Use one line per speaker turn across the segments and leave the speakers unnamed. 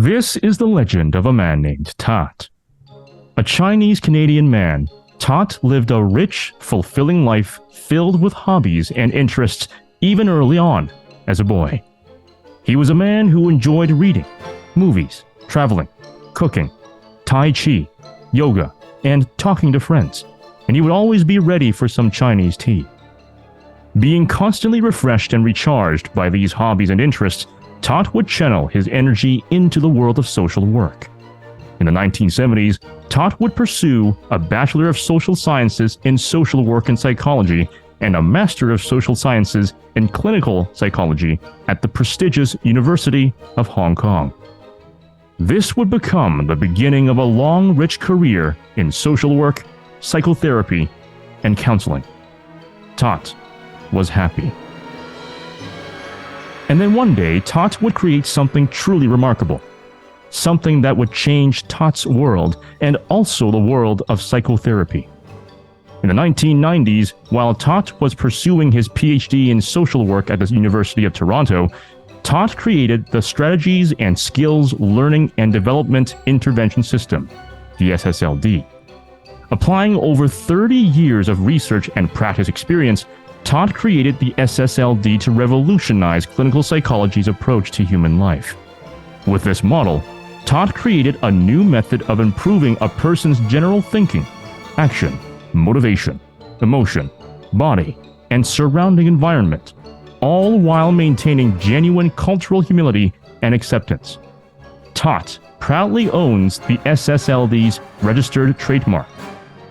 This is the legend of a man named Tat. A Chinese-Canadian man, Tat lived a rich, fulfilling life filled with hobbies and interests even early on as a boy. He was a man who enjoyed reading, movies, traveling, cooking, tai chi, yoga, and talking to friends, and he would always be ready for some Chinese tea. Being constantly refreshed and recharged by these hobbies and interests, Tat would channel his energy into the world of social work. In the 1970s, Tat would pursue a Bachelor of Social Sciences in Social Work and Psychology and a Master of Social Sciences in Clinical Psychology at the prestigious University of Hong Kong. This would become the beginning of a long, rich career in social work, psychotherapy, and counseling. Tat was happy. And then one day, Tat would create something truly remarkable. Something that would change Tat's world and also the world of psychotherapy. In the 1990s, while Tat was pursuing his PhD in social work at the University of Toronto, Tat created the Strategies and Skills Learning and Development Intervention System, the SSLD. Applying over 30 years of research and practice experience, Tat created the SSLD to revolutionize clinical psychology's approach to human life. With this model, Tat created a new method of improving a person's general thinking, action, motivation, emotion, body, and surrounding environment, all while maintaining genuine cultural humility and acceptance. Tat proudly owns the SSLD's registered trademark,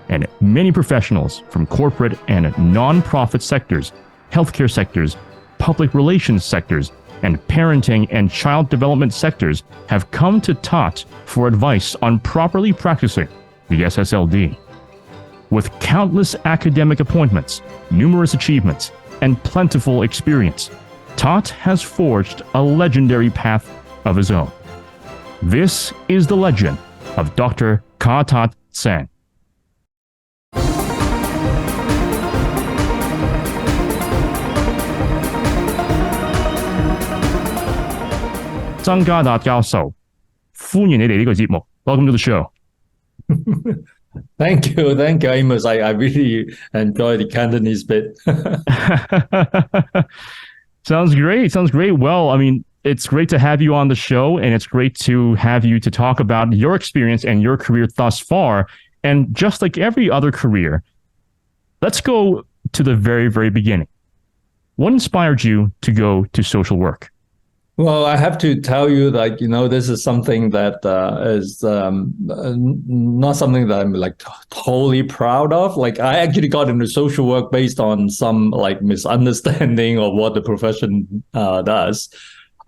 and many professionals from corporate and non-profit sectors, healthcare sectors, public relations sectors, and parenting and child development sectors have come to Tat for advice on properly practicing the SSLD. With countless academic appointments, numerous achievements, and plentiful experience, Tat has forged a legendary path of his own. This is the legend of Dr. Tat Tsang. 曾嘉達教授，歡迎你嚟呢個節目。Welcome to the show.
Thank you, Amos. I really enjoy the Cantonese bit.
Sounds great. Well, I mean, it's great to have you on the show, and it's great to have you to talk about your experience and your career thus far. And just like every other career, let's go to the very, very beginning. What inspired you to go to social work?
Well, I have to tell you that, this is something that is not something that I'm totally proud of. I actually got into social work based on some misunderstanding of what the profession does.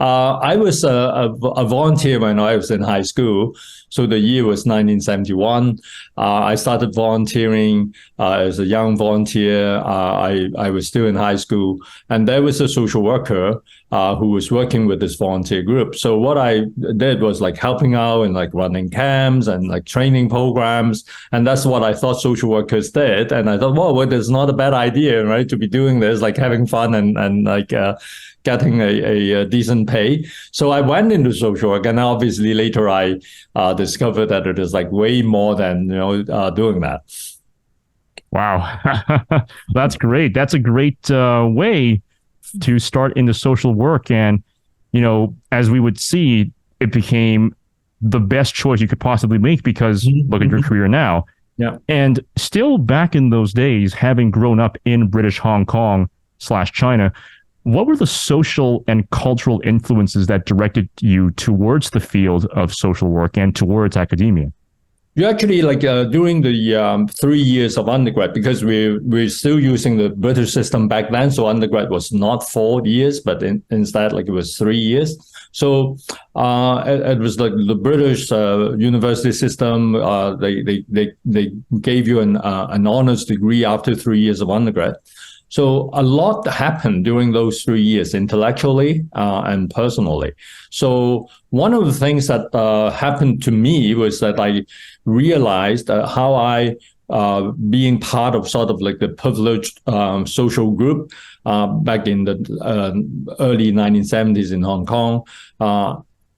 I was a volunteer when I was in high school. So the year was 1971. I started volunteering as a young volunteer. I was still in high school, and there was a social worker who was working with this volunteer group. So what I did was helping out and running camps and training programs, and that's what I thought social workers did. And I thought, well, it's not a bad idea, right, to be doing this, having fun and getting a decent pay. So I went into social work, and obviously later I discovered that it is way more than doing that.
Wow, that's great. That's a great way to start into social work, and as we would see, it became the best choice you could possibly make because look at your career now.
Yeah,
and still back in those days, having grown up in British Hong Kong / China. What were the social and cultural influences that directed you towards the field of social work and towards academia?
You actually during the 3 years of undergrad, because we're still using the British system back then. So undergrad was not 4 years, but instead it was 3 years. So it was the British university system. They gave you an honors degree after 3 years of undergrad. So a lot happened during those 3 years, intellectually and personally. So one of the things that happened to me was that I realized how I, being part of sort of the privileged social group back in the early 1970s in Hong Kong,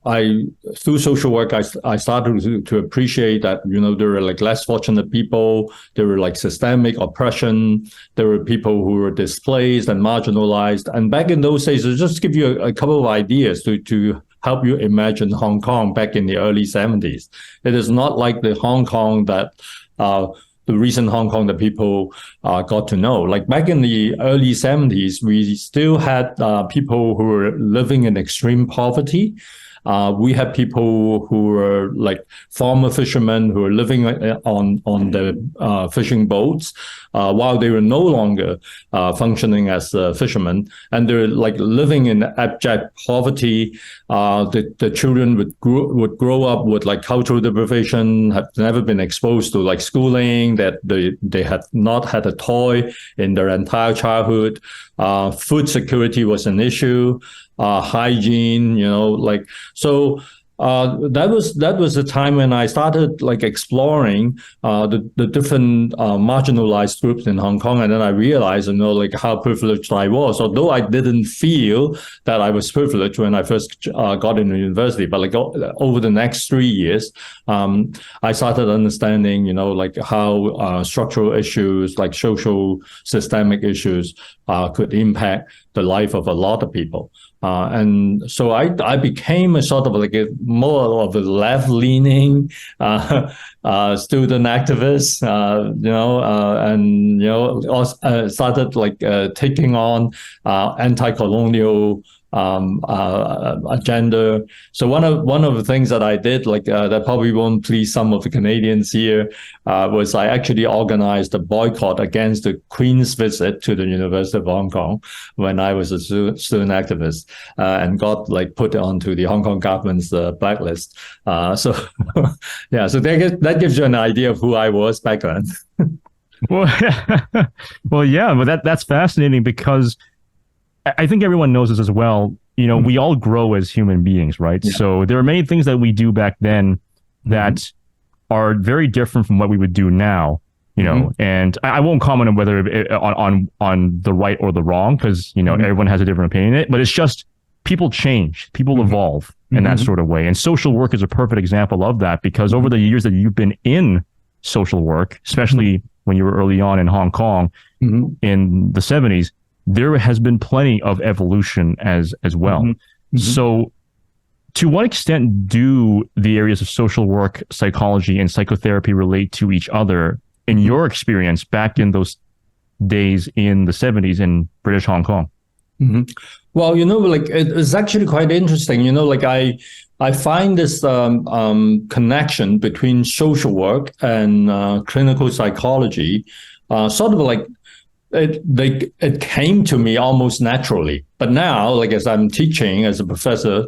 through social work, I started to appreciate that, there were like less fortunate people, there were like systemic oppression, there were people who were displaced and marginalized. And back in those days, to just give you a couple of ideas to help you imagine Hong Kong back in the early 70s. It is not like the Hong Kong that the recent Hong Kong that people got to know. Like back in the early 70s, we still had people who were living in extreme poverty. We had people who were like former fishermen who were living on the fishing boats while they were no longer functioning as fishermen, and they're like living in abject poverty. The children would grow up with like cultural deprivation, have never been exposed to like schooling, that they had not had a toy in their entire childhood. Food security was an issue. Hygiene, so that was the time when I started like exploring the different marginalized groups in Hong Kong, and then I realized, like how privileged I was. Although I didn't feel that I was privileged when I first got into university, but like over the next 3 years, I started understanding, like how structural issues, like social systemic issues, could impact the life of a lot of people. And so I became a sort of like more of a left-leaning student activist, and started like taking on anti-colonial agenda. So one of the things that I did, like that probably won't please some of the Canadians here, was I actually organized a boycott against the Queen's visit to the University of Hong Kong when I was a student activist, and got like put onto the Hong Kong government's blacklist. So yeah, so that gives you an idea of who I was back then.
Well, well, yeah, but that's fascinating, because I think everyone knows this as well. We all grow as human beings, right? Yeah. So there are many things that we do back then that are very different from what we would do now, and I won't comment on whether on the right or the wrong, because, everyone has a different opinion in it, but it's just people change, people evolve in that sort of way. And social work is a perfect example of that, because over the years that you've been in social work, especially when you were early on in Hong Kong in the 70s, there has been plenty of evolution as well. So to what extent do the areas of social work, psychology, and psychotherapy relate to each other in your experience back in those days in the 70s in British Hong Kong?
Well, like it's actually quite interesting. Like I find this connection between social work and clinical psychology sort of like it came to me almost naturally. But now, like as I'm teaching as a professor,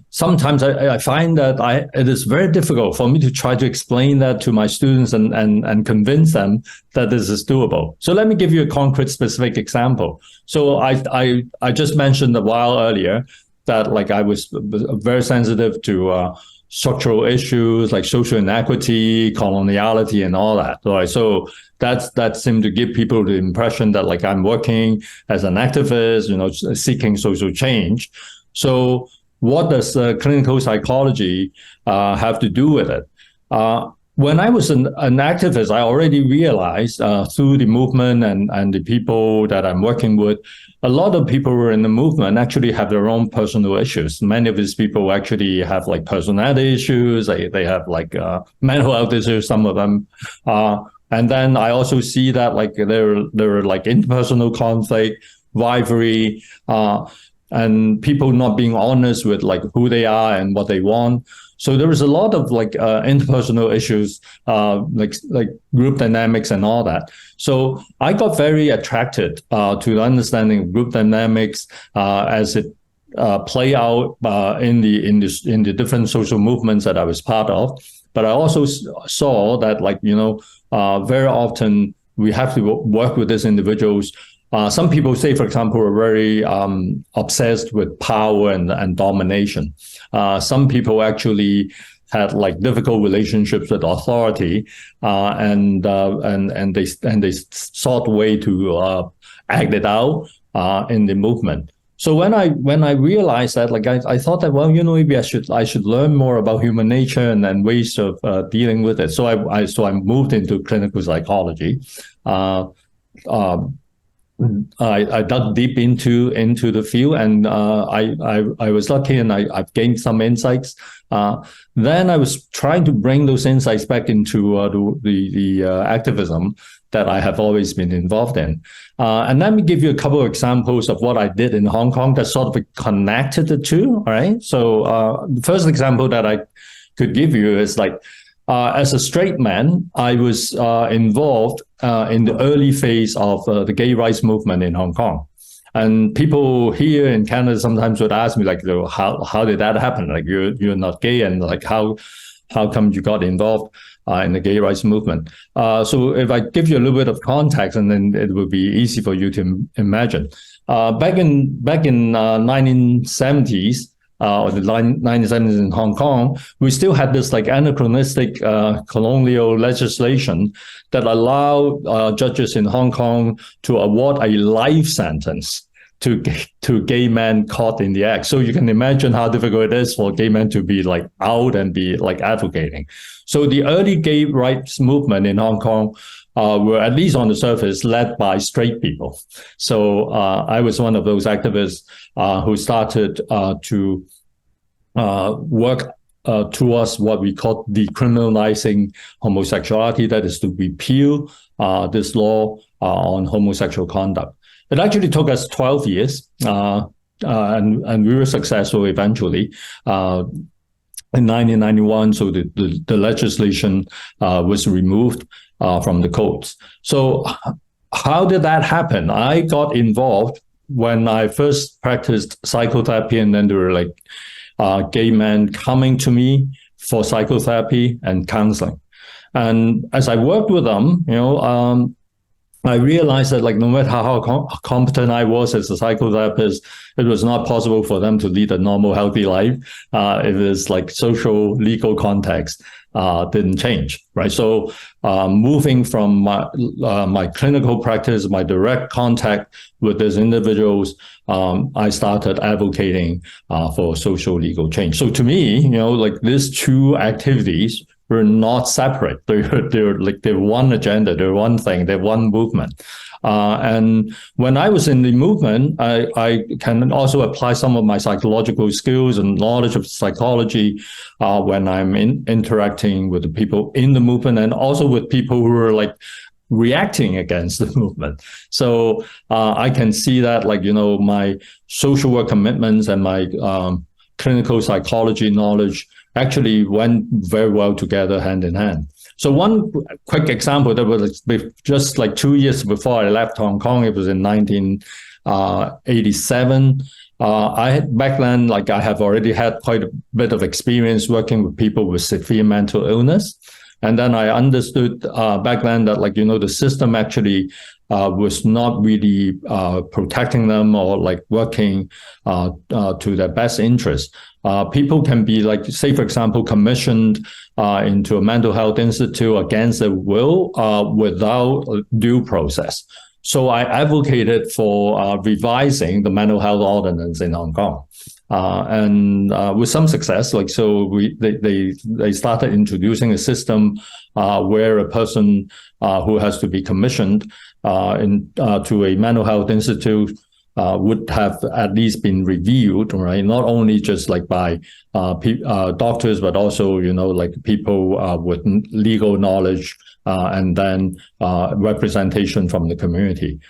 sometimes I find that it is very difficult for me to try to explain that to my students and convince them that this is doable. So let me give you a concrete, specific example. So I just mentioned a while earlier that like I was very sensitive to structural issues like social inequity, coloniality, and all that. Right. So that seemed to give people the impression that like I'm working as an activist, seeking social change. So what does clinical psychology have to do with it? When I was an activist, I already realized through the movement and the people that I'm working with, a lot of people who are in the movement actually have their own personal issues. Many of these people actually have like personality issues. They have like mental health issues, some of them. And then I also see that like there are like interpersonal conflict, rivalry, and people not being honest with like who they are and what they want. So there was a lot of like interpersonal issues, like group dynamics and all that. So I got very attracted to the understanding of group dynamics as it play out in the different social movements that I was part of. But I also saw that like very often we have to work with these individuals. Some people say, for example, are very obsessed with power and domination. Some people actually had like difficult relationships with authority, and they sought a way to act it out in the movement. So when I realized that, like I thought that, well, maybe I should learn more about human nature and then ways of dealing with it. So I moved into clinical psychology. Uh, um, I dug deep into the field, and I was lucky, and I've gained some insights. Then I was trying to bring those insights back into the activism that I have always been involved in. And let me give you a couple of examples of what I did in Hong Kong that sort of connected the two. All right. So the first example that I could give you is like, as a straight man, I was involved in the early phase of the gay rights movement in Hong Kong. And people here in Canada sometimes would ask me, like, how did that happen? Like, you're not gay, and like, how come you got involved in the gay rights movement? So if I give you a little bit of context, and then it will be easy for you to imagine. Back in 1970s, or the 1970s in Hong Kong, we still had this like anachronistic colonial legislation that allowed judges in Hong Kong to award a life sentence to gay men caught in the act. So you can imagine how difficult it is for gay men to be like out and be like advocating. So the early gay rights movement in Hong Kong were, at least on the surface, led by straight people. So I was one of those activists who started to work towards what we call decriminalizing homosexuality, that is to repeal this law on homosexual conduct. It actually took us 12 years, and we were successful eventually. In 1991, so the legislation was removed from the codes. So how did that happen? I got involved when I first practiced psychotherapy, and then there were like gay men coming to me for psychotherapy and counseling. And as I worked with them, I realized that, like, no matter how competent I was as a psychotherapist, it was not possible for them to lead a normal, healthy life if this like social legal context didn't change, right? So moving from my clinical practice, my direct contact with these individuals, I started advocating for social legal change. So to me, like, these two activities were not separate. They're one agenda, they're one thing, they're one movement. And when I was in the movement, I can also apply some of my psychological skills and knowledge of psychology when I'm interacting with the people in the movement, and also with people who are like reacting against the movement. So I can see that, like, my social work commitments and my clinical psychology knowledge actually went very well together, hand in hand. So one quick example, that was just like 2 years before I left Hong Kong. It was in 1987. Back then, like, I have already had quite a bit of experience working with people with severe mental illness. And then I understood back then that, like, the system actually was not really protecting them or like working to their best interest. People can be, like, say, for example, commissioned into a mental health institute against their will without due process. So I advocated for revising the mental health ordinance in Hong Kong. And with some success, like, so they started introducing a system where a person who has to be commissioned to a mental health institute would have at least been reviewed, right? Not only just like by doctors, but also, like people with legal knowledge, and then representation from the community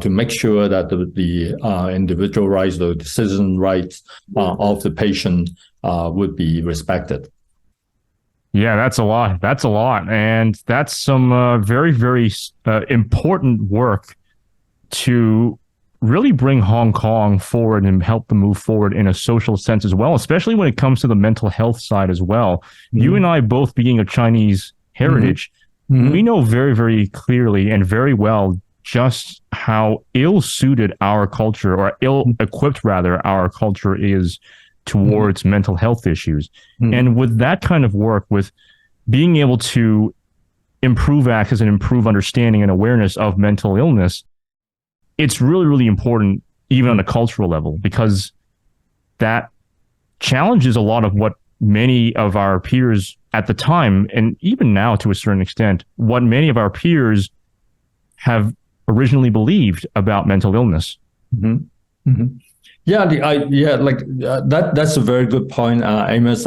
to make sure that the individual rights, the citizen rights of the patient would be respected.
Yeah, that's a lot. That's a lot. And that's some very, very important work to really bring Hong Kong forward and help them move forward in a social sense as well, especially when it comes to the mental health side as well. Mm-hmm. You and I both being of Chinese heritage, mm-hmm. we know very, very clearly and very well just how ill-suited our culture, or ill-equipped rather, our culture is towards mm-hmm. mental health issues. Mm-hmm. And with that kind of work, with being able to improve access and improve understanding and awareness of mental illness, it's really, really important even on a cultural level, because that challenges a lot of what many of our peers at the time, and even now to a certain extent, what many of our peers have originally believed about mental illness.
Mm-hmm. Mm-hmm. That's a very good point, Amos.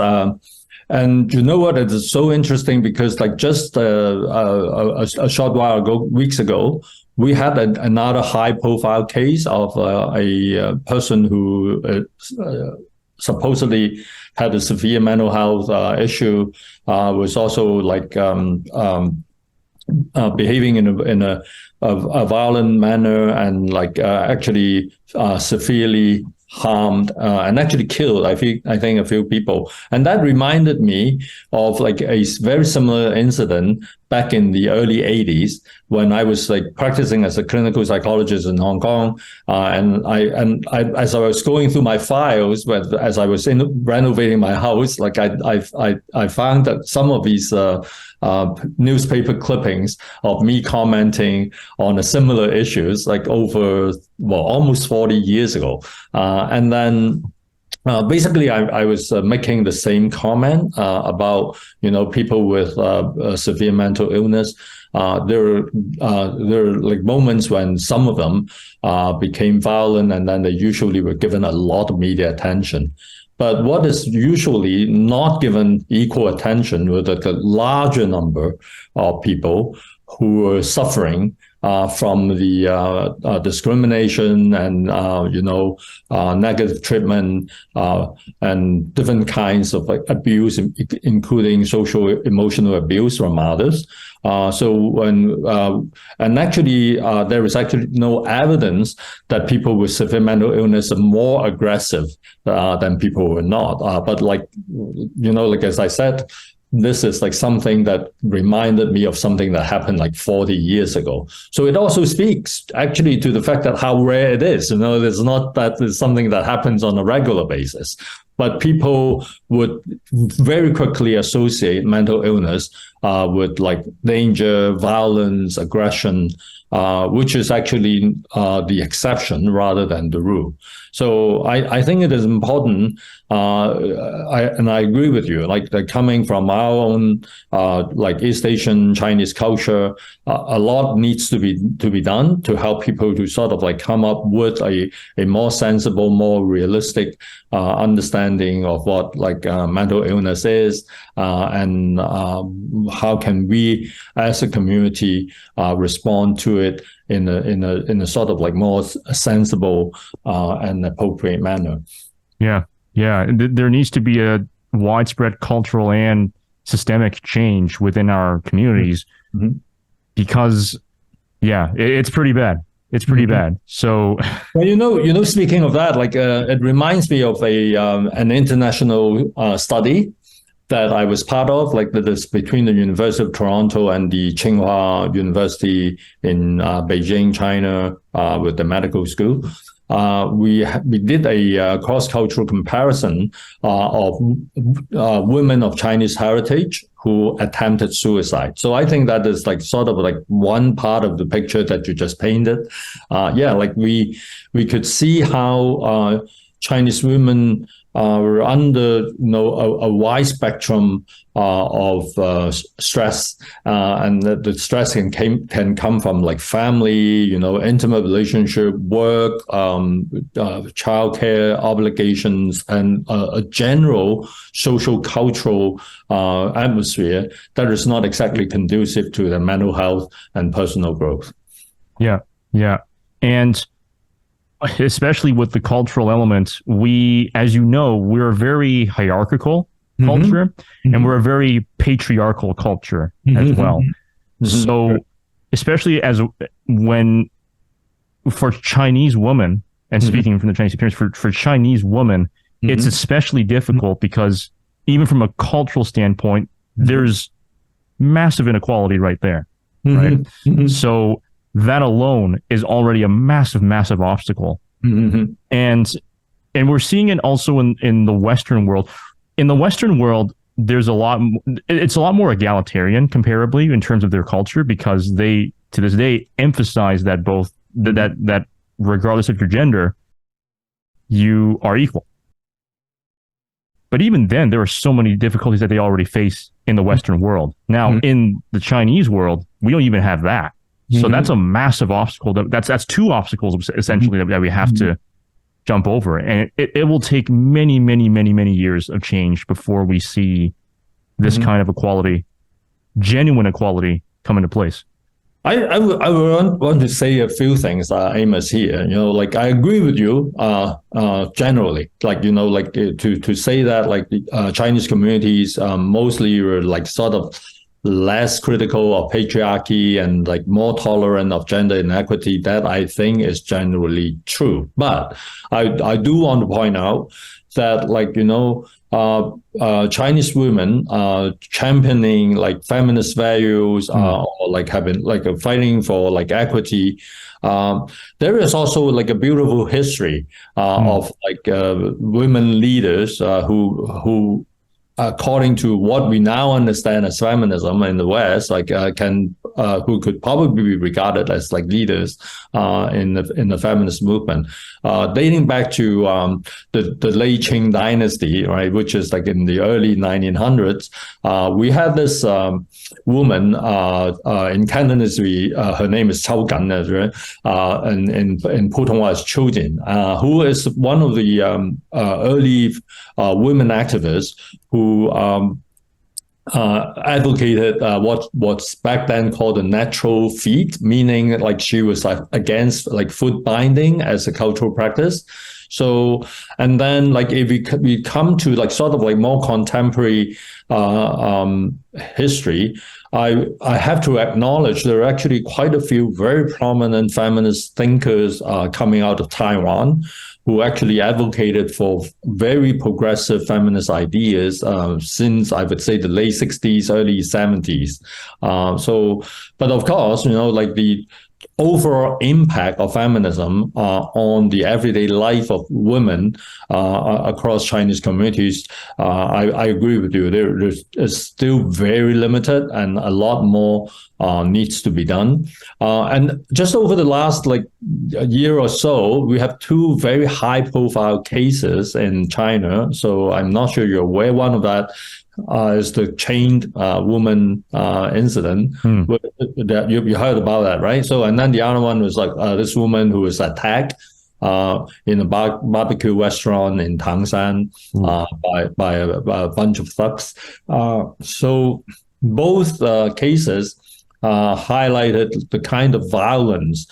And you know what? It is so interesting because, like, just a short while ago, weeks ago, we had another high-profile case of a person who supposedly had a severe mental health issue, was also like behaving in a violent manner, and like actually severely harmed and actually killed, I think a few people. And that reminded me of like a very similar incident back in the early 80s when I was like practicing as a clinical psychologist in Hong Kong. And I as I was going through my files, as I was renovating my house, like I found that some of these newspaper clippings of me commenting on a similar issues like over, well, almost 40 years ago. And then basically, I was making the same comment about, people with severe mental illness. There are like moments when some of them became violent, and then they usually were given a lot of media attention. But what is usually not given equal attention with a larger number of people who are suffering from the discrimination and negative treatment and different kinds of like abuse, including social emotional abuse from others. And actually, there is actually no evidence that people with severe mental illness are more aggressive than people who are not. But like as I said, this is like something that reminded me of something that happened like 40 years ago. So it also speaks actually to the fact that how rare it is. It's not that it's something that happens on a regular basis, but people would very quickly associate mental illness with like danger, violence, aggression, which is actually the exception rather than the rule. So I think it is important, and I agree with you, like coming from our own like East Asian Chinese culture, a lot needs to be done to help people to sort of like come up with a more sensible, more realistic understanding of what like mental illness is, and how can we as a community respond to it in a sort of like more sensible and appropriate manner.
Yeah. There needs to be a widespread cultural and systemic change within our communities, mm-hmm. because, it's pretty bad. It's pretty bad. So,
well, speaking of that, like it reminds me of an international study that I was part of, like this between the University of Toronto and the Tsinghua University in Beijing, China, with the medical school. We did a cross-cultural comparison of women of Chinese heritage who attempted suicide. So I think that is like sort of like one part of the picture that you just painted. Like we could see how Chinese women were under a wide spectrum of stress, and the stress can come from like family, intimate relationship, work, childcare obligations, and a general social cultural atmosphere that is not exactly conducive to their mental health and personal growth.
Yeah. And especially with the cultural element, as you know, we're a very hierarchical culture, mm-hmm. and we're a very patriarchal culture as well. Mm-hmm. So, especially for Chinese women, and speaking from the Chinese experience, for Chinese women, it's especially difficult because even from a cultural standpoint, there's massive inequality right there, right? Mm-hmm. So that alone is already a massive, massive obstacle. Mm-hmm. And we're seeing it also in the Western world. In the Western world, it's a lot more egalitarian comparably in terms of their culture, because they, to this day, emphasize that that regardless of your gender, you are equal. But even then, there are so many difficulties that they already face in the Western world. Now, in the Chinese world, we don't even have that. So that's a massive obstacle. That's two obstacles essentially that we have to jump over, and it will take many, many, many, many years of change before we see this kind of equality, genuine equality, come into place.
I would want to say a few things, Amos, here. Like I agree with you generally. Like, like to say that like Chinese communities mostly were like sort of less critical of patriarchy and like more tolerant of gender inequity. That I think is generally true. But I do want to point out that like, Chinese women championing like feminist values or like having like fighting for like equity. There is also like a beautiful history of like women leaders who according to what we now understand as feminism in the West, like who could probably be regarded as like leaders in the feminist movement, dating back to the Lei Qing dynasty, right, which is like in the early 1900s. We had this woman in Cantonese, her name is Cao Gan, right? And in Putonghua is Qiu Jin, who is one of the early women activists who advocated what's back then called the natural feed, meaning like she was like against like foot binding as a cultural practice. So, and then like if we come to like sort of like more contemporary history, I have to acknowledge there are actually quite a few very prominent feminist thinkers coming out of Taiwan who actually advocated for very progressive feminist ideas since I would say the late 60s, early 70s. But of course, like the overall impact of feminism on the everyday life of women across Chinese communities, I agree with you. There's still very limited, and a lot more needs to be done. And just over the last like a year or so, we have two very high-profile cases in China. So I'm not sure you're aware. One of that is the chained woman incident. That you heard about that, right? So, and then the other one was like this woman who was attacked in a barbecue restaurant in Tangshan by a bunch of thugs. So both cases highlighted the kind of violence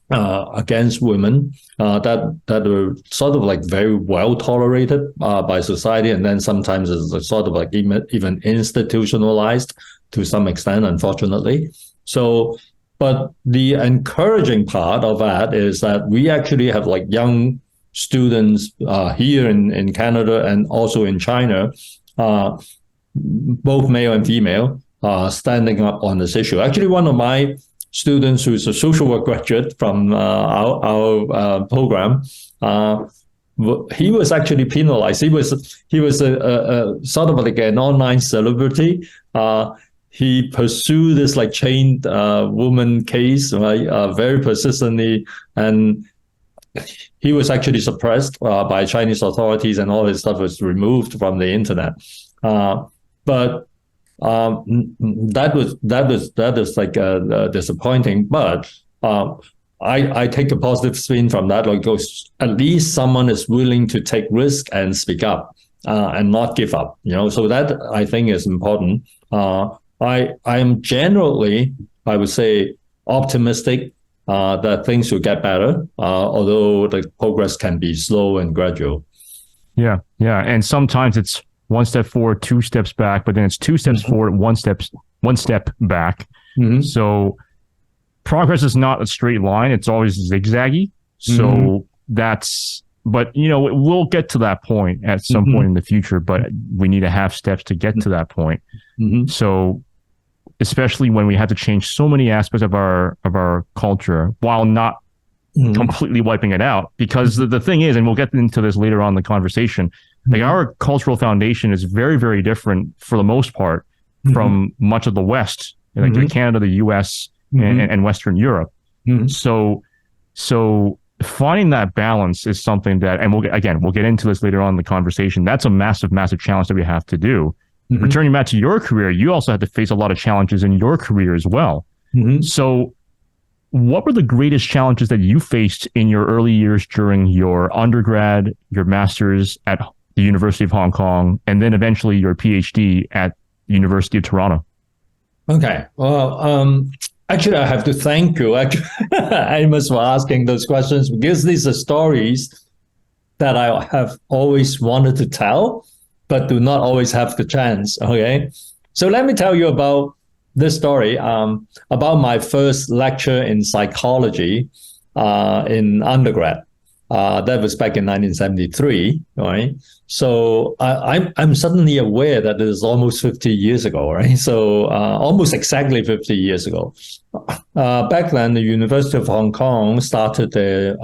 against women that are sort of like very well tolerated by society, and then sometimes it's sort of like even institutionalized to some extent, unfortunately. So, but the encouraging part of that is that we actually have like young students here in Canada and also in China, both male and female, standing up on this issue. Actually, one of my students who's a social work graduate from our program, he was actually penalized. He was a sort of like an online celebrity. He pursued this like chained woman case, right, very persistently, and he was actually suppressed by Chinese authorities, and all his stuff was removed from the internet. But that is like disappointing, but I take a positive spin from that. Like, at least someone is willing to take risk and speak up and not give up. So that I think is important. I am generally, I would say, optimistic that things will get better, although the progress can be slow and gradual.
Yeah, and sometimes it's one step forward, two steps back, but then it's two steps forward, one step back. So progress is not a straight line; it's always zigzaggy. So but we'll get to that point at some point in the future. But we need to have steps to get to that point. So, especially when we have to change so many aspects of our culture, while not completely wiping it out, because the thing is, and we'll get into this later on in the conversation. Like, our cultural foundation is very, very different for the most part from much of the West, like Canada, the US, and Western Europe. So finding that balance is something that, and we'll get into this later on in the conversation. That's a massive, massive challenge that we have to do. Mm-hmm. Returning back to your career, you also had to face a lot of challenges in your career as well. Mm-hmm. So what were the greatest challenges that you faced in your early years during your undergrad, your master's at the University of Hong Kong, and then eventually your PhD at the University of Toronto?
Okay. Well, actually, I have to thank you, Amos, for asking those questions, because these are stories that I have always wanted to tell, but do not always have the chance. Okay. So let me tell you about this story, about my first lecture in psychology in undergrad. That was back in 1973, right? So I'm suddenly aware that it is almost 50 years ago, right? So almost exactly 50 years ago. Back then, the University of Hong Kong started their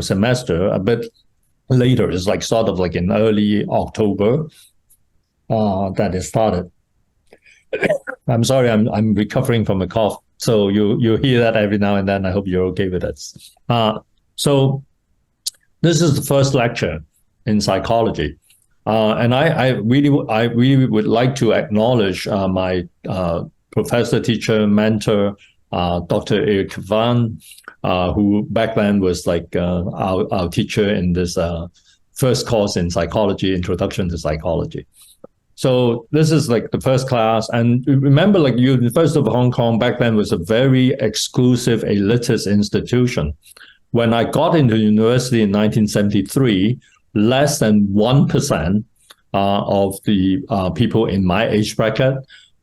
semester a bit later. It's like sort of like in early October that it started. I'm sorry, I'm recovering from a cough, so you hear that every now and then. I hope you're okay with it. So this is the first lecture in psychology, and I really would like to acknowledge my professor, teacher, mentor, Dr. Eric Van, who back then was like our teacher in this first course in psychology, Introduction to Psychology. So this is like the first class. And remember, like University of Hong Kong back then was a very exclusive elitist institution. When I got into university in 1973, less than 1% of the people in my age bracket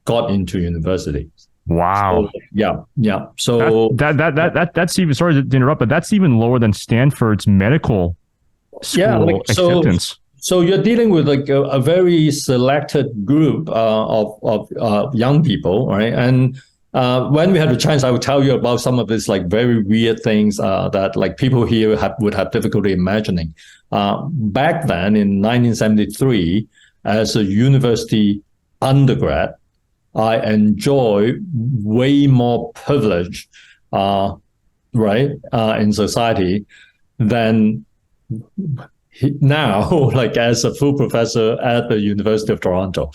got into university.
Wow.
So, yeah. So
that's even, sorry to interrupt, but that's even lower than Stanford's medical school acceptance.
So you're dealing with like a very selected group of young people, right? And when we had the chance, I would tell you about some of these like very weird things that like people here would have difficulty imagining. Back then in 1973, as a university undergrad, I enjoy way more privilege, right, in society than now, like as a full professor at the University of Toronto.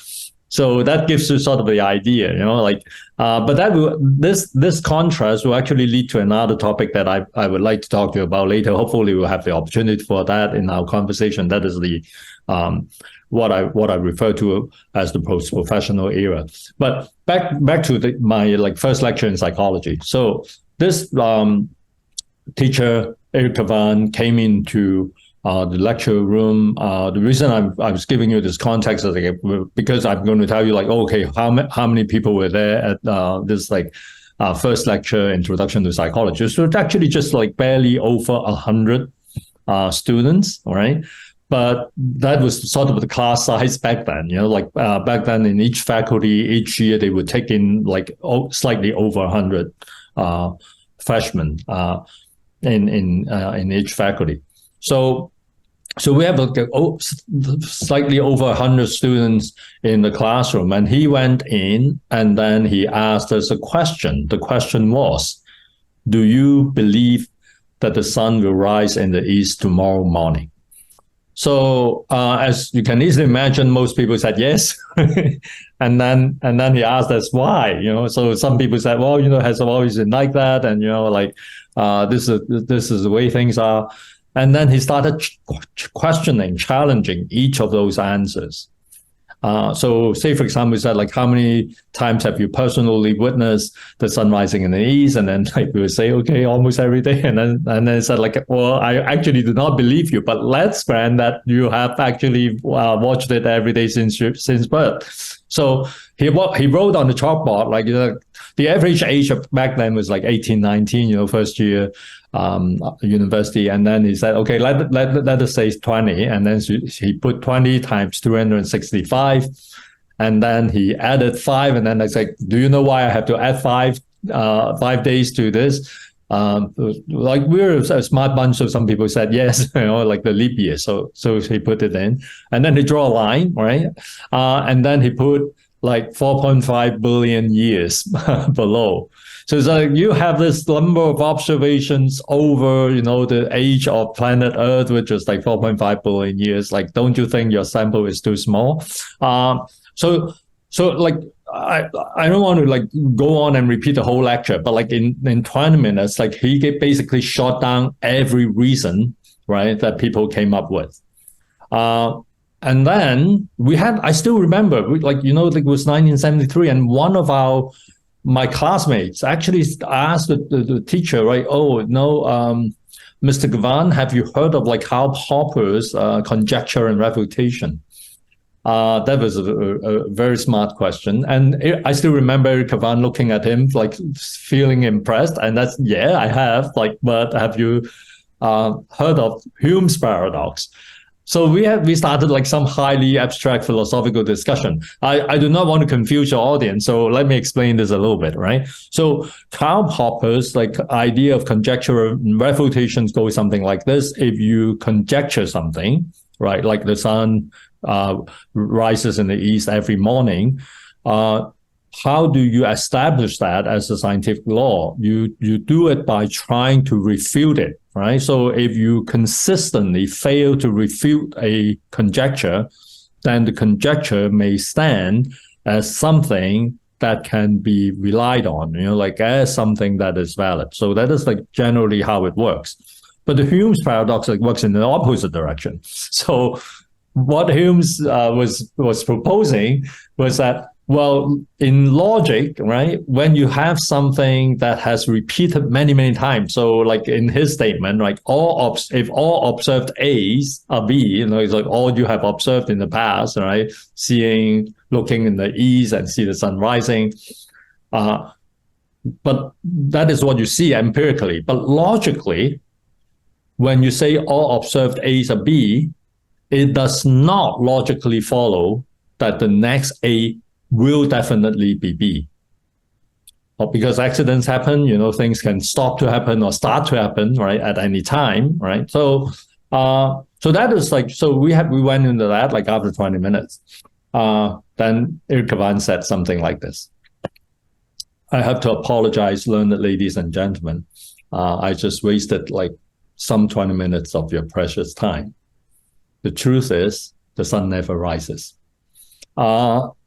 So that gives you sort of the idea, like, but this contrast will actually lead to another topic that I would like to talk to you about later. Hopefully we'll have the opportunity for that in our conversation. That is the, what I refer to as the post-professional era. But back to my like first lecture in psychology. So this teacher, Eric Van, came into the lecture room. The reason I was giving you this context is like, because I'm going to tell you like, okay, how many people were there at this like first lecture, Introduction to Psychology. So it's actually just like barely over 100 students, all right? But that was sort of the class size back then, like back then in each faculty, each year they would take in like slightly over 100 freshmen in each faculty. So we have like slightly over 100 students in the classroom, and he went in and then he asked us a question. The question was, do you believe that the sun will rise in the east tomorrow morning? So as you can easily imagine, most people said yes. and then he asked us why, so some people said, well, has always been like that. And, like this is the way things are. And then he started questioning, challenging each of those answers. So say, for example, he said, like, how many times have you personally witnessed the sun rising in the east? And then like we would say, okay, almost every day. And then he said, like, well, I actually do not believe you, but let's grant that you have actually watched it every day since birth. So he wrote on the chalkboard, like, the average age of back then was like 18, 19, first year university. And then he said, okay, let us say 20. And then he put 20 times 265. And then he added 5. And then I said, do you know why I have to add 5 days to this? Like we're a smart bunch, so some people said yes, like the leap year. So he put it in, and then he draw a line, right? And then he put like 4.5 billion years below. So it's like you have this number of observations over, the age of planet Earth, which is like 4.5 billion years. Like, don't you think your sample is too small? So like, I don't want to like go on and repeat the whole lecture, but like in 20 minutes, like he basically shot down every reason, right, that people came up with. And then I still remember, like, it was 1973, and one of my classmates actually asked the teacher, right, oh, no, Mr. Gavan, have you heard of like Karl Popper's conjecture and refutation? That was a very smart question. And I still remember Eric Gavan looking at him, like feeling impressed. And that's, yeah, I have, like, but have you heard of Hume's paradox? So we started like some highly abstract philosophical discussion. I do not want to confuse your audience, so let me explain this a little bit, right? So Karl Popper's like idea of conjecture and refutations goes something like this. If you conjecture something, right, like the sun rises in the east every morning, how do you establish that as a scientific law? You do it by trying to refute it, right? So if you consistently fail to refute a conjecture, then the conjecture may stand as something that can be relied on, like as something that is valid. So that is like generally how it works. But the Hume's paradox like works in the opposite direction. So what Hume's was proposing was that, well, in logic, right, when you have something that has repeated many, many times, so like in his statement, like if all observed A's are B, it's like all you have observed in the past, right, looking in the east and see the sun rising, but that is what you see empirically. But logically, when you say all observed A's are B, it does not logically follow that the next A will definitely be B. Because accidents happen, things can stop to happen or start to happen, right, at any time, right? So that is like, so we went into that like after 20 minutes. Then Eric Gavan said something like this. I have to apologize, learned ladies and gentlemen. I just wasted like some 20 minutes of your precious time. The truth is, the sun never rises.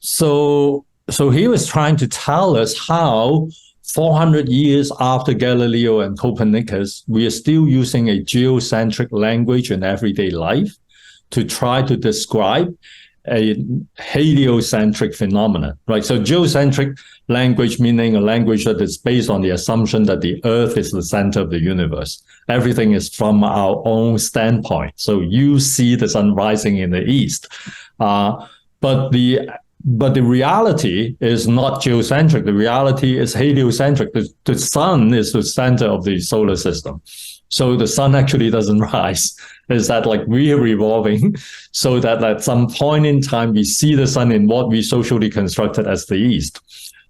So he was trying to tell us how 400 years after Galileo and Copernicus, we are still using a geocentric language in everyday life to try to describe a heliocentric phenomenon, right? So geocentric language meaning a language that is based on the assumption that the Earth is the center of the universe. Everything is from our own standpoint. So you see the sun rising in the east. But the reality is not geocentric. The reality is heliocentric. The sun is the center of the solar system. So the sun actually doesn't rise. Is that like we are revolving so that at some point in time, we see the sun in what we socially constructed as the east.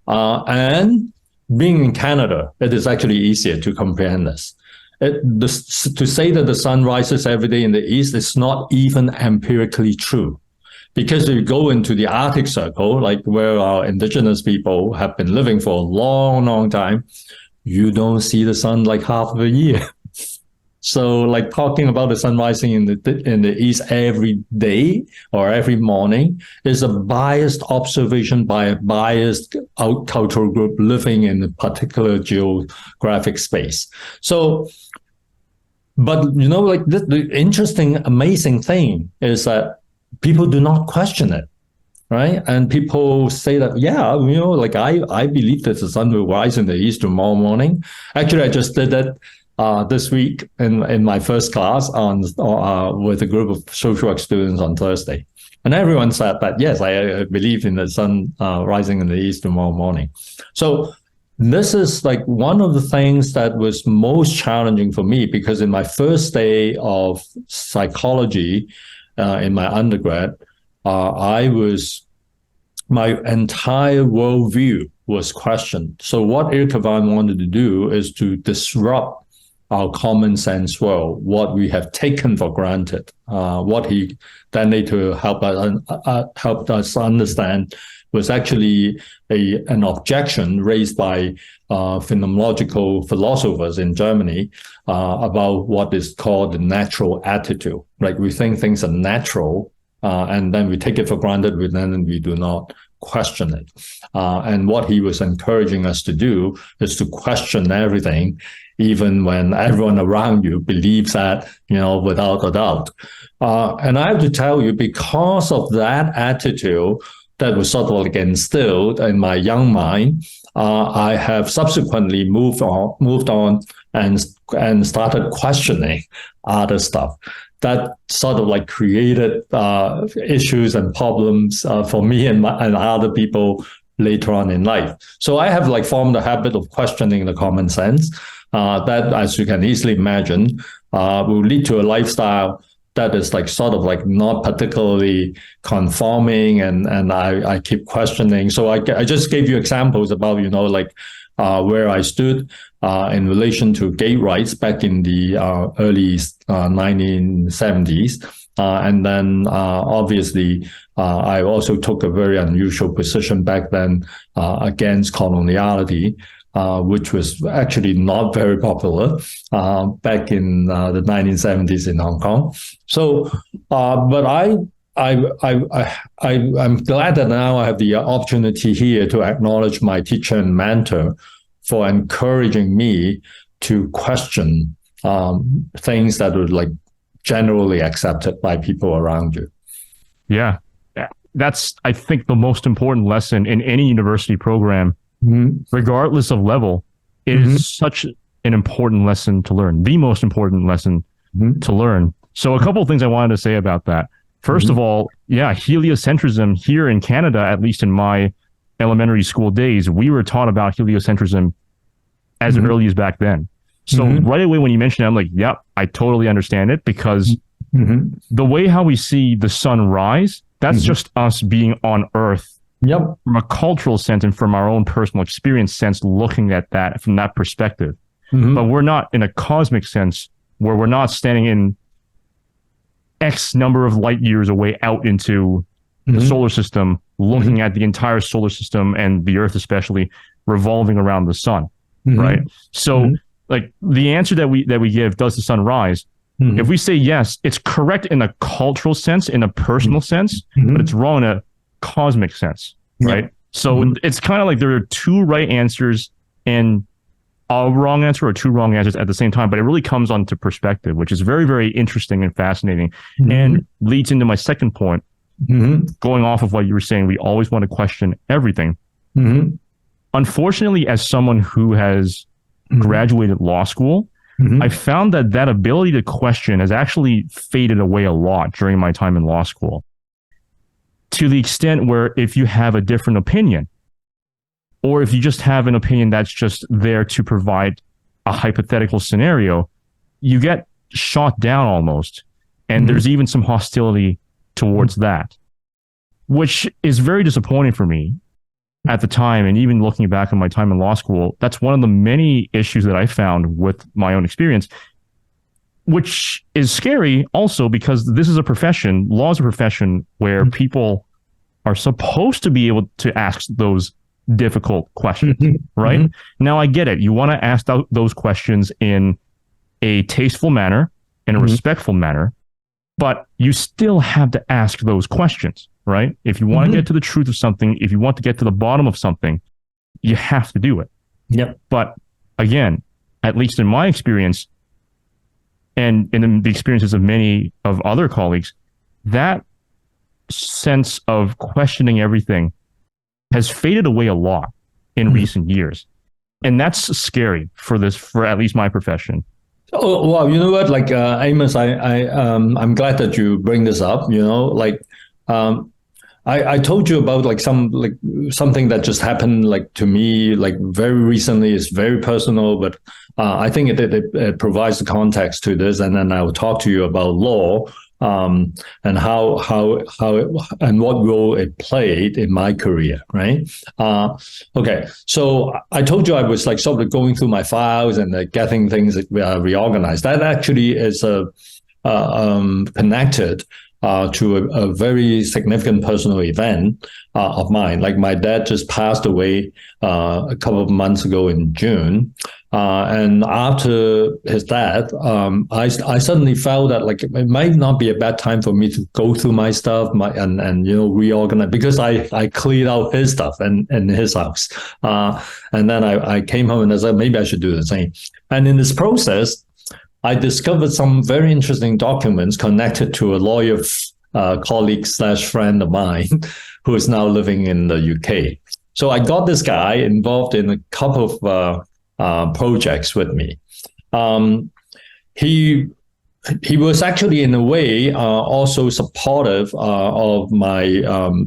And being in Canada, it is actually easier to comprehend this. To say that the sun rises every day in the east is not even empirically true. Because if you go into the Arctic Circle, like where our indigenous people have been living for a long, long time, you don't see the sun like half of a year. So like talking about the sun rising in the east every day or every morning is a biased observation by a biased cultural group living in a particular geographic space. So, but like the interesting, amazing thing is that people do not question it, right? And people say that, yeah, like I believe that the sun will rise in the east tomorrow morning. Actually, I just did that this week in my first class with a group of social work students on Thursday. And everyone said that, yes, I believe in the sun rising in the east tomorrow morning. So this is like one of the things that was most challenging for me, because in my first day of psychology in my undergrad, my entire worldview was questioned. So what Eric Gavan wanted to do is to disrupt our common sense world, what we have taken for granted, what he then need to help us understand was actually an objection raised by phenomenological philosophers in Germany about what is called the natural attitude. Like we think things are natural, and then we take it for granted, then we do not question it. And what he was encouraging us to do is to question everything, even when everyone around you believes that, without a doubt. And I have to tell you, because of that attitude that was sort of like instilled in my young mind, I have subsequently moved on and started questioning other stuff. That sort of like created issues and problems for me and other people later on in life. So I have like formed a habit of questioning the common sense that, as you can easily imagine, will lead to a lifestyle that is like sort of like not particularly conforming, and I keep questioning. So I just gave you examples about, where I stood in relation to gay rights back in the early 1970s. And then obviously, I also took a very unusual position back then against coloniality, which was actually not very popular back in the 1970s in Hong Kong. So, but I'm glad that now I have the opportunity here to acknowledge my teacher and mentor for encouraging me to question things that were like generally accepted by people around you.
Yeah. That's, I think, the most important lesson in any university program, regardless of level. It is such an important lesson to learn, the most important lesson to learn. So a couple of things I wanted to say about that. First of all, heliocentrism here in Canada, at least in my elementary school days, we were taught about heliocentrism as early as back then. So right away when you mentioned it, I'm like, yep, I totally understand it, because the way how we see the sun rise, that's just us being on Earth from a cultural sense and from our own personal experience sense, looking at that from that perspective. But we're not in a cosmic sense, where we're not standing in X number of light years away out into the solar system, looking at the entire solar system and the Earth especially revolving around the sun, right? So like the answer that we give, does the sun rise? If we say yes, it's correct in a cultural sense, in a personal sense, but it's wrong in a cosmic sense, right? So it's kind of like there are two right answers and a wrong answer, or two wrong answers at the same time, but it really comes on to perspective, which is very, very interesting and fascinating, and leads into my second point. Going off of what you were saying, we always want to question everything. Unfortunately, as someone who has graduated law school, I found that ability to question has actually faded away a lot during my time in law school, to the extent where if you have a different opinion, or if you just have an opinion that's just there to provide a hypothetical scenario, you get shot down almost. And there's even some hostility towards that, which is very disappointing for me at the time. And even looking back on my time in law school, that's one of the many issues that I found with my own experience, which is scary also because this is a profession, law is a profession where people are supposed to be able to ask those difficult questions, right? Now, I get it. You want to ask those questions in a tasteful manner, in a respectful manner, but you still have to ask those questions, right? If you want to get to the truth of something, if you want to get to the bottom of something, you have to do it. But again, at least in my experience, and in the experiences of many of other colleagues, that sense of questioning everything has faded away a lot in recent years. And that's scary for at least my profession.
Oh, wow. You know what? Like, Amos, I'm glad that you bring this up, I told you about something that just happened to me very recently. It's very personal, but I think it provides the context to this. And then I will talk to you about law and and what role it played in my career, right? Okay, so I told you I was like sort of going through my files and getting things reorganized. That actually is connected to a very significant personal event of mine. Like my dad just passed away a couple of months ago in June. And after his death, I suddenly felt that like it might not be a bad time for me to go through my stuff and reorganize, because I cleared out his stuff and his house. And then I came home and I said, maybe I should do the same. And in this process, I discovered some very interesting documents connected to a lawyer colleague / friend of mine who is now living in the UK. So I got this guy involved in a couple of projects with me. He was actually in a way also supportive of my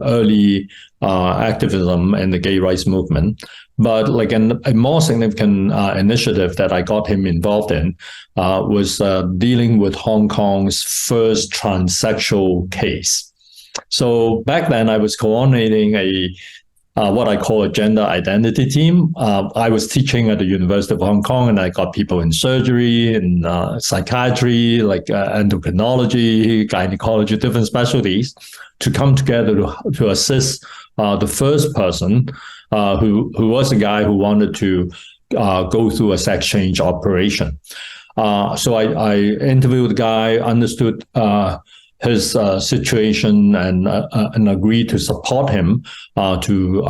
early activism in the gay rights movement. But like a more significant initiative that I got him involved in was dealing with Hong Kong's first transsexual case. So back then I was coordinating what I call a gender identity team. I was teaching at the University of Hong Kong, and I got people in surgery and psychiatry, like endocrinology, gynecology, different specialties, to come together to assist the first person who was a guy who wanted to go through a sex change operation. So I interviewed the guy, understood his situation, and agreed to support him to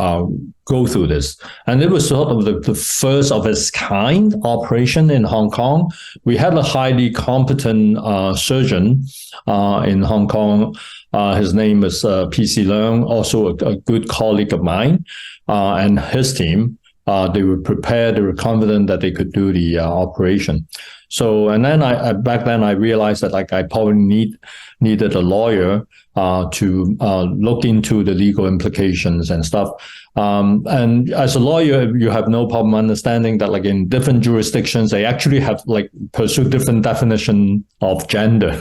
go through this. And it was sort of the first of its kind operation in Hong Kong. We had a highly competent surgeon in Hong Kong. His name is P.C. Leung, also a good colleague of mine, and his team. They were prepared, they were confident that they could do the operation. So, and then back then I realized that like I probably needed a lawyer to look into the legal implications and stuff. And as a lawyer, you have no problem understanding that like in different jurisdictions, they actually have like pursue different definition of gender.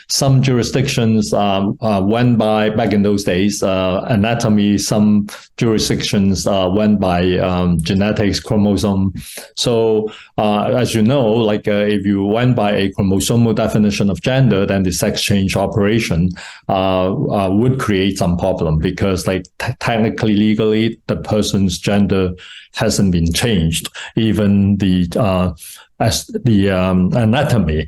Some jurisdictions went by, back in those days, anatomy. Some jurisdictions went by genetics, chromosome. So as you know, like if you went by a chromosomal definition of gender, then the sex change operation would create some problem, because like technically, legally, the person's gender hasn't been changed. Even the anatomy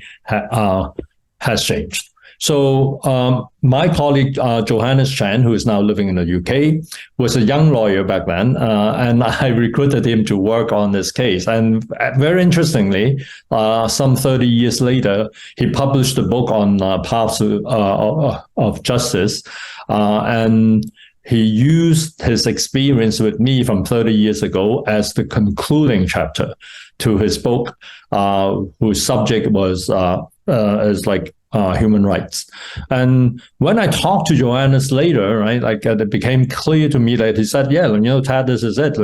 has changed. So my colleague Johannes Chan, who is now living in the UK, was a young lawyer back then, and I recruited him to work on this case. And very interestingly, some 30 years later, he published a book on paths of justice, and he used his experience with me from 30 years ago as the concluding chapter to his book, whose subject was human rights. And when I talked to Johannes later, right, like it became clear to me that he said, yeah, Tat, this is it.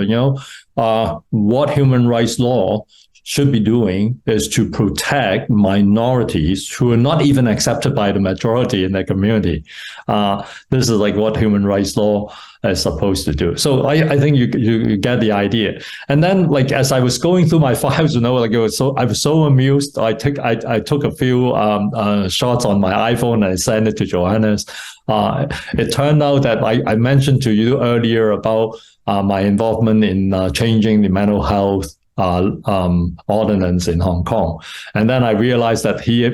What human rights law should be doing is to protect minorities who are not even accepted by the majority in their community. This is like what human rights law is supposed to do. So I think you get the idea. And then like as I was going through my files, I was so amused. I took a few shots on my iPhone and I sent it to Johannes. It turned out that I mentioned to you earlier about my involvement in changing the mental health ordinance in Hong Kong. And then I realized that he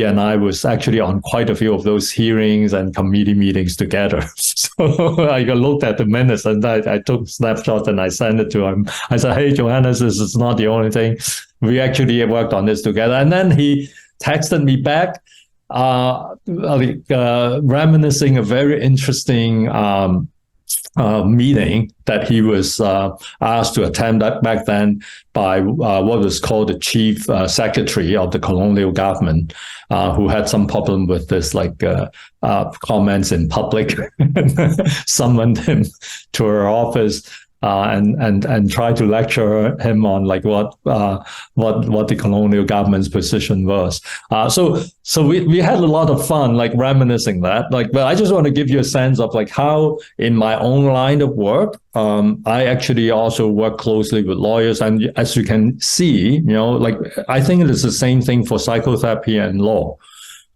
and I was actually on quite a few of those hearings and committee meetings together. So I looked at the minutes and I took snapshots and I sent it to him. I said, hey, Johannes, this is not the only thing. We actually worked on this together. And then he texted me back, reminiscing a very interesting meeting that he was asked to attend back then by what was called the chief secretary of the colonial government, who had some problem with this, comments in public, summoned him to her office and try to lecture him on like what the colonial government's position was. So we had a lot of fun like reminiscing that. Like, but I just want to give you a sense of like how in my own line of work, I actually also work closely with lawyers, and as you can see, like I think it is the same thing for psychotherapy and law.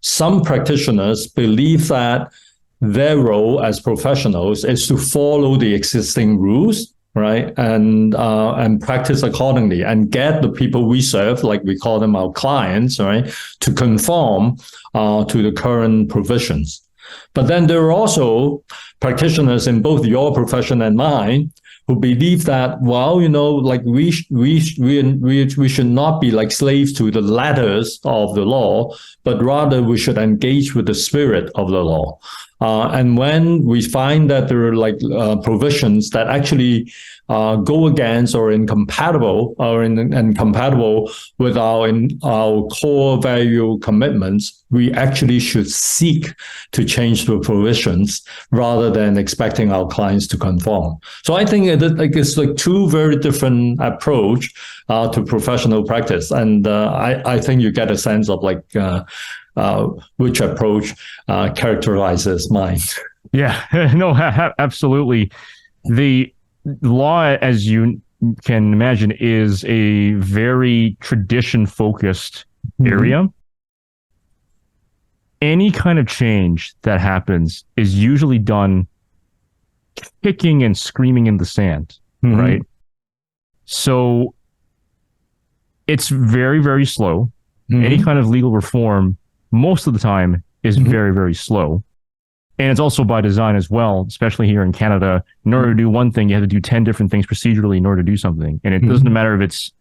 Some practitioners believe that their role as professionals is to follow the existing rules, right, and practice accordingly, and get the people we serve, like we call them our clients, right, to conform to the current provisions. But then there are also practitioners in both your profession and mine who believe that, well, like we should not be like slaves to the letters of the law, but rather we should engage with the spirit of the law. And when we find that there are like provisions that actually go against or incompatible with our core value commitments, we actually should seek to change the provisions rather than expecting our clients to conform. So I think it's like two very different approach to professional practice, and I think you get a sense of like which approach characterizes mine.
Yeah, no, absolutely. The law, as you can imagine, is a very tradition-focused area. Any kind of change that happens is usually done kicking and screaming in the sand, right? So it's very, very slow. Any kind of legal reform, most of the time, is very, very slow. And it's also by design as well, especially here in Canada. In order to do one thing, you have to do 10 different things procedurally in order to do something. And it doesn't matter if it's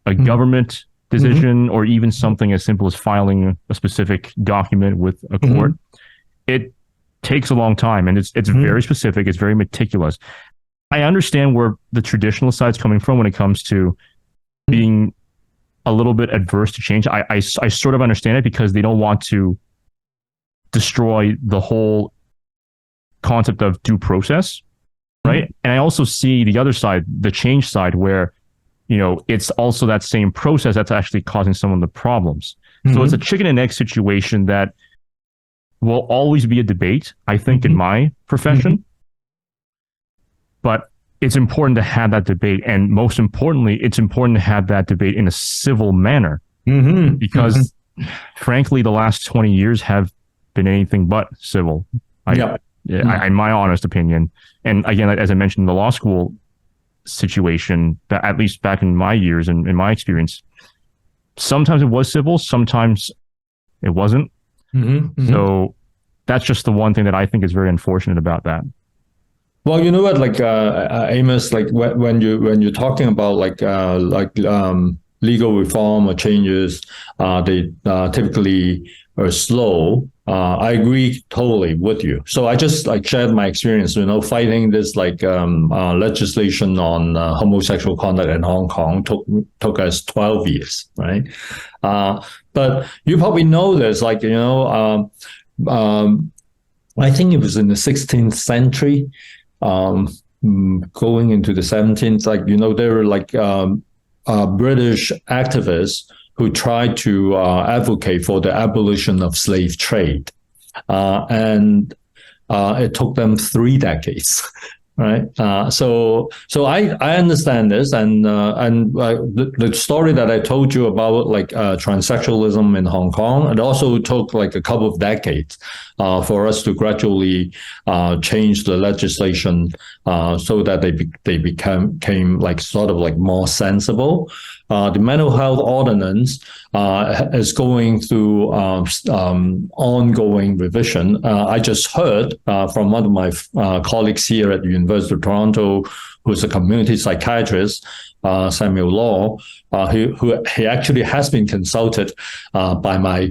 a government decision or even something as simple as filing a specific document with a court. It takes a long time, and it's very specific. It's very meticulous. I understand where the traditional side's coming from when it comes to being a little bit adverse to change. I sort of understand it because they don't want to destroy the whole concept of due process, right? And I also see the other side, the change side, where it's also that same process that's actually causing some of the problems. So it's a chicken and egg situation that will always be a debate, I think, in my profession. But it's important to have that debate, and most importantly, it's important to have that debate in a civil manner, because frankly, the last 20 years have been anything but civil. In my honest opinion. And again, as I mentioned, in the law school situation, that at least back in my years and in my experience, sometimes it was civil, sometimes it wasn't. So that's just the one thing that I think is very unfortunate about that.
Well, you know what, like Amos, like when you're talking about like legal reform or changes, they typically are slow. I agree totally with you. So I just like shared my experience, fighting this like legislation on homosexual conduct in Hong Kong took us 12 years, right? But you probably know this, like, I think it was in the 16th century, going into the 17th, like, there were like British activists who tried to advocate for the abolition of slave trade. And it took them 3 decades, right? So I understand this, and the story that I told you about like transsexualism in Hong Kong, it also took like a couple of decades for us to gradually change the legislation so that they became like sort of like more sensible. The mental health ordinance is going through ongoing revision. I just heard from one of my colleagues here at the University of Toronto, who's a community psychiatrist, Samuel Law, who he actually has been consulted by my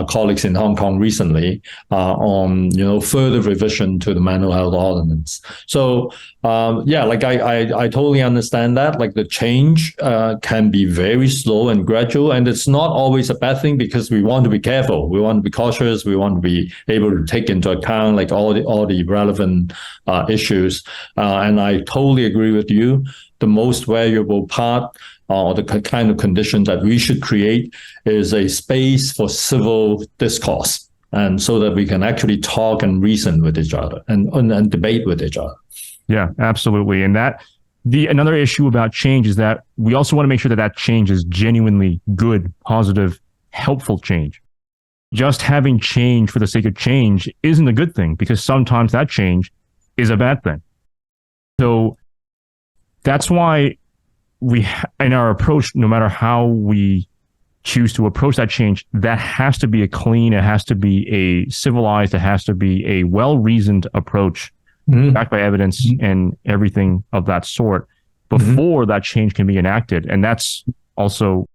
colleagues in Hong Kong recently on further revision to the mental health ordinance. So like I totally understand that. Like the change can be very slow and gradual, and it's not always a bad thing because we want to be careful, we want to be cautious, we want to be able to take into account like all the relevant issues. And I totally agree with you. The most valuable part or the kind of condition that we should create is a space for civil discourse, and so that we can actually talk and reason with each other and debate with each other.
Yeah, absolutely. And another issue about change is that we also want to make sure that change is genuinely good, positive, helpful change. Just having change for the sake of change isn't a good thing, because sometimes that change is a bad thing. So that's why in our approach, no matter how we choose to approach that change, that has to be a clean, it has to be a civilized, it has to be a well-reasoned approach, backed by evidence and everything of that sort, before that change can be enacted. And that's also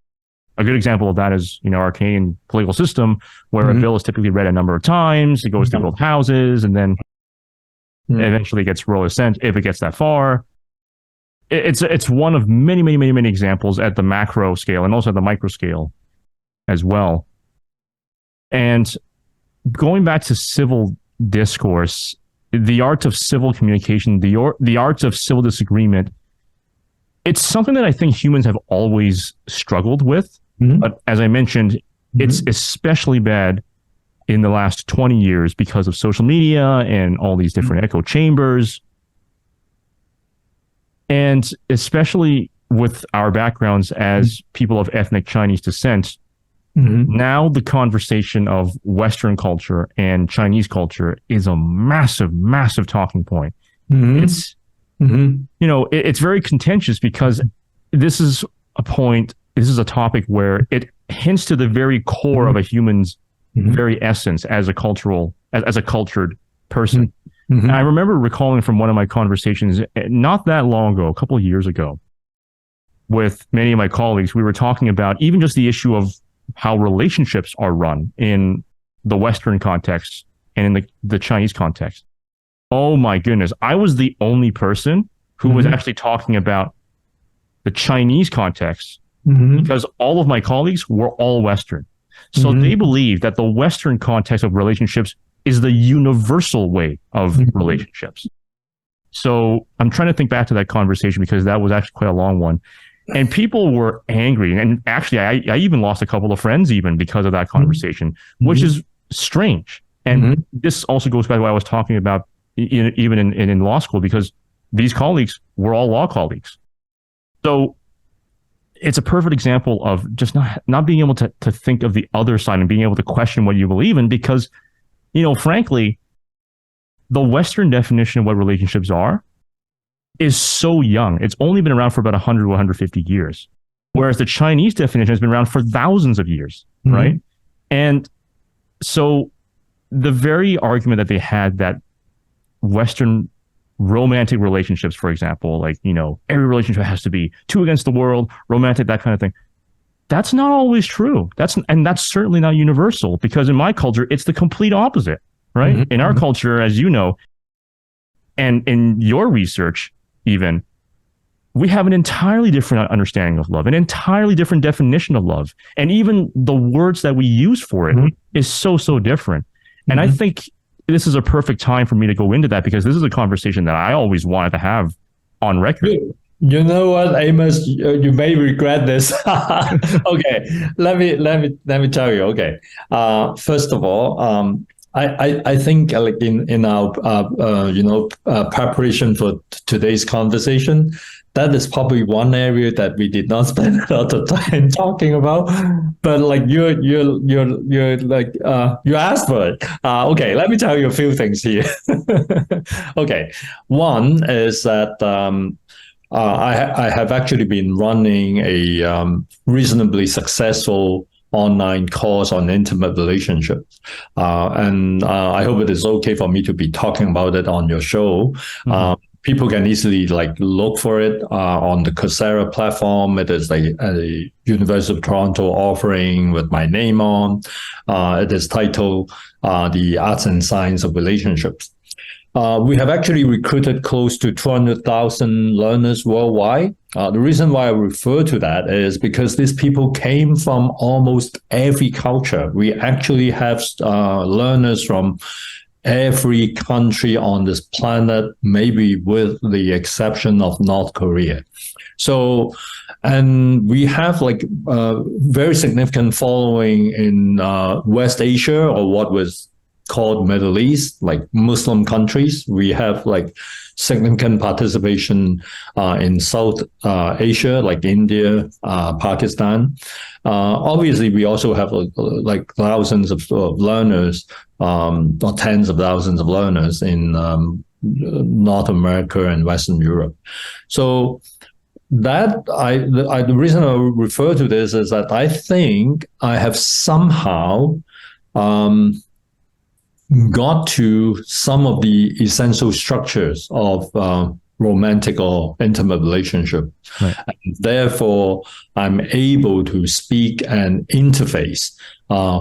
a good example of that is, our Canadian political system, where a bill is typically read a number of times, it goes through both houses, and then eventually gets royal assent if it gets that far. It's one of many, many, many, many examples at the macro scale and also at the micro scale as well. And going back to civil discourse, the art of civil communication, the art of civil disagreement, it's something that I think humans have always struggled with. But as I mentioned, it's especially bad in the last 20 years because of social media and all these different echo chambers. And especially with our backgrounds as people of ethnic Chinese descent, now the conversation of Western culture and Chinese culture is a massive, massive talking point. It's, it's very contentious because this is a topic where it hints to the very core of a human's very essence as a cultured person. And I remember recalling from one of my conversations not that long ago, a couple of years ago, with many of my colleagues, we were talking about even just the issue of how relationships are run in the Western context and in the Chinese context. Oh my goodness. I was the only person who was actually talking about the Chinese context because all of my colleagues were all Western. So they believe that the Western context of relationships is the universal way of relationships. So I'm trying to think back to that conversation because that was actually quite a long one. And people were angry. And actually, I even lost a couple of friends even because of that conversation, which is strange. And this also goes back to what I was talking about even in law school, because these colleagues were all law colleagues. So it's a perfect example of just not being able to think of the other side and being able to question what you believe in, because frankly, the Western definition of what relationships are is so young. It's only been around for about 100 to 150 years, whereas the Chinese definition has been around for thousands of years, right? And so the very argument that they had that Western romantic relationships, for example, like, every relationship has to be two against the world, romantic, that kind of thing. That's not always true. That's certainly not universal, because in my culture, it's the complete opposite, right? In our culture, as you know, and in your research, even, we have an entirely different understanding of love, an entirely different definition of love. And even the words that we use for it is so, so different. And I think this is a perfect time for me to go into that, because this is a conversation that I always wanted to have on record.
You know what, Amos? You may regret this. Okay, let me tell you. Okay, first of all, I think like in our preparation for today's conversation, that is probably one area that we did not spend a lot of time talking about. But like you asked for it. Okay, let me tell you a few things here. Okay, one is that. I have actually been running a reasonably successful online course on intimate relationships. And I hope it is okay for me to be talking about it on your show. People can easily look for it on the Coursera platform. It is a University of Toronto offering with my name on. It is titled The Arts and Science of Relationships. We have actually recruited close to 200,000 learners worldwide. The reason why I refer to that is because these people came from almost every culture. We actually have learners from every country on this planet, maybe with the exception of North Korea. So, and we have like a very significant following in West Asia, or what was called Middle East, like Muslim countries. We have like significant participation in South Asia, like India, Pakistan. Obviously, we also have like thousands of learners, or tens of thousands of learners in North America and Western Europe. So that the reason I refer to this is that I think I have somehow got to some of the essential structures of romantic or intimate relationship.
Right.
And therefore, I'm able to speak and interface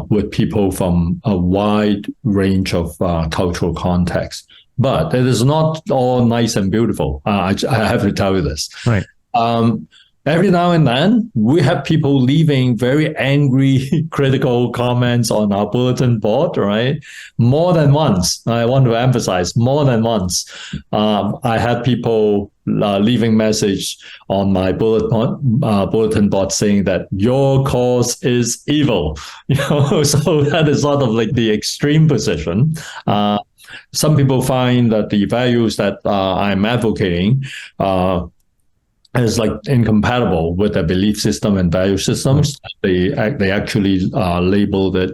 with people from a wide range of cultural contexts. But it is not all nice and beautiful. I have to tell you this.
Right.
Every now and then, we have people leaving very angry, critical comments on our bulletin board, right? More than once. I want to emphasize, more than once. I had people leaving message on my bulletin board saying that your cause is evil. So that is sort of like the extreme position. Some people find that the values that I'm advocating is like incompatible with their belief system and value systems. They actually labeled it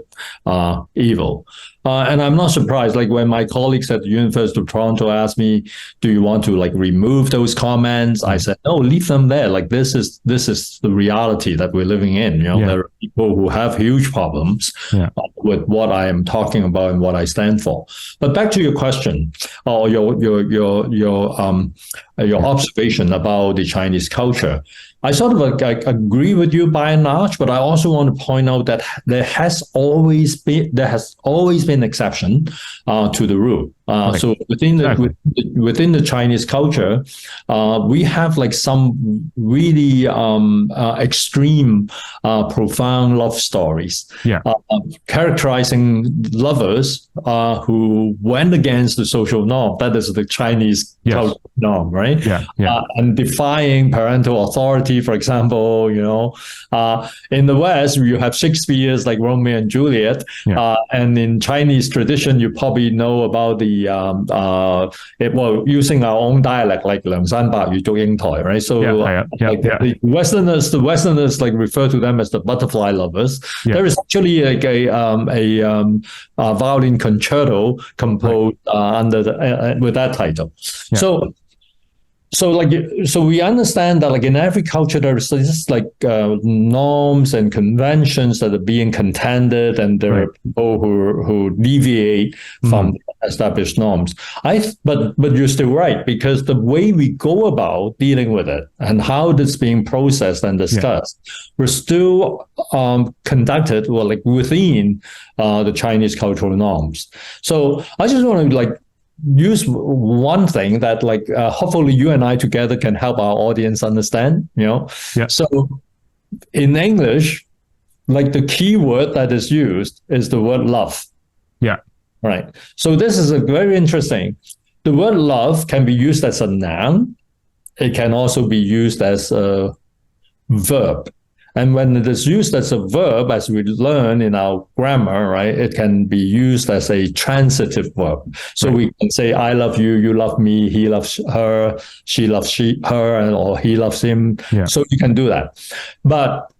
evil. And I'm not surprised, like when my colleagues at the University of Toronto asked me, do you want to like remove those comments? I said, no, leave them there. Like this is the reality that we're living in. There are people who have huge problems with what I am talking about and what I stand for. But back to your question, or your observation about the Chinese culture. I sort of agree with you by and large, but I also want to point out that there has always been exception to the rule. So within the Chinese culture, we have like some really extreme, profound love stories, characterizing lovers who went against the social norm. That is the Chinese culture norm, right? And defying parental authority, for example. In the West, you have Shakespeare's like Romeo and Juliet, and in Chinese tradition, you probably know about the using our own dialect like 梁山伯與祝英台, right? So the Westerners like refer to them as the butterfly lovers. There is actually like a violin concerto composed under with that title. So we understand that like in every culture there is just like norms and conventions that are being contended, and there are people who deviate from established norms. But you're still right, because the way we go about dealing with it and how it's being processed and discussed, we're still conducted within the Chinese cultural norms. So I just want to like use one thing that like hopefully you and I together can help our audience understand. So in English, like the key word that is used is the word love. Right. So this is a very interesting. The word love can be used as a noun. It can also be used as a verb. And when it is used as a verb, as we learn in our grammar, right, it can be used as a transitive verb. So we can say, I love you, you love me, he loves her, she loves her, or he loves him. So you can do that. But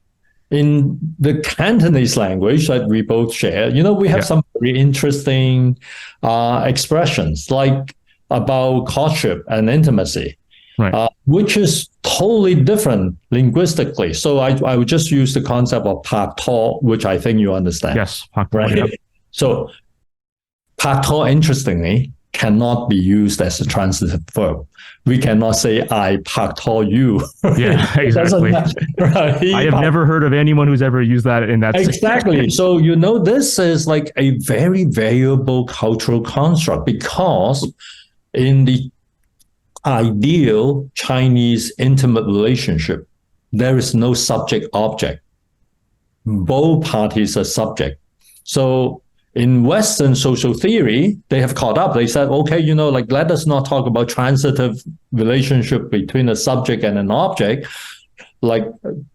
in the Cantonese language that we both share, we have some very interesting expressions, like about courtship and intimacy. Which is totally different linguistically. So I would just use the concept of pak to, which I think you understand.
Yes.
Right. So pak to, interestingly, cannot be used as a transitive verb. We cannot say I pak to you.
Yeah, exactly. I have never heard of anyone who's ever used that in that
Exactly. So this is like a very valuable cultural construct, because in the ideal Chinese intimate relationship, there is no subject object. Both parties are subject. So in Western social theory, they have caught up. They said, okay, like let us not talk about transitive relationship between a subject and an object. Like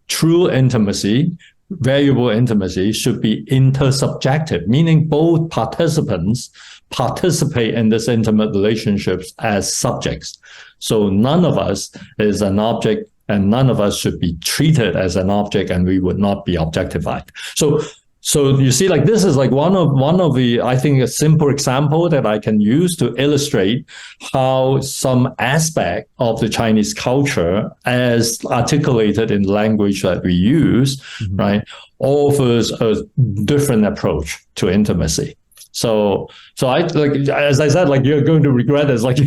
true intimacy, valuable intimacy should be intersubjective, meaning both participants participate in this intimate relationships as subjects. So none of us is an object, and none of us should be treated as an object, and we would not be objectified. So you see, like this is like one of the, I think, a simple example that I can use to illustrate how some aspect of the Chinese culture, as articulated in language that we use, right, offers a different approach to intimacy. So I, like, as I said, like you're going to regret this. Like,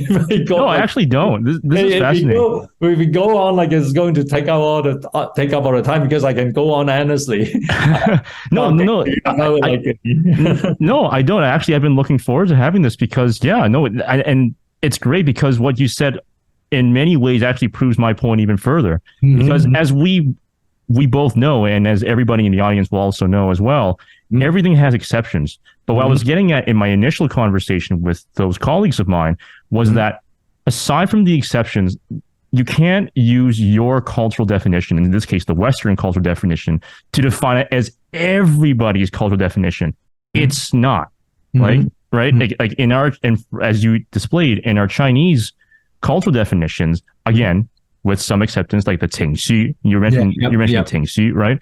no, I actually don't. This is fascinating.
If we go on, like it's going to take up all the time, because I can go on endlessly.
No, I don't. Actually, I've been looking forward to having this because, and it's great because what you said in many ways actually proves my point even further. Because as we both know, and as everybody in the audience will also know as well, everything has exceptions. But what I was getting at in my initial conversation with those colleagues of mine was that aside from the exceptions, you can't use your cultural definition, in this case, the Western cultural definition, to define it as everybody's cultural definition. It's not, right? Like in our, and as you displayed in our Chinese cultural definitions, again, with some exceptions like the Tingxu, you mentioned Tingxu, right?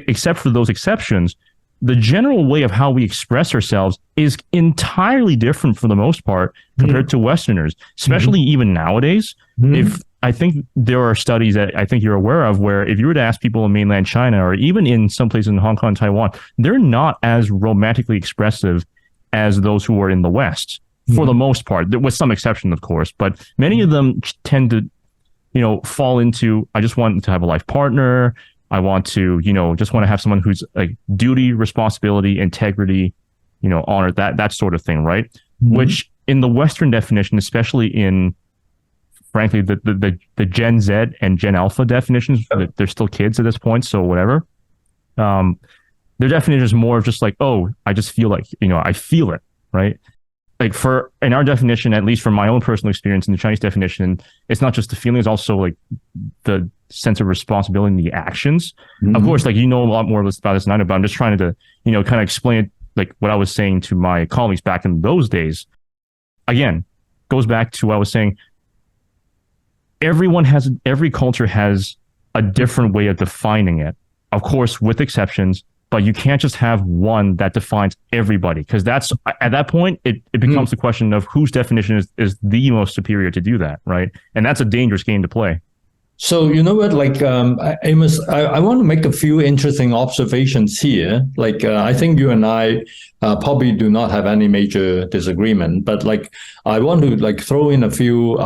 Except for those exceptions, the general way of how we express ourselves is entirely different for the most part compared to Westerners, especially even nowadays. If I think there are studies that I think you're aware of where if you were to ask people in mainland China or even in some places in Hong Kong, Taiwan, they're not as romantically expressive as those who are in the West for the most part, with some exception, of course. But many of them tend to, fall into, I just want to have a life partner. I want to, just want to have someone who's like duty, responsibility, integrity, honor, that sort of thing, right? Which in the Western definition, especially in, frankly, the Gen Z and Gen Alpha definitions, they're still kids at this point, so whatever. Their definition is more of just like, oh, I just feel like, I feel it, right? Like in our definition, at least from my own personal experience in the Chinese definition, it's not just the feeling, it's also like the sense of responsibility and the actions. Of course, like, a lot more about this than I know, but I'm just trying to, kind of explain it, like what I was saying to my colleagues back in those days. Again, goes back to what I was saying. Every culture has a different way of defining it, of course, with exceptions. But you can't just have one that defines everybody, because that's at that point it becomes the question of whose definition is the most superior to do that, right? And that's a dangerous game to play.
So you know what, like Amos, I want to make a few interesting observations here. Like I think you and I probably do not have any major disagreement, but like I want to like throw in a few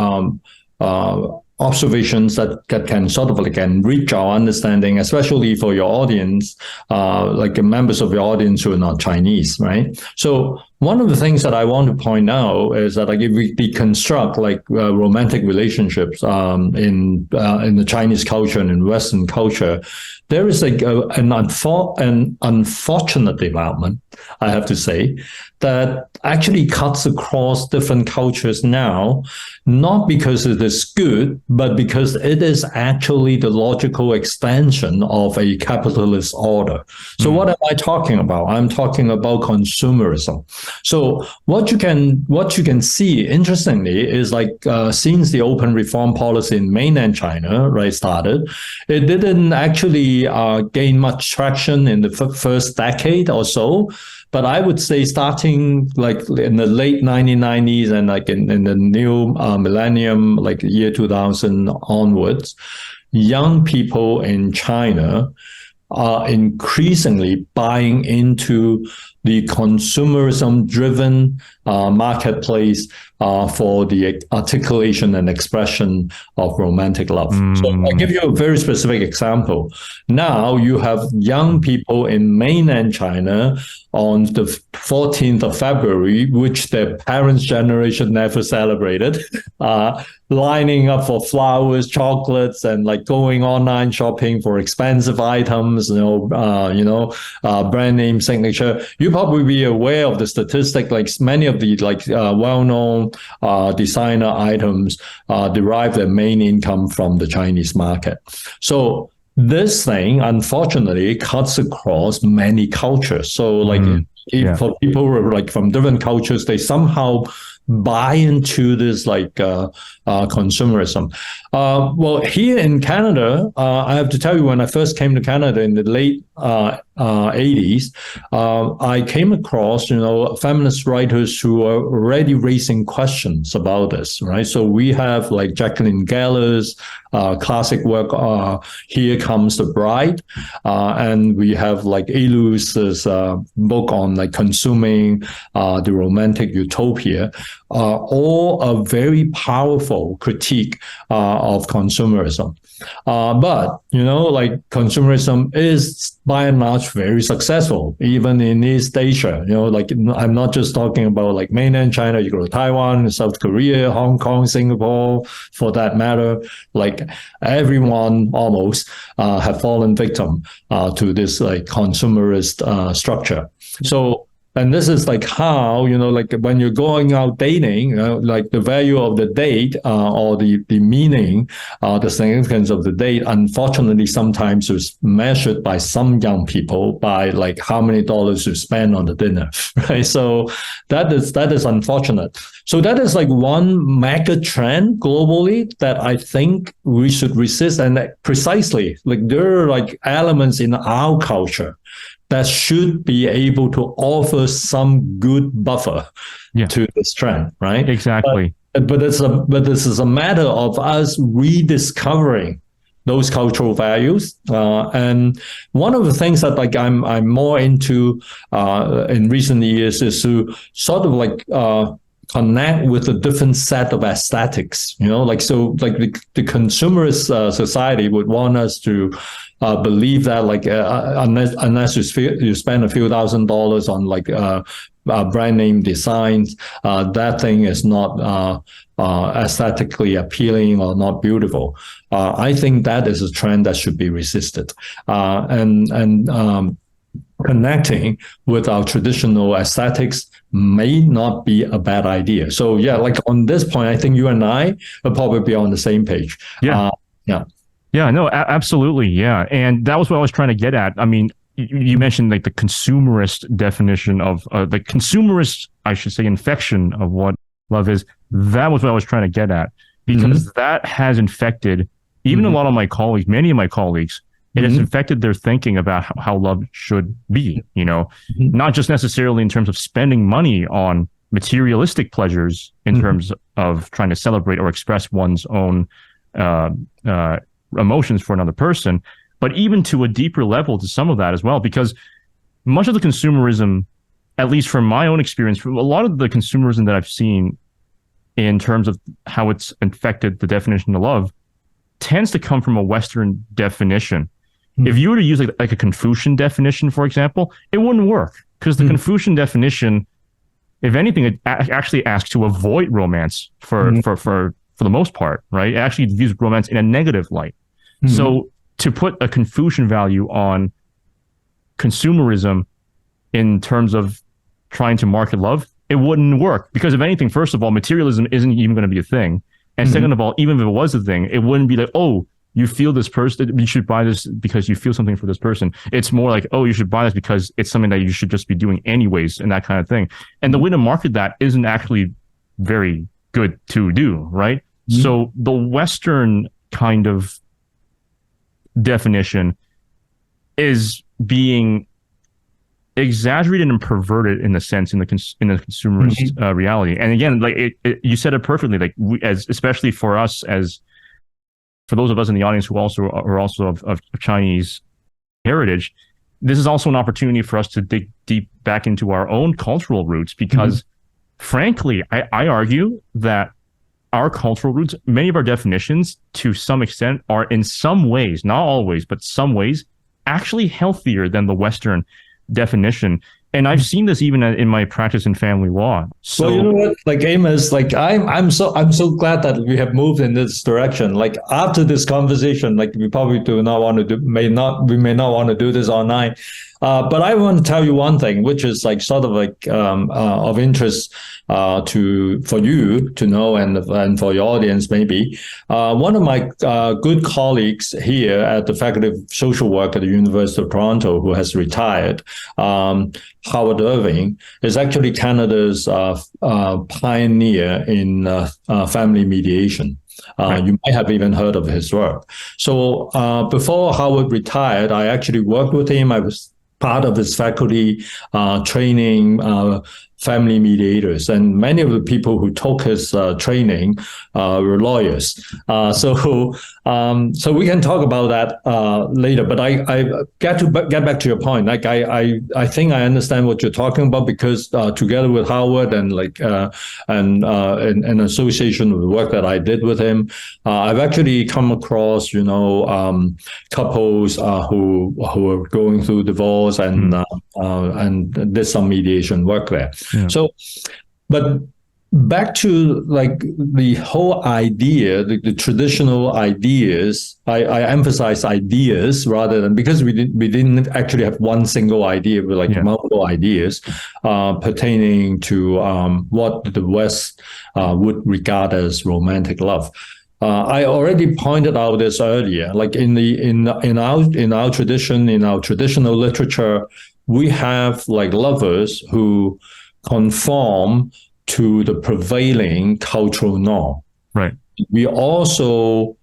observations that can sort of like enrich our understanding, especially for your audience, like members of your audience who are not Chinese, right? So one of the things that I want to point out is that like if we deconstruct like romantic relationships in the Chinese culture and in Western culture, there is like an unfortunate development, I have to say, that actually cuts across different cultures now, not because it is good, but because it is actually the logical extension of a capitalist order. So what am I talking about? I'm talking about consumerism. So what you can see, interestingly, is like since the open reform policy in mainland China, right, started, it didn't actually gain much traction in the first decade or so. But I would say starting like in the late 1990s and like in the new millennium, like year 2000 onwards, young people in China are increasingly buying into the consumerism-driven marketplace for the articulation and expression of romantic love. So I'll give you a very specific example. Now you have young people in mainland China on the 14th of February, which their parents' generation never celebrated, lining up for flowers, chocolates, and like going online shopping for expensive items, brand name signature, you probably be aware of the statistic. Like many of the well-known designer items derive their main income from the Chinese market. So this thing, unfortunately, cuts across many cultures. So, for people who are from different cultures, they somehow buy into this consumerism. Well, here in Canada, I have to tell you, when I first came to Canada in the late 80s, I came across, feminist writers who are already raising questions about this, right? So we have Jacqueline Geller's classic work, Here Comes the Bride, and we have Elu's book on consuming the romantic utopia, all a very powerful critique of consumerism. But consumerism is by and large very successful, even in East Asia. I'm not just talking about mainland China. You go to Taiwan, South Korea, Hong Kong, Singapore, for that matter. Everyone almost have fallen victim to this consumerist structure. So. And this is how, when you're going out dating, the value of the date or the meaning, the significance of the date, unfortunately, sometimes is measured by some young people by how many dollars you spend on the dinner, right? So that is unfortunate. So that is one mega trend globally that I think we should resist. And precisely, there are elements in our culture that should be able to offer some good buffer to this trend, right?
Exactly.
But this is a matter of us rediscovering those cultural values. And one of the things that I'm more into in recent years is to sort of connect with a different set of aesthetics, the consumerist society would want us to believe that unless you spend a few $1,000s on brand name designs, that thing is not aesthetically appealing or not beautiful. I think that is a trend that should be resisted. And connecting with our traditional aesthetics may not be a bad idea. So on this point, I think you and I will probably be on the same page.
Yeah, no, absolutely. Yeah. And that was what I was trying to get at. I mean, you mentioned the consumerist definition of the consumerist, I should say, infection of what love is. That was what I was trying to get at, because that has infected even a lot of my colleagues, many of my colleagues. It has infected their thinking about how love should be, not just necessarily in terms of spending money on materialistic pleasures in terms of trying to celebrate or express one's own emotions for another person, but even to a deeper level to some of that as well, because much of the consumerism, at least from my own experience, a lot of the consumerism that I've seen in terms of how it's infected the definition of love tends to come from a Western definition. If you were to use like a Confucian definition, for example, it wouldn't work, because the Confucian definition, if anything, it actually asks to avoid romance for the most part, right? It actually views romance in a negative light. So to put a Confucian value on consumerism in terms of trying to market love, it wouldn't work, because if anything, first of all, materialism isn't even going to be a thing. And second of all, even if it was a thing, it wouldn't be like, oh, you feel this person, you should buy this because you feel something for this person. It's more like, oh, you should buy this because it's something that you should just be doing anyways, and that kind of thing. And the way to market that isn't actually very good to do, right? So the Western kind of definition is being exaggerated and perverted in the sense in the consumerist reality. And again, like you said it perfectly. Like especially for us, as for those of us in the audience who also are also of Chinese heritage, this is also an opportunity for us to dig deep back into our own cultural roots, because frankly, I argue that our cultural roots, many of our definitions to some extent are in some ways, not always, but some ways, actually healthier than the Western definition. And I've seen this even in my practice in family law. So,
well, you know what, like Amos, like I'm so glad that we have moved in this direction. Like after this conversation, like we probably do not want to do, we may not want to do this online. But I want to tell you one thing, which is like sort of like of interest for you to know, and for your audience maybe. One of my good colleagues here at the Faculty of Social Work at the University of Toronto, who has retired, Howard Irving, is actually Canada's pioneer in family mediation. Right. You might have even heard of his work. So before Howard retired, I actually worked with him. I was part of his faculty training family mediators, and many of the people who took his training were lawyers. So we can talk about that later. But I get back to your point. Like I think I understand what you're talking about, because together with Howard and in association with the work that I did with him, I've actually come across couples who are going through divorce and did some mediation work there. Yeah. So, but back to like the whole idea, the traditional ideas. I emphasize ideas rather than, because we didn't actually have one single idea, but like multiple ideas pertaining to what the West would regard as romantic love. I already pointed out this earlier. Like in our tradition, in our traditional literature, we have like lovers who conform to the prevailing cultural norm.
Right.
We also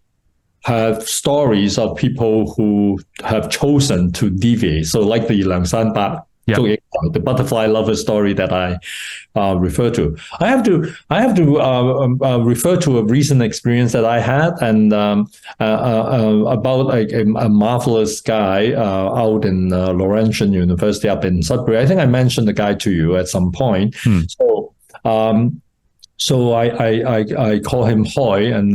have stories of people who have chosen to deviate. So like the Langshan the butterfly lover story that I refer to. I have to refer to a recent experience that I had, and about like a marvelous guy out in Laurentian University up in Sudbury. I think I mentioned the guy to you at some point. So I call him Hoy, and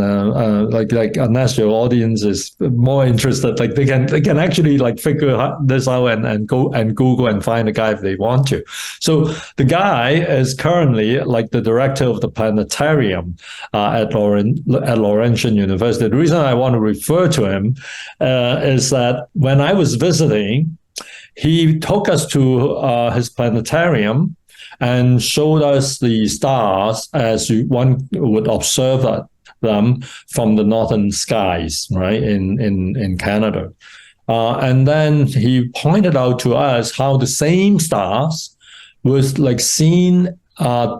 like unless your audience is more interested, like they can actually like figure this out and go and Google and find the guy if they want to. So the guy is currently like the director of the planetarium at Laurentian University. The reason I want to refer to him is that when I was visiting, he took us to his planetarium and showed us the stars as one would observe them from the northern skies, right, in Canada. And then he pointed out to us how the same stars was like seen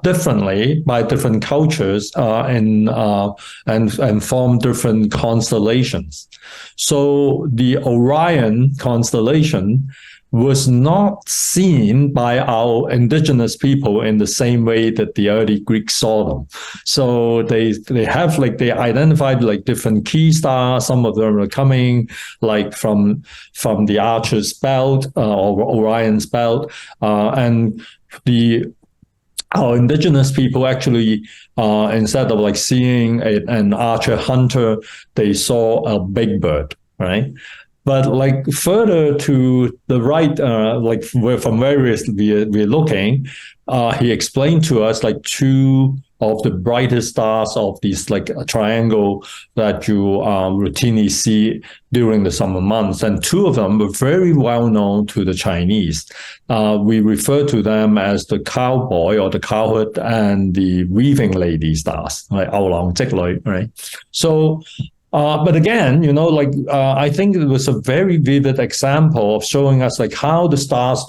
differently by different cultures and form different constellations. So the Orion constellation was not seen by our indigenous people in the same way that the early Greeks saw them. So they identified like different key stars. Some of them are coming like from the Archer's belt or Orion's belt, and our indigenous people actually, instead of like seeing an archer hunter, they saw a big bird, right? But like further to the right, like from where we're looking, he explained to us like two of the brightest stars of these like a triangle that you routinely see during the summer months. And two of them were very well known to the Chinese. We refer to them as the cowboy or the cowherd and the weaving lady stars, like 牛郎織女, right? So, but again, I think it was a very vivid example of showing us like how the stars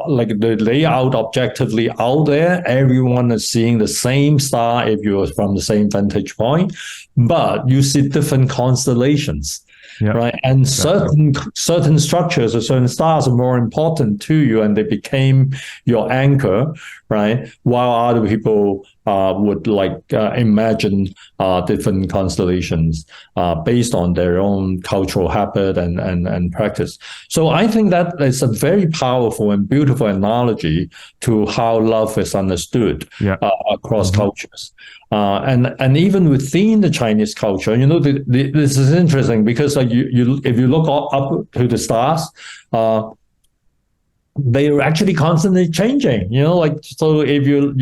like they lay out objectively out there. Everyone is seeing the same star if you're from the same vantage point, but you see different constellations. Yep. Right. And certain structures or certain stars are more important to you, and they became your anchor, right? While other people would like imagine different constellations based on their own cultural habit and practice. So I think that is a very powerful and beautiful analogy to how love is understood across cultures. And even within the Chinese culture, this is interesting because like you if you look up to the stars, they're actually constantly changing. Like, so if you're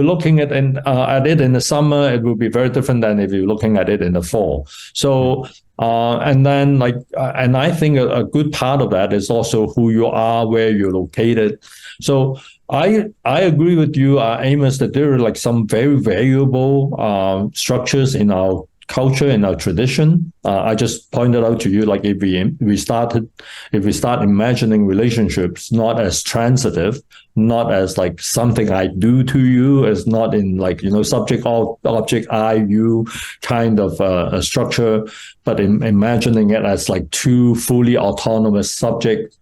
looking at it in the summer, it will be very different than if you're looking at it in the fall. So and then and I think a good part of that is also who you are, where you're located. So I agree with you, Amos, that there are like some very valuable structures in our culture, in our tradition. I just pointed out to you, like if we start imagining relationships not as transitive, not as like something I do to you, as not in like subject, object, I, you kind of a structure, but imagining it as like two fully autonomous subjects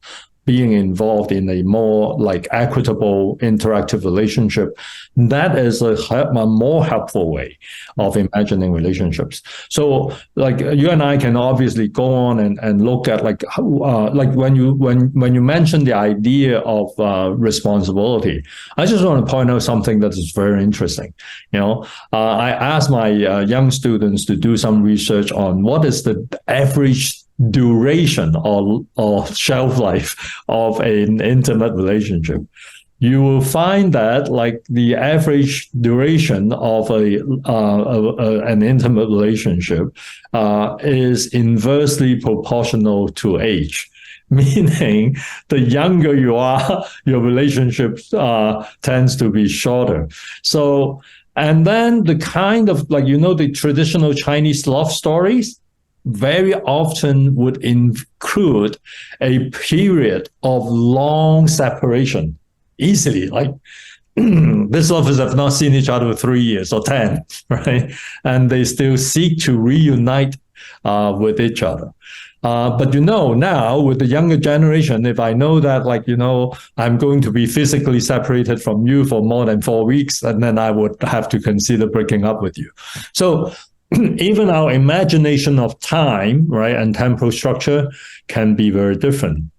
being involved in a more like equitable interactive relationship, that is a more helpful way of imagining relationships. So like you and I can obviously go on and look at like when you mention the idea of responsibility, I just want to point out something that is very interesting. I asked my young students to do some research on what is the average duration or shelf life of an intimate relationship. You will find that like the average duration of an intimate relationship is inversely proportional to age. Meaning, the younger you are, your relationship tends to be shorter. So, and then the kind of like the traditional Chinese love stories very often would include a period of long separation, easily. Like these lovers have not seen each other for 3 years or 10, right? And they still seek to reunite with each other. But now with the younger generation, if I know that I'm going to be physically separated from you for more than 4 weeks, and then I would have to consider breaking up with you. So even our imagination of time, right, and temporal structure can be very different.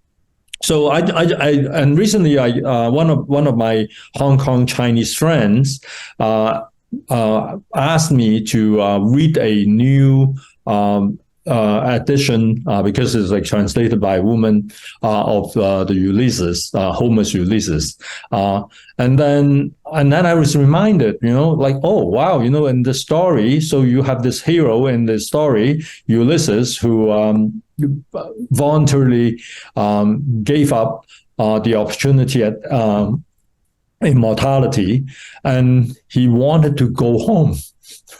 So and recently one of my Hong Kong Chinese friends asked me to read a new edition because it's like translated by a woman of the Ulysses, Homer's Ulysses, and then I was reminded, like, oh wow, in the story, so you have this hero in the story, Ulysses, who voluntarily gave up the opportunity at immortality, and he wanted to go home,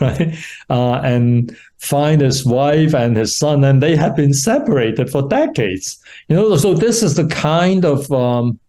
right, and find his wife and his son, and they have been separated for decades. So this is the kind of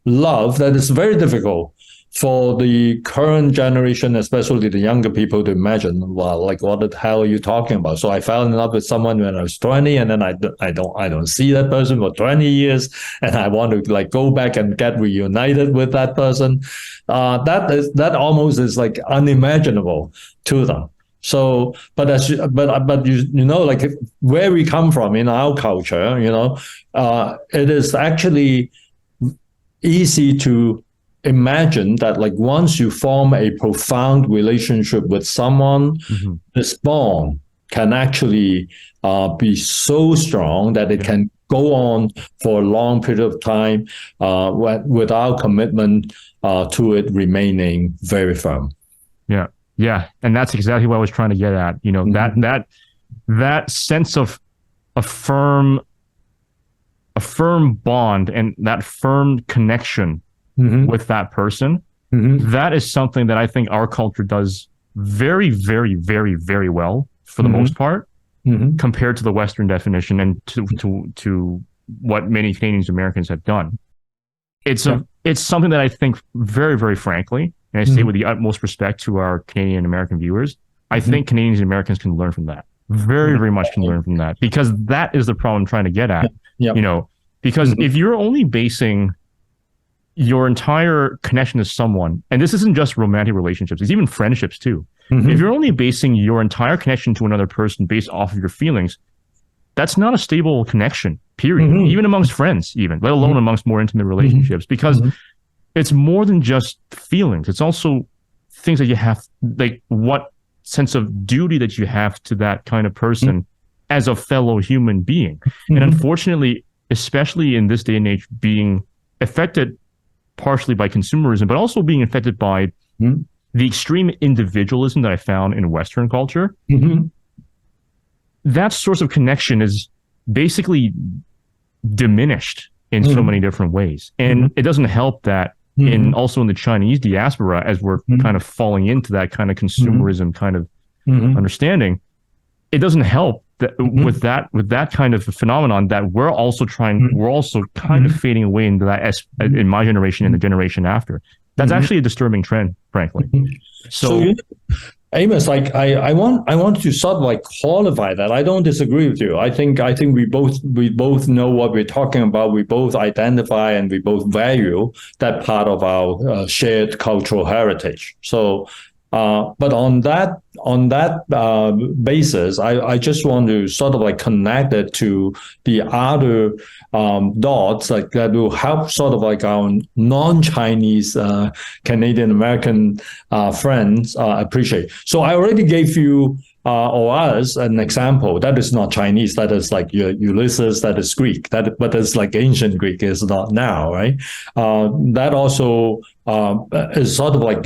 love that is very difficult for the current generation, especially the younger people, to imagine. Well, like, what the hell are you talking about? So I fell in love with someone when I was 20, and then I don't see that person for 20 years, and I want to like go back and get reunited with that person. That almost is like unimaginable to them. So, but like where we come from in our culture, it is actually easy to imagine that like once you form a profound relationship with someone, this bond can actually be so strong that it can go on for a long period of time without commitment to it remaining very firm.
Yeah. Yeah, and that's exactly what I was trying to get at. That sense of a firm bond and that firm connection with that person. That is something that I think our culture does very, very, very, very well for the most part, compared to the Western definition and to what many Canadian Americans have done. It's something that I think very, very frankly, and I say with the utmost respect to our Canadian American viewers, I think Canadians and Americans can learn from that. Very, very much can learn from that, because that is the problem I'm trying to get at. Because if you're only basing your entire connection to someone, and this isn't just romantic relationships, it's even friendships too. If you're only basing your entire connection to another person based off of your feelings, that's not a stable connection, period. Even amongst friends, even, let alone amongst more intimate relationships, because it's more than just feelings. It's also things that you have, like what sense of duty that you have to that kind of person as a fellow human being. And unfortunately, especially in this day and age, being affected partially by consumerism, but also being affected by the extreme individualism that I found in Western culture. That source of connection is basically diminished in so many different ways. And it doesn't help that also in the Chinese diaspora, as we're kind of falling into that kind of consumerism kind of understanding, it doesn't help that with that kind of phenomenon that we're also kind of fading away into that in my generation and the generation after. That's actually a disturbing trend, frankly. So
Amos, like I want to sort of like qualify that. I don't disagree with you. I think we both know what we're talking about. We both identify and we both value that part of our shared cultural heritage. So, but on that basis, I just want to sort of like connect it to the other dots like that will help sort of like our non-Chinese Canadian American friends appreciate. So I already gave you or us an example that is not Chinese, that is like Ulysses, that is Greek, but it's like ancient Greek is not now, right? That also is sort of like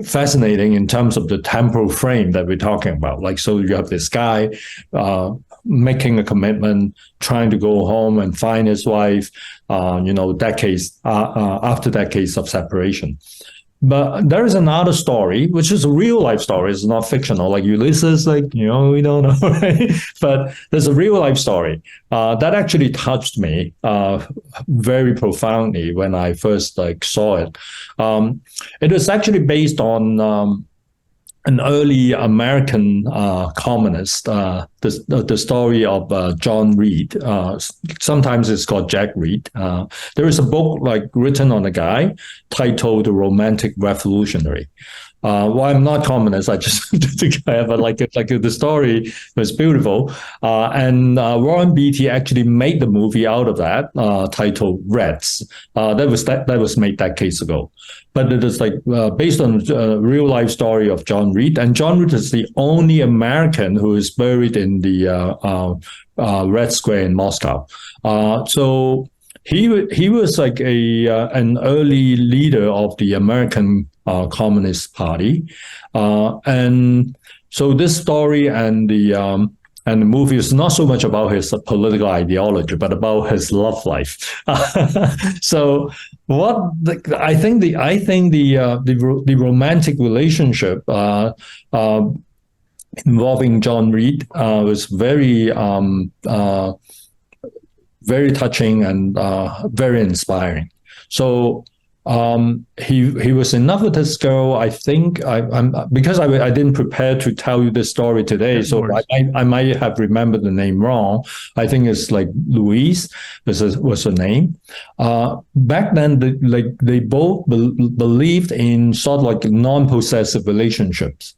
fascinating in terms of the temporal frame that we're talking about. Like, so you have this guy making a commitment, trying to go home and find his wife, decades after decades of separation. But there is another story, which is a real life story. It's not fictional, like Ulysses, like, we don't know, right? But there's a real life story that actually touched me very profoundly when I first saw it. It was actually based on an early American communist, the story of John Reed. Sometimes it's called Jack Reed. There is a book written on a guy titled The Romantic Revolutionary. Well, I'm not communist. I just think I have the story was beautiful. And Warren Beatty actually made the movie out of that, titled Reds. That was made decades ago. But it is based on a real life story of John Reed. And John Reed is the only American who is buried in the Red Square in Moscow. So he was like an early leader of the American Communist Party, and so this story and the movie is not so much about his political ideology, but about his love life. So I think the romantic relationship involving John Reed was very very touching and very inspiring. So he was in love with this girl. I think I'm because I didn't prepare to tell you this story today, so I might have remembered the name wrong. I think it's like Louise was her name. Back then, they both believed in sort of like non-possessive relationships.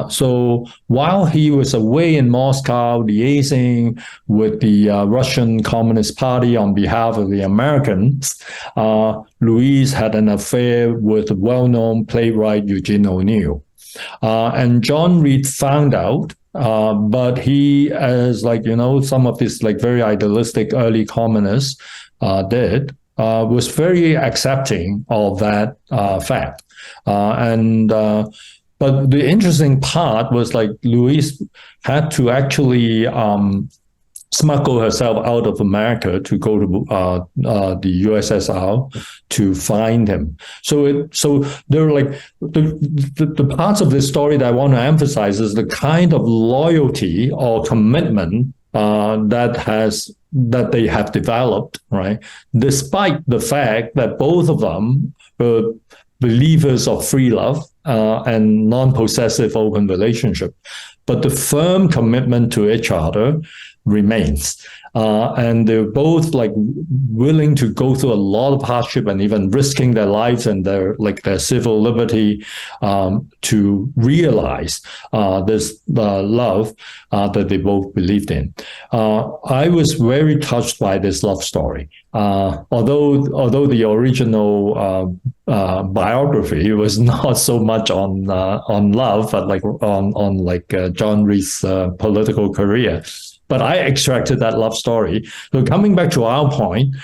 So while he was away in Moscow liaising with the Russian Communist Party on behalf of the Americans, Louise had an affair with well-known playwright Eugene O'Neill. And John Reed found out, but he, as some of these very idealistic early communists did, was very accepting of that fact. But the interesting part was Louise had to actually smuggle herself out of America to go to the USSR to find him. So there are the parts of this story that I want to emphasize is the kind of loyalty or commitment that they have developed, right? Despite the fact that both of them were believers of free love and non-possessive open relationship, but the firm commitment to each other remains. And they're both willing to go through a lot of hardship and even risking their lives and their civil liberty to realize this love that they both believed in. I was very touched by this love story. Although the original biography was not so much on love, but on John Reed's political career. But I extracted that love story. So coming back to our point,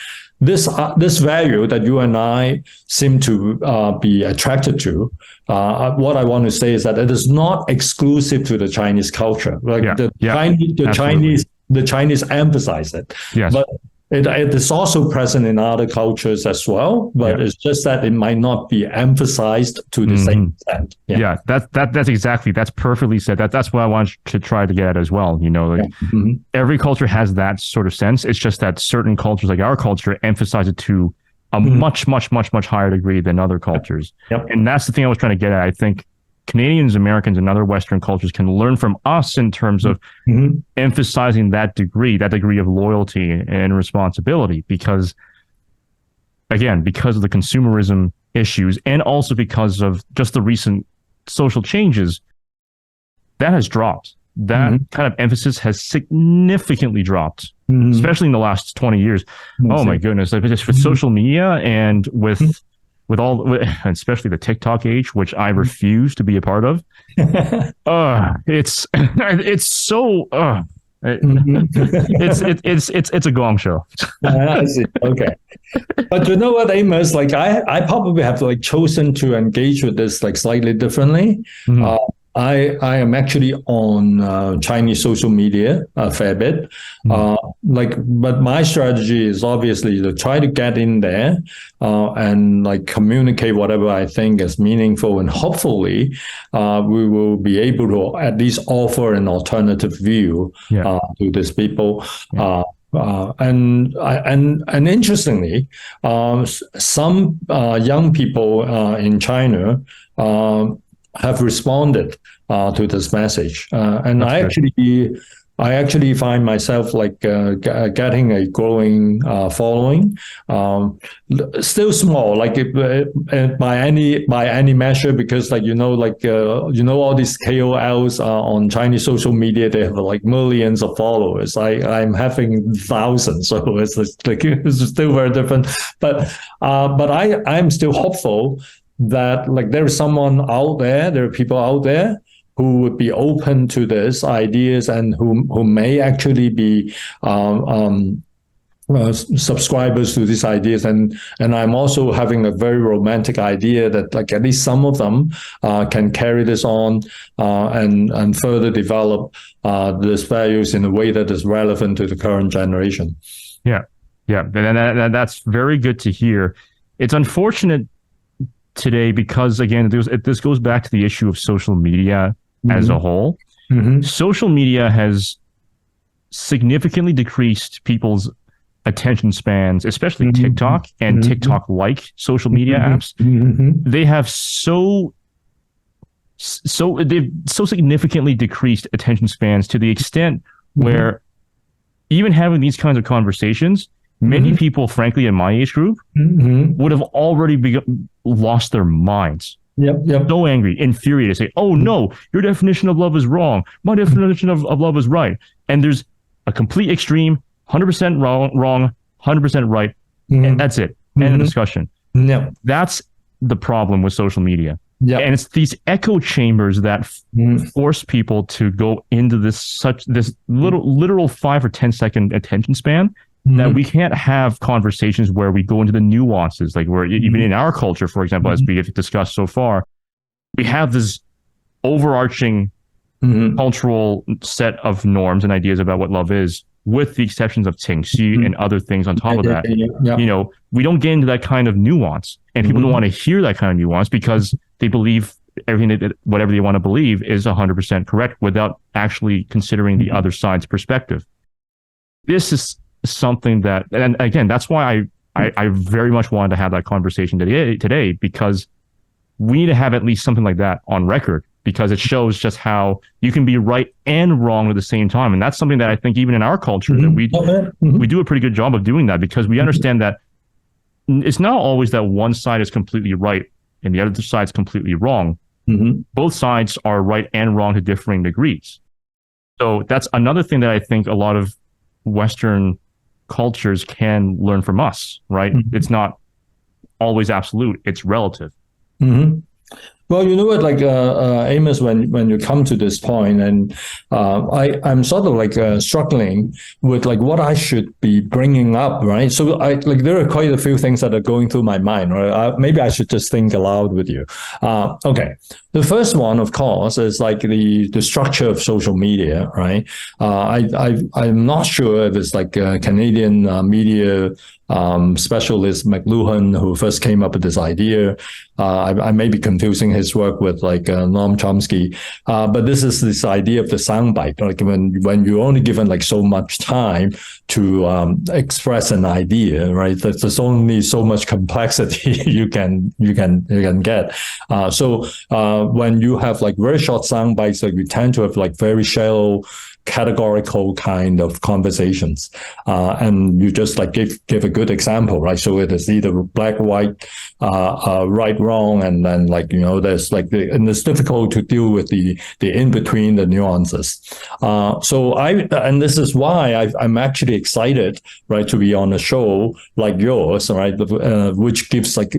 this value that you and I seem to be attracted to, what I want to say is that it is not exclusive to the Chinese culture. Like the Chinese emphasize it,
Yes.
but it is also present in other cultures as well. But it's just that it might not be emphasized to the same extent.
That's perfectly said. That's what I want to try to get at as well. You know, like every culture has that sort of sense. It's just that certain cultures, like our culture, emphasize it to a much higher degree than other cultures. And that's the thing I was trying to get at. I think Canadians, Americans, and other Western cultures can learn from us in terms of emphasizing that degree of loyalty and responsibility, because, again, because of the consumerism issues and also because of just the recent social changes, that has dropped. That kind of emphasis has significantly dropped, especially in the last 20 years. Oh my goodness. Like, just with social media and with especially the TikTok age, which I refuse to be a part of. It's so it's a gong show.
I see. Okay. But you know what, Amos, like I probably have like chosen to engage with this like slightly differently. I am actually on Chinese social media a fair bit. But my strategy is obviously to try to get in there and like communicate whatever I think is meaningful, and hopefully we will be able to at least offer an alternative view to these people. And interestingly, some young people in China have responded to this message, and I actually find myself like getting a growing following, still small, like by any measure, because like all these KOLs on Chinese social media, they have like millions of followers. I'm having thousands, so it's still very different. But I'm still hopeful that like there is someone out there, there are people out there who would be open to these ideas and who may actually be subscribers to these ideas. And I'm also having a very romantic idea that like at least some of them can carry this on and further develop these values in a way that is relevant to the current generation.
Yeah. And that's very good to hear. It's unfortunate today because, again, this goes back to the issue of social media as a whole. Social media has significantly decreased people's attention spans, especially TikTok and TikTok-like social media apps. They have they've so significantly decreased attention spans to the extent where even having these kinds of conversations, many people, frankly, in my age group, would have already lost their minds. So angry, infuriated, say, "Oh no, your definition of love is wrong. My definition of love is right." And there's a complete extreme, 100% wrong, 100% right, and that's it. End of discussion. That's the problem with social media. And it's these echo chambers that force people to go into this literal 5 or 10 second attention span. That we can't have conversations where we go into the nuances, like where even in our culture, for example, as we have discussed so far, we have this overarching cultural set of norms and ideas about what love is, with the exceptions of Qingxi and other things on top of that. You know, we don't get into that kind of nuance, and people don't want to hear that kind of nuance because they believe everything whatever they want to believe is 100% correct without actually considering the other side's perspective. This is something that, and again, that's why I very much wanted to have that conversation today, because we need to have at least something like that on record, because it shows just how you can be right and wrong at the same time. And that's something that I think even in our culture that we do a pretty good job of doing that, because we understand that it's not always that one side is completely right and the other side is completely wrong. Both sides are right and wrong to differing degrees. So that's another thing that I think a lot of Western cultures can learn from us, right? It's not always absolute, it's relative.
Well, you know what, like Amos, when you come to this point, and I'm sort of like struggling with like what I should be bringing up, right? So I like there are quite a few things that are going through my mind, right? Maybe I should just think aloud with you. Okay, the first one, of course, is like the structure of social media, right? I'm not sure if it's like Canadian media specialist McLuhan who first came up with this idea. I may be confusing his work with like Noam Chomsky, but this idea of the soundbite, like when you're only given like so much time to express an idea, right? There's only so much complexity you can get. So when you have like very short sound bites, like you tend to have like very shallow categorical kind of conversations, and you just like give a good example, right? So it is either black, white, right, wrong, and then like there's like and it's difficult to deal with the in between, the nuances. And this is why I'm actually excited, right, to be on a show like yours, right, which gives like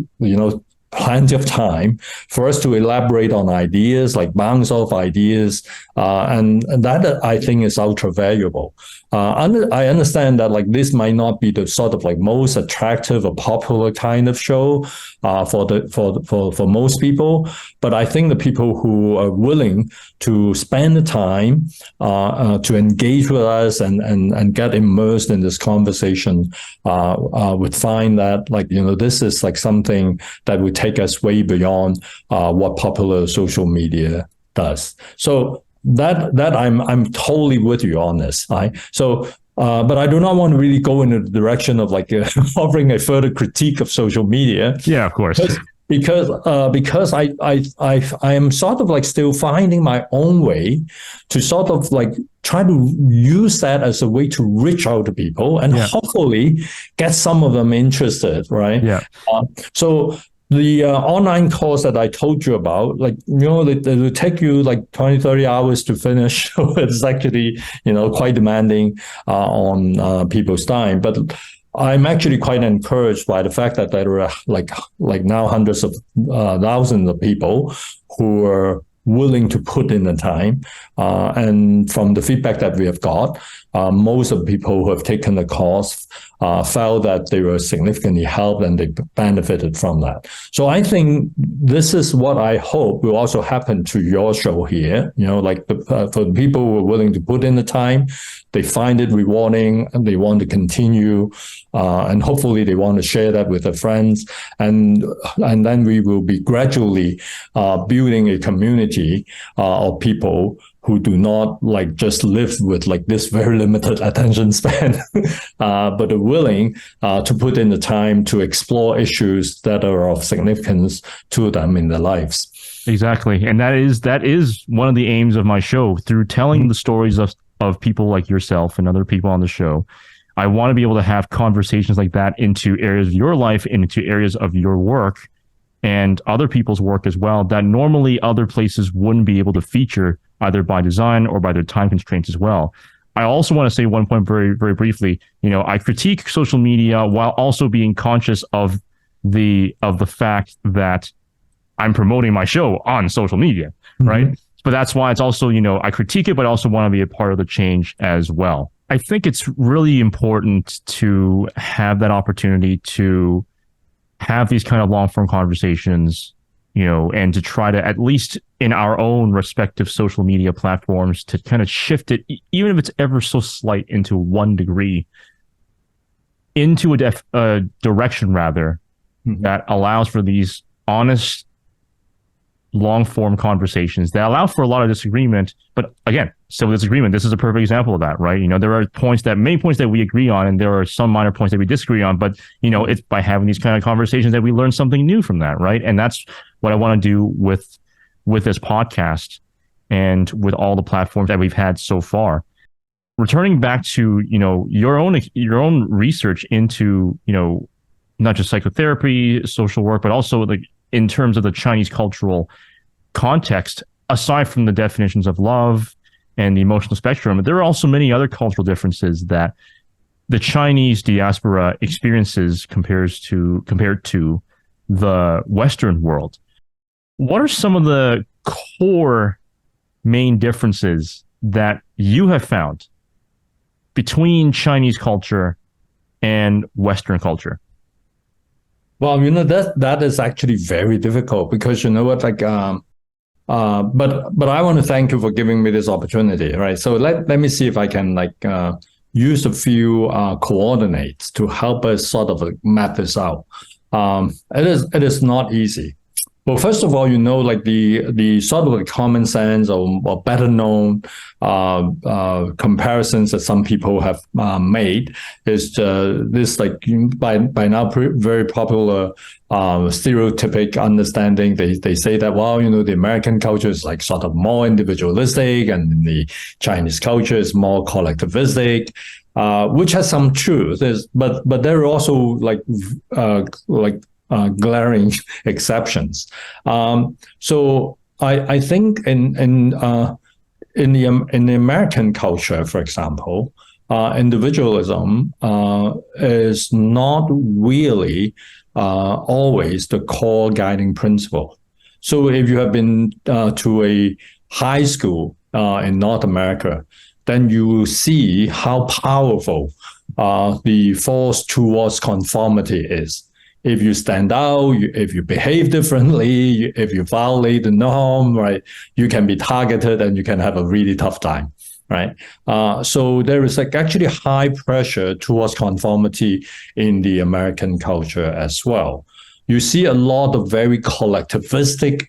plenty of time for us to elaborate on ideas, like bounce off ideas, and that I think is ultra valuable. I understand that like this might not be the sort of like most attractive or popular kind of show for most people, but I think the people who are willing to spend the time to engage with us and get immersed in this conversation would find that like this is like something that would take us way beyond what popular social media does. So that I'm totally with you on this, right? So but I do not want to really go in the direction of like offering a further critique of social media.
Yeah, of course.
Because I am sort of like still finding my own way to sort of like try to use that as a way to reach out to people and hopefully get some of them interested, right?
Yeah.
So the online course that I told you about, like, they will take you like 20, 30 hours to finish. It's actually, quite demanding on people's time. But I'm actually quite encouraged by the fact that there are like now hundreds of thousands of people who are willing to put in the time. And from the feedback that we have got, most of the people who have taken the course felt that they were significantly helped and they benefited from that. So I think this is what I hope will also happen to your show here. Like for the people who are willing to put in the time, they find it rewarding and they want to continue, and hopefully they want to share that with their friends, and then we will be gradually building a community of people who do not like just live with like this very limited attention span, but are willing to put in the time to explore issues that are of significance to them in their lives.
Exactly. And that is one of the aims of my show. Through telling the stories of people like yourself and other people on the show, I want to be able to have conversations like that into areas of your life and into areas of your work and other people's work as well, that normally other places wouldn't be able to feature, either by design or by their time constraints as well. I also want to say one point very, very briefly. I critique social media while also being conscious of the fact that I'm promoting my show on social media, right? But that's why it's also, I critique it, but I also want to be a part of the change as well. I think it's really important to have that opportunity to have these kind of long-form conversations, and to try to, at least in our own respective social media platforms, to kind of shift it, even if it's ever so slight, into 1 degree, into a direction rather, that allows for these honest, long-form conversations that allow for a lot of disagreement. But again, civil disagreement, this is a perfect example of that, right? There are many points that we agree on, and there are some minor points that we disagree on, but it's by having these kind of conversations that we learn something new from that, right? And that's what I want to do with this podcast and with all the platforms that we've had so far. Returning back to, your own research into, not just psychotherapy, social work, but also like in terms of the Chinese cultural context, aside from the definitions of love and the emotional spectrum, there are also many other cultural differences that the Chinese diaspora experiences compared to the Western world. What are some of the core main differences that you have found between Chinese culture and Western culture?
Well, that is actually very difficult because you know what, like, but I want to thank you for giving me this opportunity, right? So let me see if I can use a few coordinates to help us sort of map this out. It is not easy. Well, first of all, like the sort of common sense or better known comparisons that some people have made is this like by now very popular stereotypic understanding. They say that, well, the American culture is like sort of more individualistic, and the Chinese culture is more collectivistic. Which has some truth, but there are also glaring exceptions. So I think in the American culture, for example, individualism is not really always the core guiding principle. So if you have been to a high school in North America, then you will see how powerful the force towards conformity is. If you stand out, if you behave differently, if you violate the norm, right, you can be targeted and you can have a really tough time, right? So there is actually high pressure towards conformity in the American culture as well. You see a lot of very collectivistic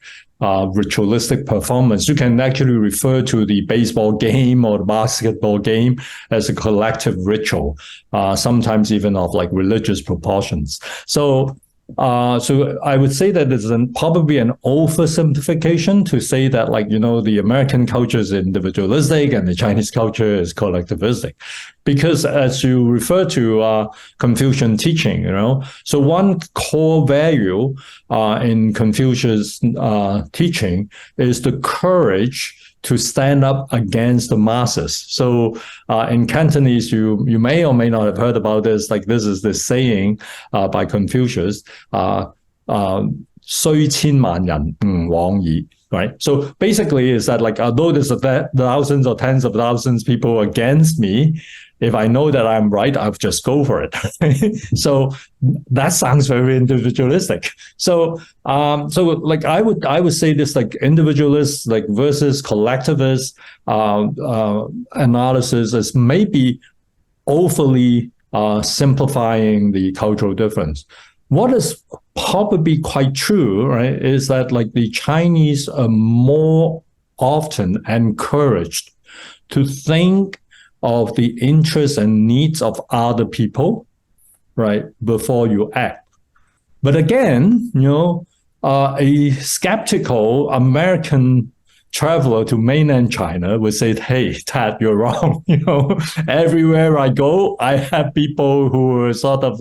ritualistic performance. You can actually refer to the baseball game or the basketball game as a collective ritual, sometimes even of like religious proportions. So I would say that it's probably an oversimplification to say that the American culture is individualistic and the Chinese culture is collectivistic, because as you refer to Confucian teaching, so one core value in Confucius teaching is the courage to stand up against the masses. So in Cantonese, you may or may not have heard about this. Like this is this saying by Confucius, 雖千萬人吾往矣. Right. So basically, is that although there's thousands or tens of thousands of people against me, if I know that I'm right, I'll just go for it. So that sounds very individualistic. So I would say this individualist versus collectivist analysis is maybe overly simplifying the cultural difference. What is probably quite true, right, is that the Chinese are more often encouraged to think of the interests and needs of other people, right, before you act. But again, a skeptical American traveler to mainland China would say, hey, Tat, you're wrong. Everywhere I go, I have people who are sort of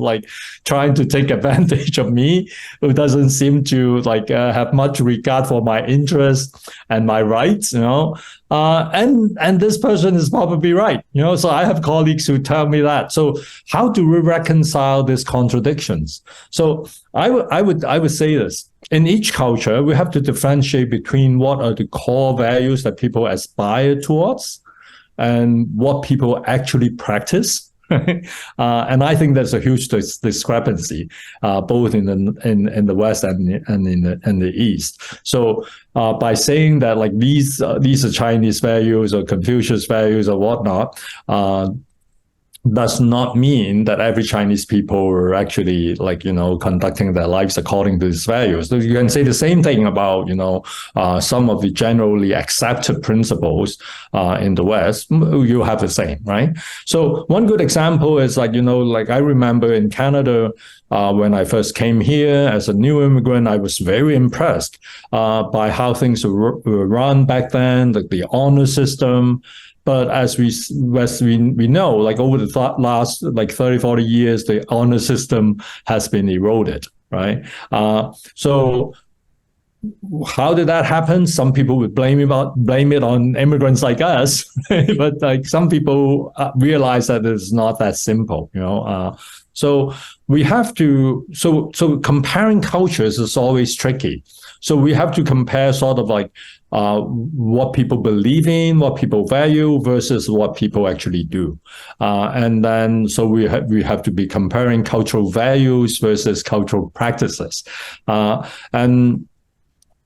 trying to take advantage of me, who doesn't seem to have much regard for my interests and my rights, and this person is probably right, so I have colleagues who tell me that. So how do we reconcile these contradictions? So I would say this. In each culture, we have to differentiate between what are the core values that people aspire towards and what people actually practice. And I think there's a huge discrepancy, both in the West and in the East. So by saying that these are Chinese values or Confucius values or whatnot, does not mean that every Chinese people are actually conducting their lives according to these values. So you can say the same thing about some of the generally accepted principles in the West. You have the same, right? So one good example is I remember in Canada when I first came here as a new immigrant, I was very impressed by how things were run back then, the honor system. But as we know, over the last 30, 40 years, the honor system has been eroded, right? So how did that happen? Some people would blame it on immigrants like us, but some people realize that it's not that simple, So we have to. So comparing cultures is always tricky. So we have to compare sort of like what people believe in, what people value versus what people actually do. And then so we have to be comparing cultural values versus cultural practices.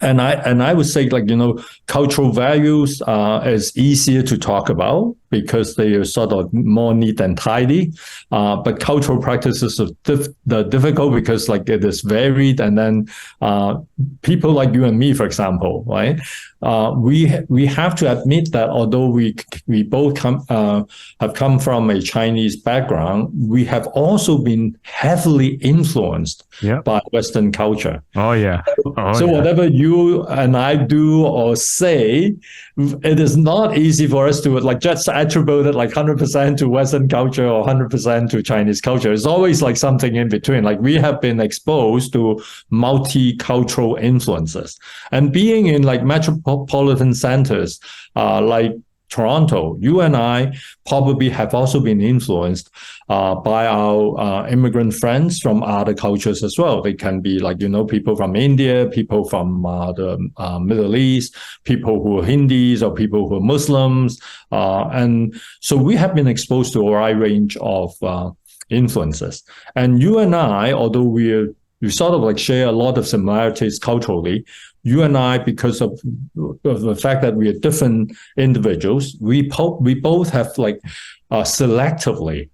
And I would say, like, cultural values is easier to talk about because they are sort of more neat and tidy. But cultural practices are difficult because, like, it is varied. And then people like you and me, for example, right? We have to admit that although we both have come from a Chinese background, we have also been heavily influenced by Western culture.
Oh yeah.
So whatever you and I do or say, it is not easy for us to like just attribute it like 100% to Western culture or 100% to Chinese culture. It's always like something in between. Like we have been exposed to multicultural influences, and being in like metropolitan centers like Toronto, you and I probably have also been influenced by our immigrant friends from other cultures as well. They can be like, people from India, people from the Middle East, people who are Hindis or people who are Muslims. And so we have been exposed to a wide range of influences. And you and I, although we sort of like share a lot of similarities culturally, you and I, because of the fact that we are different individuals, we both have like selectively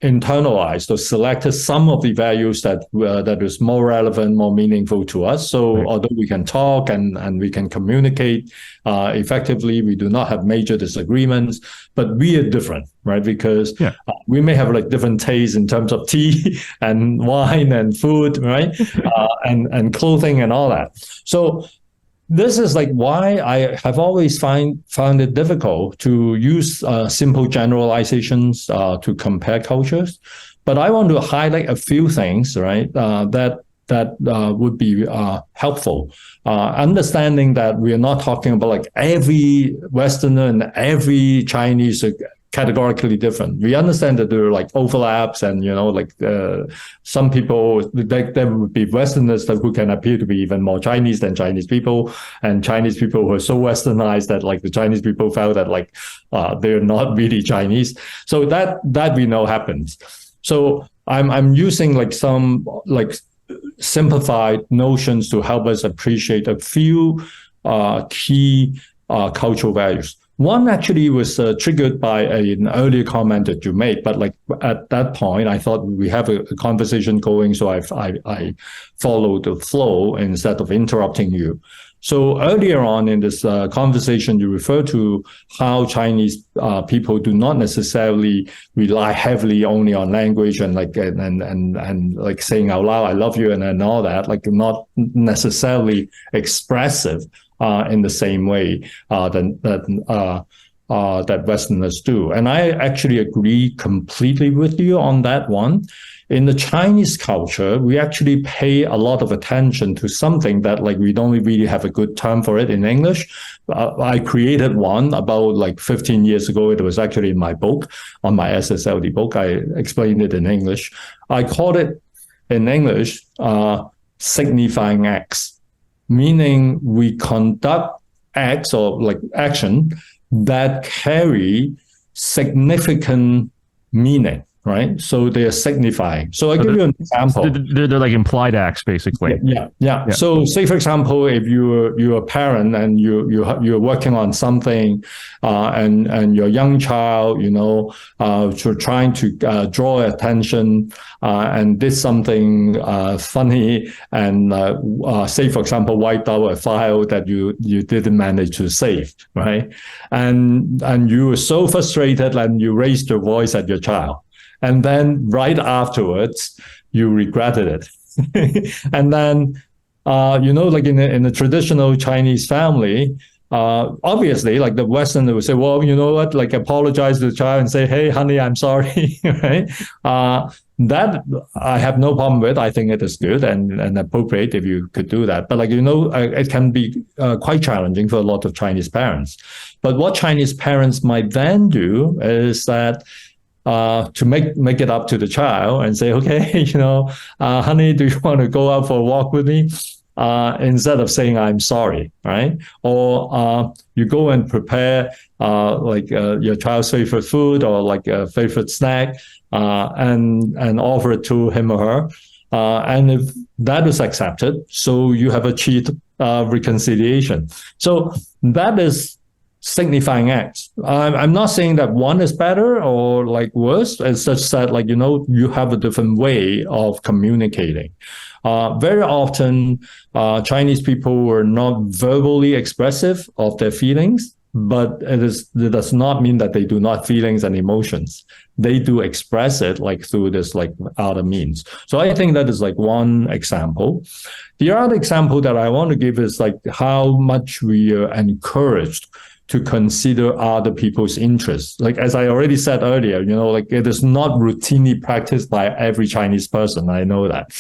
internalized or selected some of the values that is more relevant, more meaningful to us. So although we can talk and we can communicate effectively, we do not have major disagreements, but we are different, right? Because we may have like different tastes in terms of tea and wine and food, right? And clothing and all that. So this is like why I have always found it difficult to use simple generalizations to compare cultures. But I want to highlight a few things, right, that would be helpful. Understanding that we are not talking about like every Westerner and every Chinese are categorically different. We understand that there are like overlaps and, some people, there would be Westerners who can appear to be even more Chinese than Chinese people, and Chinese people who are so Westernized that like the Chinese people felt that like they're not really Chinese. So that we know happens. So I'm using like some like simplified notions to help us appreciate a few key cultural values. One actually was triggered by an earlier comment that you made, but like at that point, I thought we have a conversation going, so I followed the flow instead of interrupting you. So earlier on in this conversation, you referred to how Chinese people do not necessarily rely heavily only on language and like and like saying out loud "I love you" and all that, like not necessarily expressive in the same way that Westerners do. And I actually agree completely with you on that one. In the Chinese culture, we actually pay a lot of attention to something that like we don't really have a good term for it in English. I created one about like 15 years ago. It was actually in my book, on my SSLD book. I explained it in English. I called it in English signifying acts, meaning we conduct acts or like action that carry significant meaning, right? So they are signifying. So I'll give you an example.
They're like implied acts, basically.
Yeah. So say, for example, if you're a parent and you're working on something and your young child, you're trying to draw attention and did something funny and say, for example, wiped out a file that you didn't manage to save, right? And you were so frustrated and you raised your voice at your child. And then right afterwards, you regretted it. And then, like in a traditional Chinese family, obviously, like the Westerner would say, well, you know what, like apologize to the child and say, hey, honey, I'm sorry, right? That I have no problem with. I think it is good and appropriate if you could do that. But like, it can be quite challenging for a lot of Chinese parents. But what Chinese parents might then do is that to make it up to the child and say, okay, honey, do you want to go out for a walk with me? instead of saying I'm sorry, right? Or you go and prepare your child's favorite food or like a favorite snack, and offer it to him or her. And if that is accepted, so you have achieved reconciliation. So that is signifying acts. I'm not saying that one is better or like worse. It's just that you have a different way of communicating. Very often, Chinese people were not verbally expressive of their feelings, but it does not mean that they do not feelings and emotions. They do express it through this other means. So I think that is one example. The other example that I want to give is how much we are encouraged to consider other people's interests. As I already said earlier, it is not routinely practiced by every Chinese person. I know that.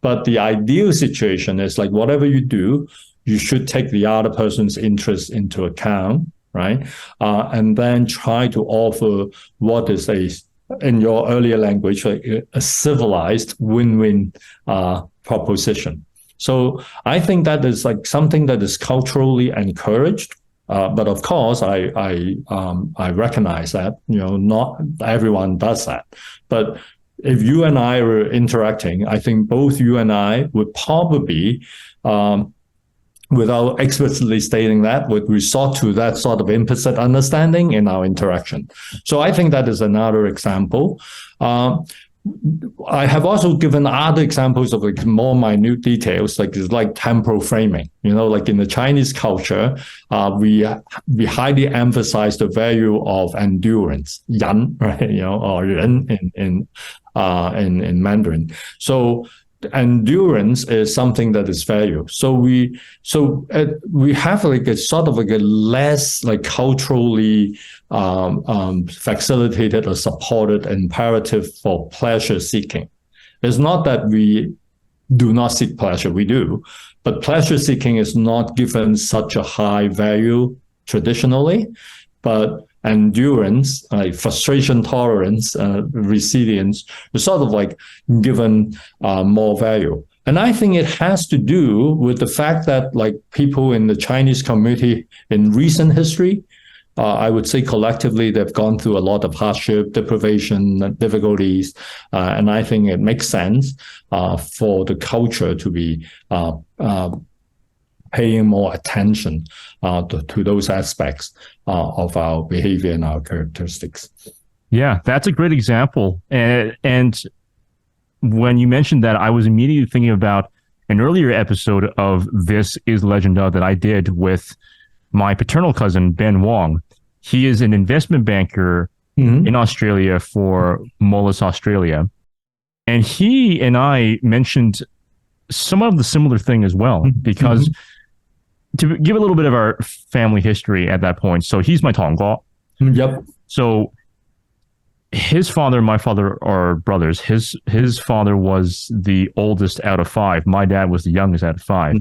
But the ideal situation is whatever you do, you should take the other person's interests into account, right? And then try to offer what is in your earlier language, a civilized win-win proposition. So I think that is something that is culturally encouraged. But of course, I recognize that not everyone does that. But if you and I were interacting, I think both you and I would probably, without explicitly stating that, would resort to that sort of implicit understanding in our interaction. So I think that is another example. I have also given other examples of more minute details, like temporal framing. In the Chinese culture, we highly emphasize the value of endurance, yan, right? Or ren in Mandarin. So endurance is something that is valued. So we have a sort of a less culturally facilitated or supported imperative for pleasure seeking. It's not that we do not seek pleasure, we do, but pleasure seeking is not given such a high value traditionally, but endurance, frustration tolerance, resilience, is sort of given more value. And I think it has to do with the fact that people in the Chinese community in recent history, I would say collectively, they've gone through a lot of hardship, deprivation, difficulties, and I think it makes sense for the culture to be paying more attention to those aspects of our behavior and our characteristics.
Yeah, that's a great example. And when you mentioned that, I was immediately thinking about an earlier episode of This Is Legend Of that I did with my paternal cousin, Ben Wong. He is an investment banker in Australia for Moelis Australia. And he and I mentioned some of the similar thing as well, because to give a little bit of our family history at that point. So he's my tongguo.
Yep.
So his father and my father are brothers. His father was the oldest out of 5. My dad was the youngest out of 5.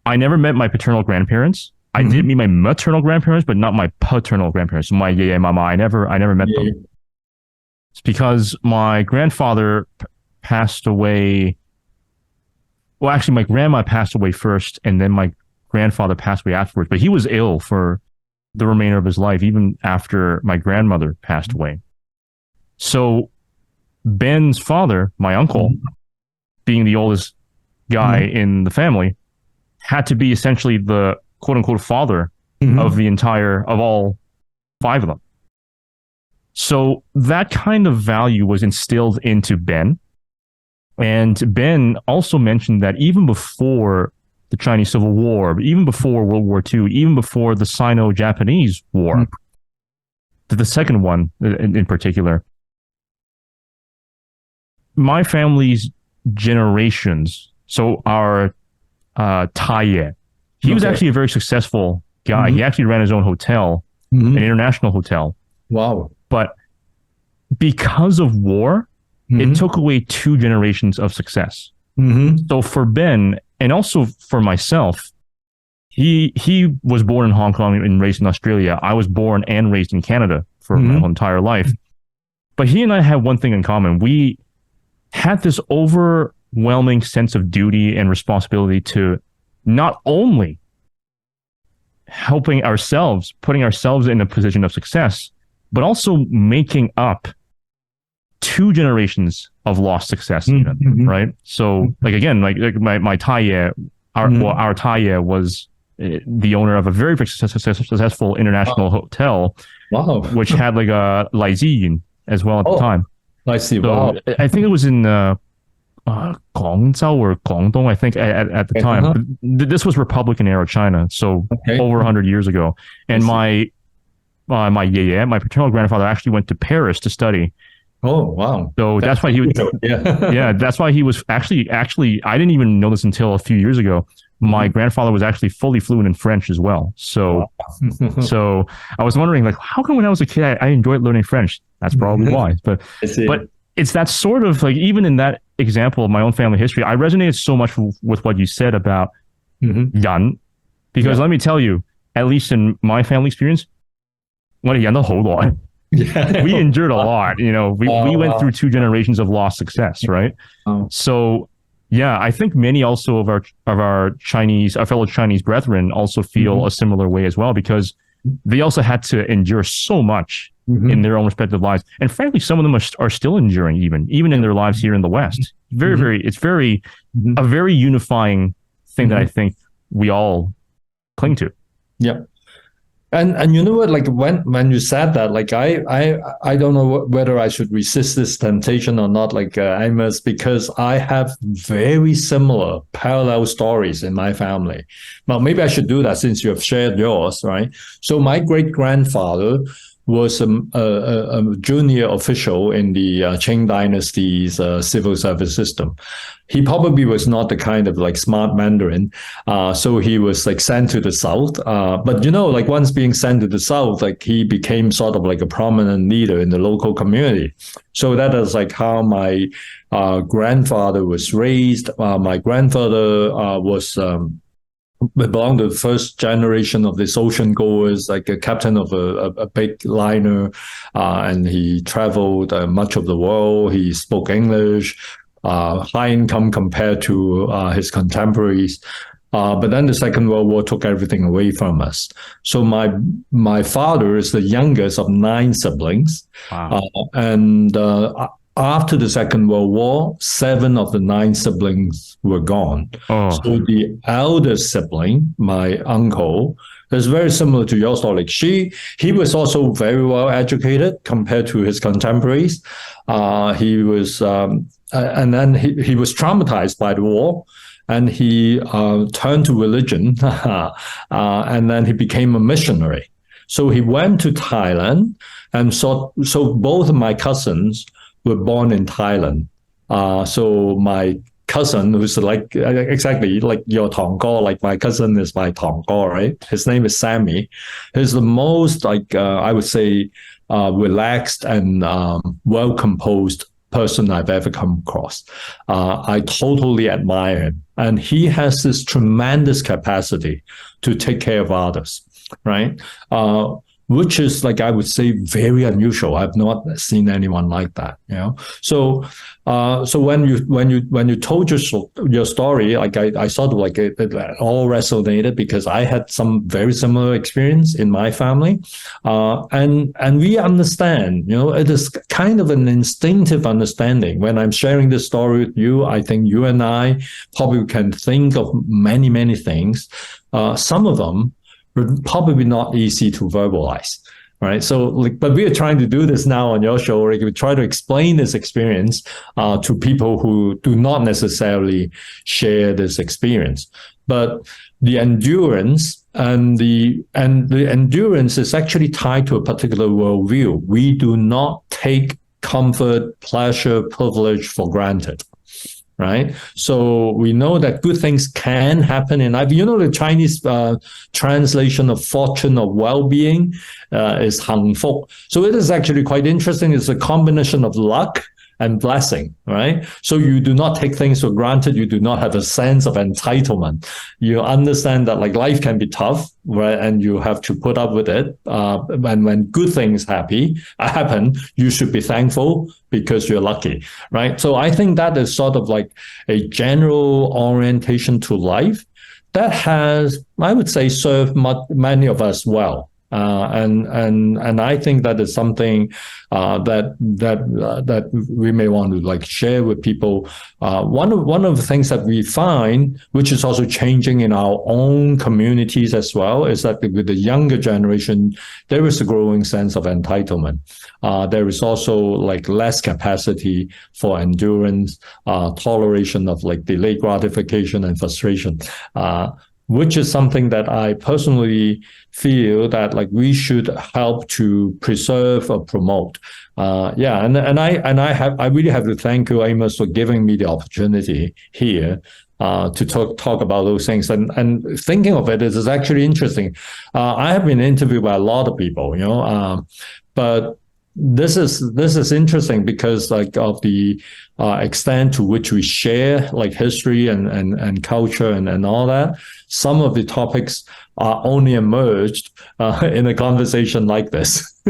I never met my paternal grandparents. I did meet my maternal grandparents, but not my paternal grandparents. My yaya and mama, I never met them. It's because my grandfather passed away. Well, actually, my grandma passed away first, and then my grandfather passed away afterwards. But he was ill for the remainder of his life, even after my grandmother passed away. So Ben's father, my uncle, being the oldest guy in the family, had to be essentially the quote-unquote father of all 5 of them. So that kind of value was instilled into Ben. And Ben also mentioned that even before the Chinese Civil War, even before World War II, even before the Sino-Japanese War, the second one in particular, my family's generations, so our Taiye, he was actually a very successful guy. He actually ran his own hotel, an international hotel.
Wow.
But because of war, it took away 2 generations of success. So for Ben, and also for myself, he was born in Hong Kong and raised in Australia. I was born and raised in Canada for my whole entire life. But he and I had one thing in common. We had this overwhelming sense of duty and responsibility to not only helping ourselves, putting ourselves in a position of success, but also making up 2 generations of lost success, even, right? So, like, again, like my Taiye, our Taiye was the owner of a very, very successful international hotel, which had like a Lai Ziyin as well at the time.
I see.
So I think it was in Guangzhou or Guangdong, I think, at the time. This was Republican era China, so over 100 years ago. And my paternal grandfather actually went to Paris to study.
Oh, wow.
So that's why he was, that's why he was actually, I didn't even know this until a few years ago. My grandfather was actually fully fluent in French as well. So, so I was wondering, like, how come when I was a kid, I enjoyed learning French? That's probably why. But it's that sort of, like, even in that example of my own family history, I resonated so much with what you said about Yan, because let me tell you, at least in my family experience, we endured a lot. You know, we went through 2 generations of lost success, right? So, yeah, I think many also of our fellow Chinese brethren also feel a similar way as well, because they also had to endure so much in their own respective lives, and frankly, some of them are still enduring even in their lives here in the West. It's a very unifying thing that I think we all cling to.
Yeah. And you know what, like when you said that, like I don't know whether I should resist this temptation or not, like Amos, because I have very similar parallel stories in my family. Well, maybe I should do that since you have shared yours, right? So my great grandfather was a junior official in the Qing dynasty's civil service system. He probably was not the kind of like smart Mandarin, so he was like sent to the south. But you know, like once being sent to the south, like he became sort of like a prominent leader in the local community. So that is like how my grandfather was raised. My grandfather was belonged to the first generation of these ocean goers, like a captain of a big liner, and he traveled much of the world. He spoke English, high income compared to his contemporaries. But then the Second World War took everything away from us. So my father is the youngest of 9 siblings.
Wow.
And after the Second World War, 7 of the 9 siblings were gone. So the eldest sibling, my uncle, is very similar to your story. Like he was also very well educated compared to his contemporaries. He was, and then he was traumatized by the war, and he turned to religion, and then he became a missionary. So he went to Thailand, and so both of my cousins were born in Thailand. So my cousin, who's like exactly like your Tongko, like my cousin is my Tongko, right? His name is Sammy. He's the most like I would say relaxed and well composed person I've ever come across. I totally admire him, and he has this tremendous capacity to take care of others, right? Which is like I would say very unusual. I've not seen anyone like that, you know. So when you told your story, like I sort of like it all resonated because I had some very similar experience in my family, and we understand, you know, it is kind of an instinctive understanding. When I'm sharing this story with you, I think you and I probably can think of many things. Some of them probably not easy to verbalize, right? So, like, but we are trying to do this now on your show. Like, we try to explain this experience to people who do not necessarily share this experience. But the endurance and the endurance is actually tied to a particular worldview. We do not take comfort, pleasure, privilege for granted. Right. So we know that good things can happen in life. You know, the Chinese translation of fortune or well-being is 幸福. So it is actually quite interesting. It's a combination of luck and blessing, right? So you do not take things for granted. You do not have a sense of entitlement. You understand that like life can be tough, right? And you have to put up with it. And when good things happen, you should be thankful because you're lucky, right? So I think that is sort of like a general orientation to life that has, I would say, served many of us well. And I think that is something that we may want to like share with people. One of the things that we find, which is also changing in our own communities as well, is that with the younger generation, there is a growing sense of entitlement. There is also like less capacity for endurance, toleration of like delayed gratification and frustration. Which is something that I personally feel that like we should help to preserve or promote. And I really have to thank you, Amos, for giving me the opportunity here to talk about those things. And thinking of it is actually interesting. I have been interviewed by a lot of people, but this is interesting because like of the extent to which we share like history and culture and all that. Some of the topics are only emerged in a conversation like this.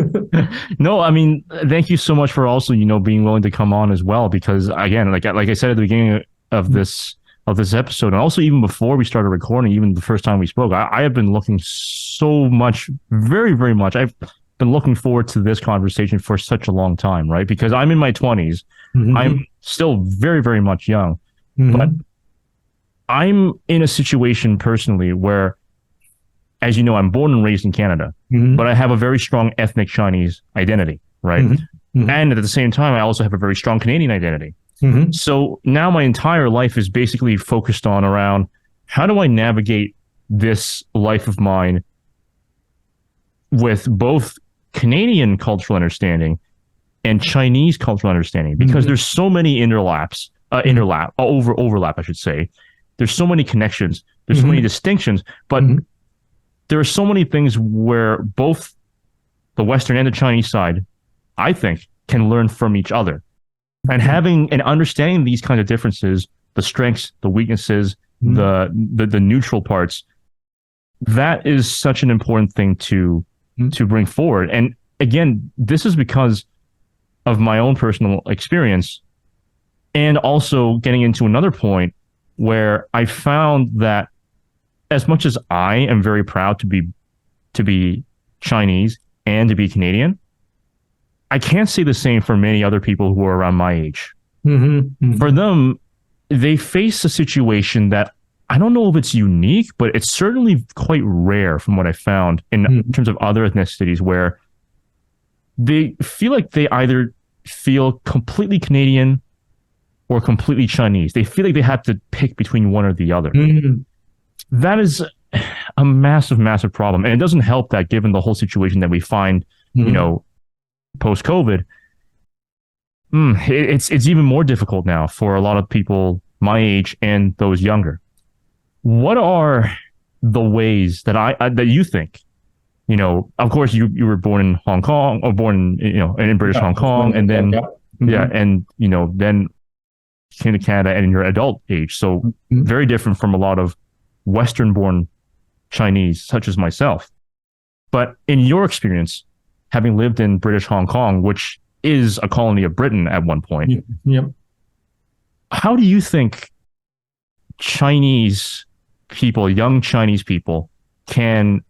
No, I mean, thank you so much for also, being willing to come on as well, because again, like I said at the beginning of this episode, and also even before we started recording, even the first time we spoke, I have been looking so much, very, very much. I've been looking forward to this conversation for such a long time, right? Because I'm in my 20s. Mm-hmm. I'm still very, very much young, mm-hmm. but I'm in a situation personally where, as you know, I'm born and raised in Canada, mm-hmm. but I have a very strong ethnic Chinese identity, right? Mm-hmm. Mm-hmm. And at the same time, I also have a very strong Canadian identity. Mm-hmm. So now my entire life is basically focused on around how do I navigate this life of mine with both Canadian cultural understanding and Chinese cultural understanding, because mm-hmm. there's so many overlap, I should say. There's so many connections. There's mm-hmm. so many distinctions, but mm-hmm. there are so many things where both the Western and the Chinese side, I think, can learn from each other. And having and understanding these kinds of differences, the strengths, the weaknesses, mm-hmm. the neutral parts, that is such an important thing to bring forward. And again, this is because of my own personal experience, and also getting into another point where I found that as much as I am very proud to be Chinese and to be Canadian, I can't say the same for many other people who are around my age. Mm-hmm, mm-hmm. For them, they face a situation that I don't know if it's unique, but it's certainly quite rare from what I found in terms of other ethnicities, where they feel like they either feel completely Canadian or completely Chinese. They feel like they have to pick between one or the other. Mm-hmm. That is a massive, massive problem. And it doesn't help that given the whole situation that we find, post-COVID, it's even more difficult now for a lot of people my age and those younger. What are the ways that you think, of course you were born in Hong Kong, or born in British Hong Kong, and then then came to Canada and in your adult age, so very different from a lot of Western-born Chinese such as myself. But in your experience, having lived in British Hong Kong, which is a colony of Britain at one point, how do you think Chinese people, young Chinese people, can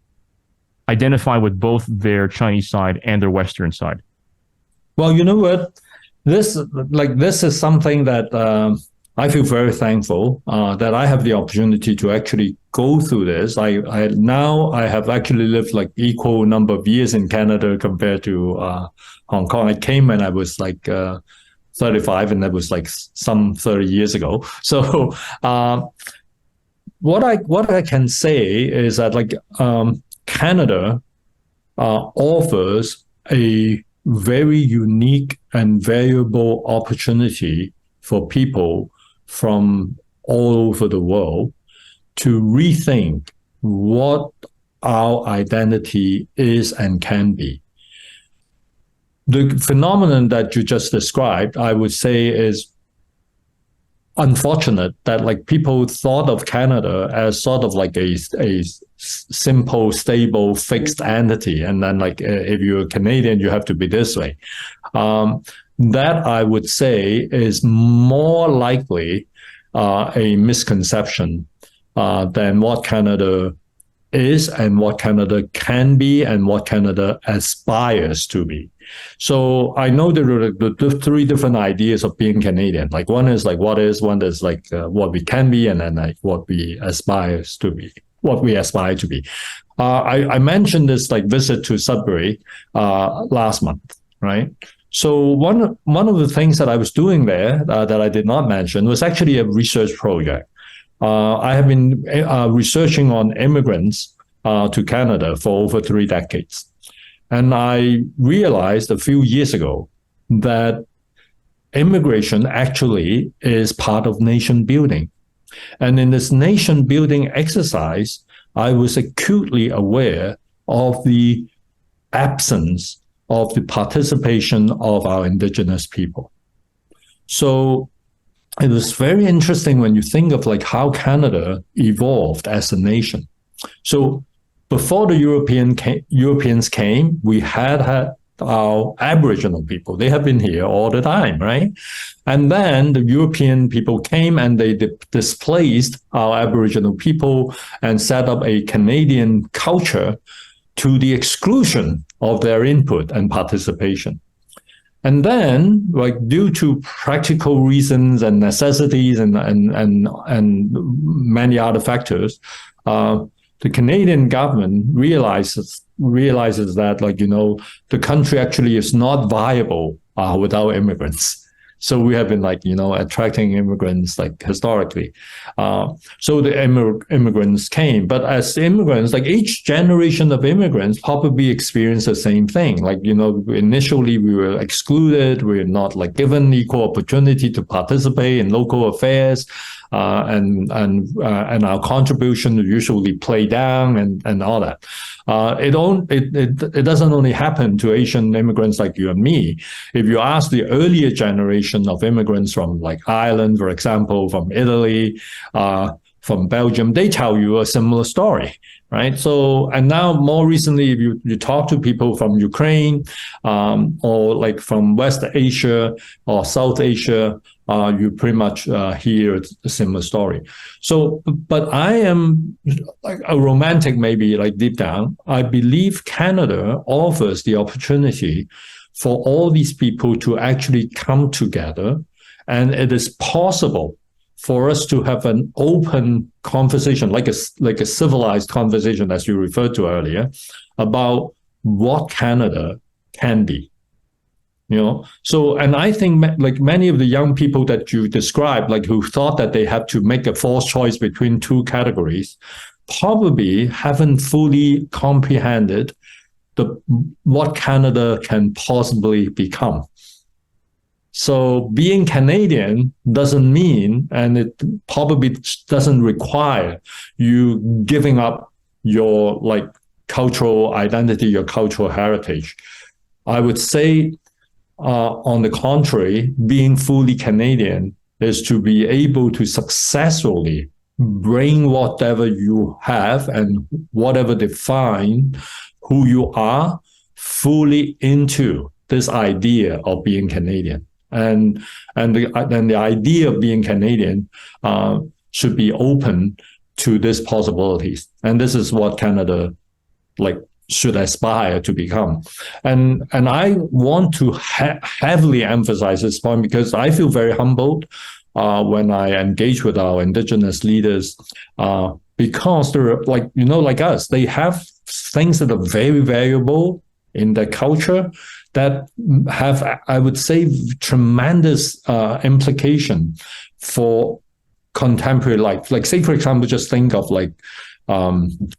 identify with both their Chinese side and their Western side?
Well, you know what? This is something that I feel very thankful that I have the opportunity to actually go through this. I have actually lived like equal number of years in Canada compared to Hong Kong. I came when I was like 35, and that was like some 30 years ago. So what I can say is that like Canada offers a very unique and valuable opportunity for people from all over the world to rethink what our identity is and can be. the phenomenon that you just described, I would say, is unfortunate that like people thought of Canada as sort of like a simple, stable, fixed entity, and then like if you're Canadian, you have to be this way. That I would say is more likely a misconception than what Canada is and what Canada can be and what Canada aspires to be. So I know there are the three different ideas of being Canadian. Like one is like what is, one is like what we can be, and then like what we aspire to be. I mentioned this like visit to Sudbury last month, right? So one of the things that I was doing there that I did not mention was actually a research project. I have been researching on immigrants to Canada for over 3 decades. And I realized a few years ago that immigration actually is part of nation building. And in this nation building exercise, I was acutely aware of the absence of the participation of our Indigenous people. So it was very interesting when you think of like how Canada evolved as a nation. So before the Europeans came, we had our Aboriginal people. They have been here all the time, right? And then the European people came and they displaced our Aboriginal people and set up a Canadian culture to the exclusion of their input and participation. And then, like due to practical reasons and necessities and many other factors, the Canadian government realizes that, like, you know, the country actually is not viable without immigrants. So we have been like, you know, attracting immigrants like historically. So the immigrants came, but as immigrants, like each generation of immigrants probably experienced the same thing. Like, you know, initially we were excluded. We were not like given equal opportunity to participate in local affairs. And our contribution usually play down and all that. It doesn't only happen to Asian immigrants like you and me. If you ask the earlier generation of immigrants from like Ireland, for example, from Italy, from Belgium, they tell you a similar story, right? So, and now more recently, if you talk to people from Ukraine, or like from West Asia or South Asia, you pretty much hear a similar story. So, but I am like a romantic, maybe like deep down. I believe Canada offers the opportunity for all these people to actually come together, and it is possible for us to have an open conversation, like a civilized conversation, as you referred to earlier, about what Canada can be. You know, so, and I think like many of the young people that you described, like who thought that they had to make a forced choice between two categories, probably haven't fully comprehended what Canada can possibly become. So being Canadian doesn't mean, and it probably doesn't require you giving up your like cultural identity, your cultural heritage. I would say, on the contrary, being fully Canadian is to be able to successfully bring whatever you have and whatever define who you are fully into this idea of being Canadian. And the idea of being Canadian should be open to these possibilities. And this is what Canada like should aspire to become. And I want to heavily emphasize this point because I feel very humbled when I engage with our Indigenous leaders, because they're like, you know, like us, they have things that are very valuable in their culture that have, I would say, tremendous implication for contemporary life. Like, say, for example, just think of like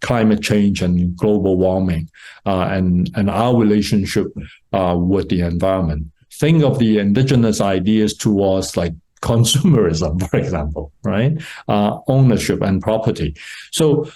climate change and global warming, and our relationship with the environment. Think of the Indigenous ideas towards like consumerism, for example, right? Ownership and property. So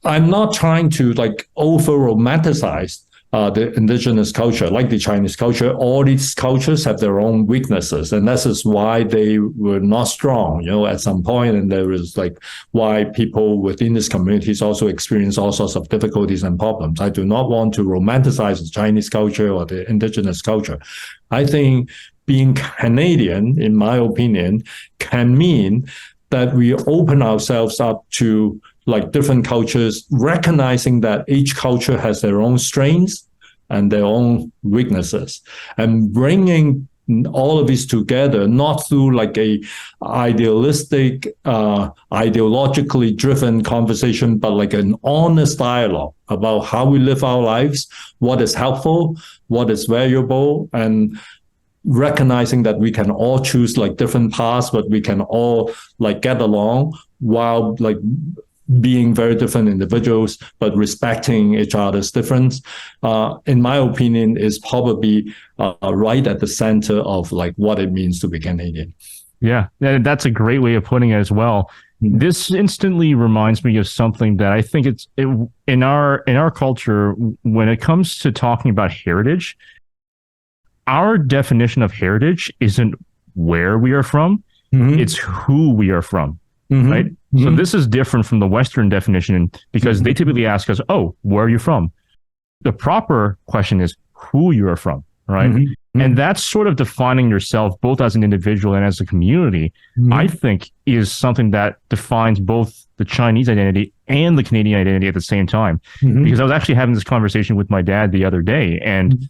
I'm not trying to like over romanticize the indigenous culture, like the Chinese culture, all these cultures have their own weaknesses, and this is why they were not strong, at some point. And there is like why people within these communities also experience all sorts of difficulties and problems. I do not want to romanticize the Chinese culture or the indigenous culture. I think being Canadian, in my opinion, can mean that we open ourselves up to like different cultures, recognizing that each culture has their own strengths and their own weaknesses, and bringing all of this together, not through like a idealistic, ideologically driven conversation, but like an honest dialogue about how we live our lives, what is helpful, what is valuable, and recognizing that we can all choose like different paths, but we can all like get along while like being very different individuals, but respecting each other's difference, in my opinion, is probably right at the center of like what it means to be Canadian.
Yeah, that's a great way of putting it as well. Mm-hmm. This instantly reminds me of something that I think in our culture, when it comes to talking about heritage, our definition of heritage isn't where we are from, mm-hmm. it's who we are from. Mm-hmm. Right. Mm-hmm. So this is different from the Western definition because mm-hmm. they typically ask us, oh, where are you from? The proper question is who you are from. Right. Mm-hmm. Mm-hmm. And that's sort of defining yourself both as an individual and as a community, mm-hmm. I think is something that defines both the Chinese identity and the Canadian identity at the same time. Mm-hmm. Because I was actually having this conversation with my dad the other day, and mm-hmm.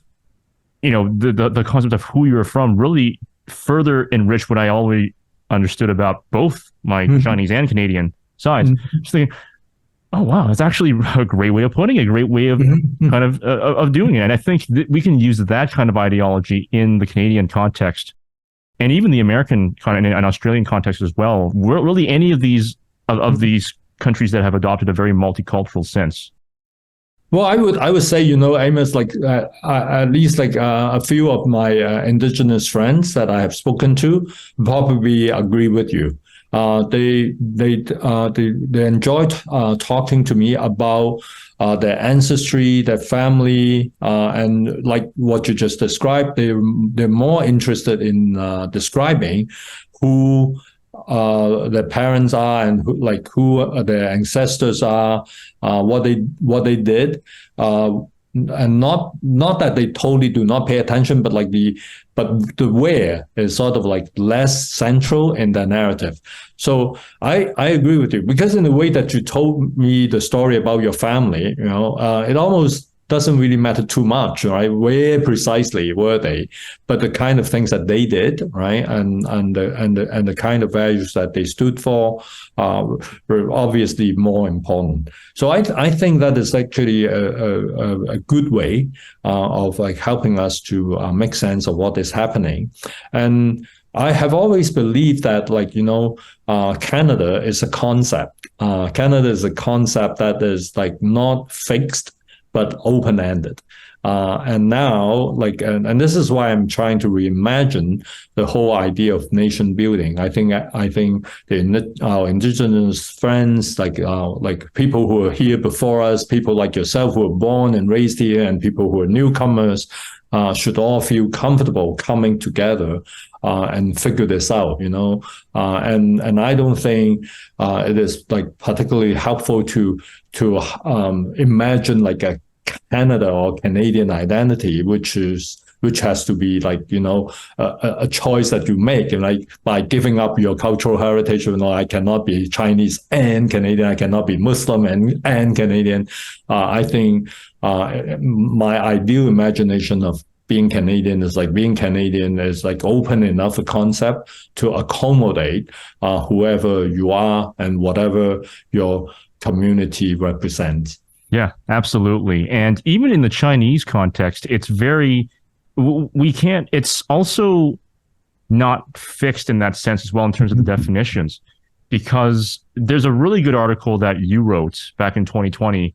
The concept of who you're from really further enriched what I already understood about both my mm-hmm. Chinese and Canadian sides. Mm-hmm. Just thinking, oh wow, that's actually a great way of putting it, a great way of mm-hmm. kind of doing it. And I think that we can use that kind of ideology in the Canadian context, and even the American and Australian context as well. Really, any of these of these countries that have adopted a very multicultural sense.
Well, I would say, Amos, like at least like a few of my indigenous friends that I have spoken to probably agree with you. They enjoyed talking to me about their ancestry, their family, and like what you just described. They're more interested in describing who their parents are and who their ancestors are, what they did, and not that they totally do not pay attention, but the where is sort of like less central in the narrative. So I agree with you, because in the way that you told me the story about your family, it almost doesn't really matter too much, right? Where precisely were they, but the kind of things that they did, right, and the kind of values that they stood for were obviously more important. So I think that is actually a good way of like helping us to make sense of what is happening. And I have always believed that, Canada is a concept. Canada is a concept that is like not fixed, but open-ended. And now, and this is why I'm trying to reimagine the whole idea of nation building. I think our indigenous friends, like people who are here before us, people like yourself who were born and raised here, and people who are newcomers, should all feel comfortable coming together and figure this out, and I don't think it is like particularly helpful to imagine like a Canada or Canadian identity, which has to be like, a choice that you make, like by giving up your cultural heritage. I cannot be Chinese and Canadian. I cannot be Muslim and Canadian. I think my ideal imagination of being Canadian is like open enough a concept to accommodate whoever you are and whatever your community represents.
Yeah, absolutely. And even in the Chinese context, it's also not fixed in that sense as well in terms of the definitions, because there's a really good article that you wrote back in 2020,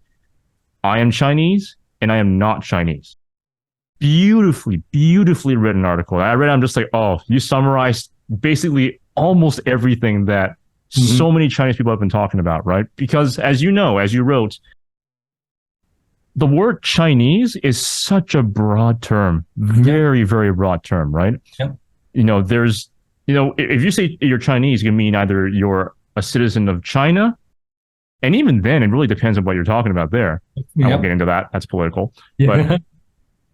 I am Chinese and I am not Chinese. Beautifully written article. I read it, I'm just like, oh, you summarized basically almost everything that mm-hmm. so many Chinese people have been talking about, right? Because as you wrote, the word Chinese is such a broad term, very, very broad term, right?
Yep.
There's, if you say you're Chinese, you can mean either you're a citizen of China, and even then, it really depends on what you're talking about there. I won't get into that. That's political. But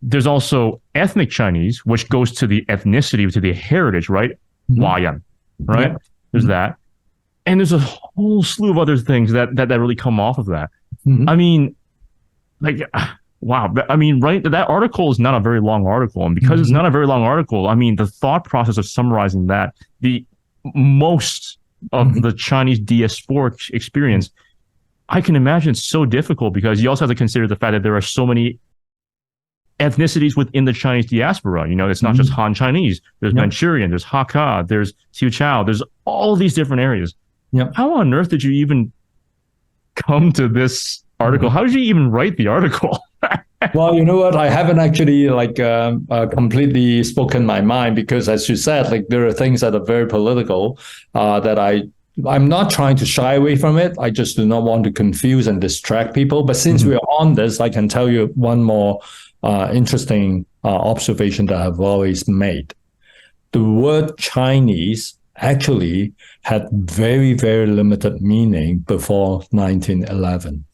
there's also ethnic Chinese, which goes to the ethnicity, to the heritage, right? Huayan, right? There's that. And there's a whole slew of other things that really come off of that. I mean, wow. I mean, right? That article is not a very long article. And because it's not a very long article, I mean, the thought process of summarizing that, the most of the Chinese diaspora experience, I can imagine it's so difficult because you also have to consider the fact that there are so many ethnicities within the Chinese diaspora. It's not just Han Chinese. There's Manchurian, there's Hakka, there's Teochew, there's all these different areas. How on earth did you even come to this article? How did you even write the article?
Well, you know what? I haven't actually completely spoken my mind because, as you said, there are things that are very political that I'm not trying to shy away from it. I just do not want to confuse and distract people. But since we're on this, I can tell you one more interesting observation that I've always made. The word Chinese actually had very, very limited meaning before 1911.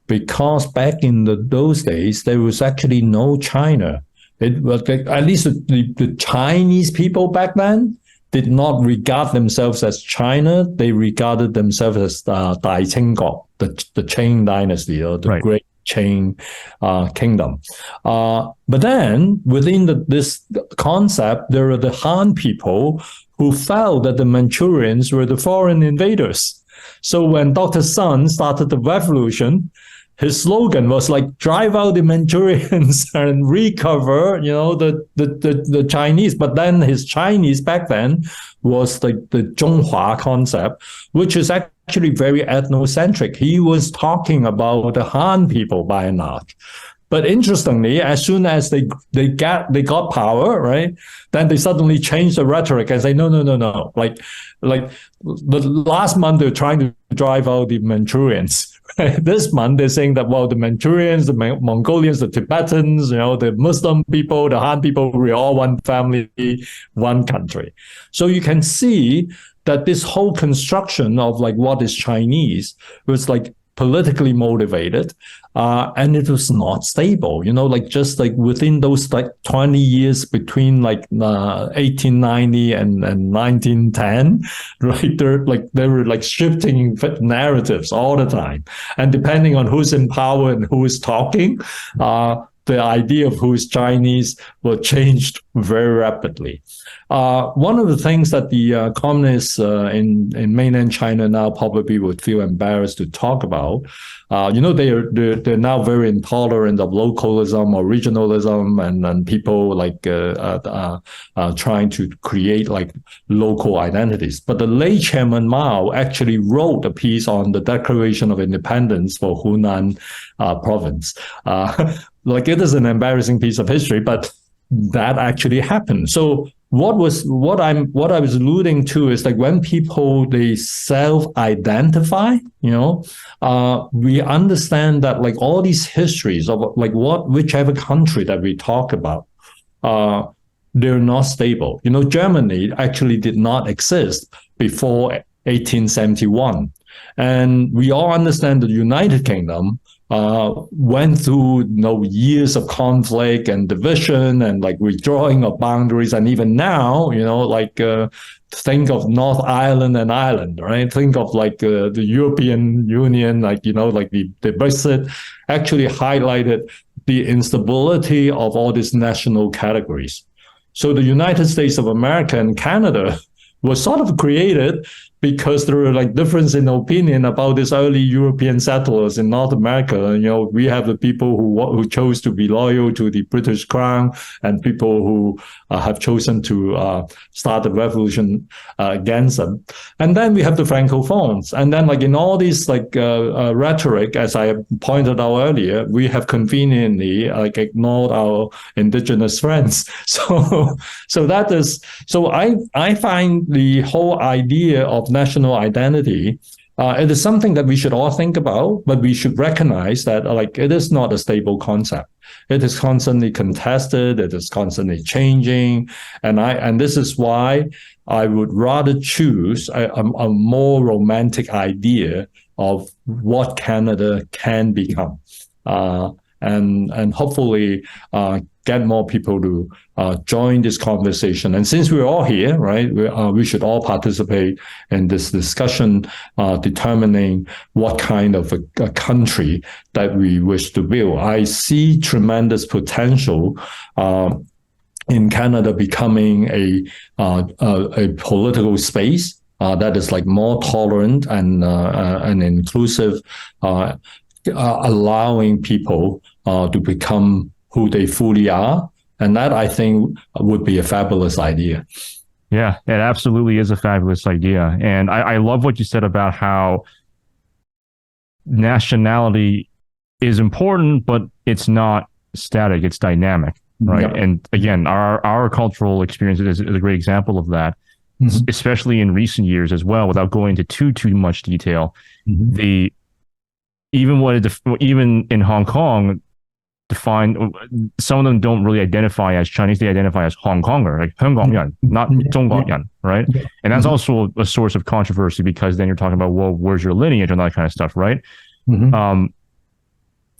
Because back in those days, there was actually no China. It was at least the Chinese people back then did not regard themselves as China. They regarded themselves as Dai Qing, the Qing dynasty or the great Qing kingdom. But then within this concept, there are the Han people who felt that the Manchurians were the foreign invaders. So when Dr. Sun started the revolution, his slogan was drive out the Manchurians and recover, the Chinese. But then his Chinese back then was the Zhonghua concept, which is actually very ethnocentric. He was talking about the Han people by and large. But interestingly, as soon as they got power, right, then they suddenly changed the rhetoric and say, no. Like the last month they're trying to drive out the Manchurians. This month they're saying that, well, the Manchurians, the Mongolians, the Tibetans, the Muslim people, the Han people, we're all one family, one country. So you can see that this whole construction of what is Chinese was politically motivated, and it was not stable. Just within those 20 years between 1890 and 1910, right? They were shifting narratives all the time, and depending on who's in power and who is talking, the idea of who is Chinese will change very rapidly. One of the things that the communists in mainland China now probably would feel embarrassed to talk about, they're now very intolerant of localism or regionalism and people trying to create local identities. But the late Chairman Mao actually wrote a piece on the Declaration of Independence for Hunan province. It is an embarrassing piece of history, but that actually happened. So what I was alluding to is when people they self-identify, we understand that all these histories of whichever country that we talk about, they're not stable. Germany actually did not exist before 1871, and we all understand the United Kingdom went through years of conflict and division and withdrawing of boundaries, and even now, think of North Ireland and Ireland, right? Think of the European Union, the Brexit actually highlighted the instability of all these national categories. So the United States of America and Canada was sort of created because there were difference in opinion about these early European settlers in North America. We have the people who chose to be loyal to the British Crown, and people who have chosen to start the revolution against them. And then we have the Francophones. And then in all these rhetoric, as I pointed out earlier, we have conveniently ignored our indigenous friends. So I find the whole idea of national identity it is something that we should all think about, but we should recognize that like it is not a stable concept. It is constantly contested. It is constantly changing, and this is why I would rather choose a more romantic idea of what Canada can become, and hopefully get more people to join this conversation. And since we're all here, right, we should all participate in this discussion, determining what kind of a country that we wish to build. I see tremendous potential in Canada becoming a political space that is like more tolerant and inclusive, allowing people to become who they fully are. And that, I think, would be a fabulous idea.
Yeah, it absolutely is a fabulous idea. And I love what you said about how nationality is important, but it's not static, it's dynamic, right? Yeah. And again, our cultural experience is a great example of that, especially in recent years as well, without going into too much detail. Even in Hong Kong, some of them don't really identify as Chinese, they identify as Hong Konger, like 香港人, not 中國人, right? And that's also a source of controversy, because then you're talking about, well, where's your lineage and that kind of stuff, right?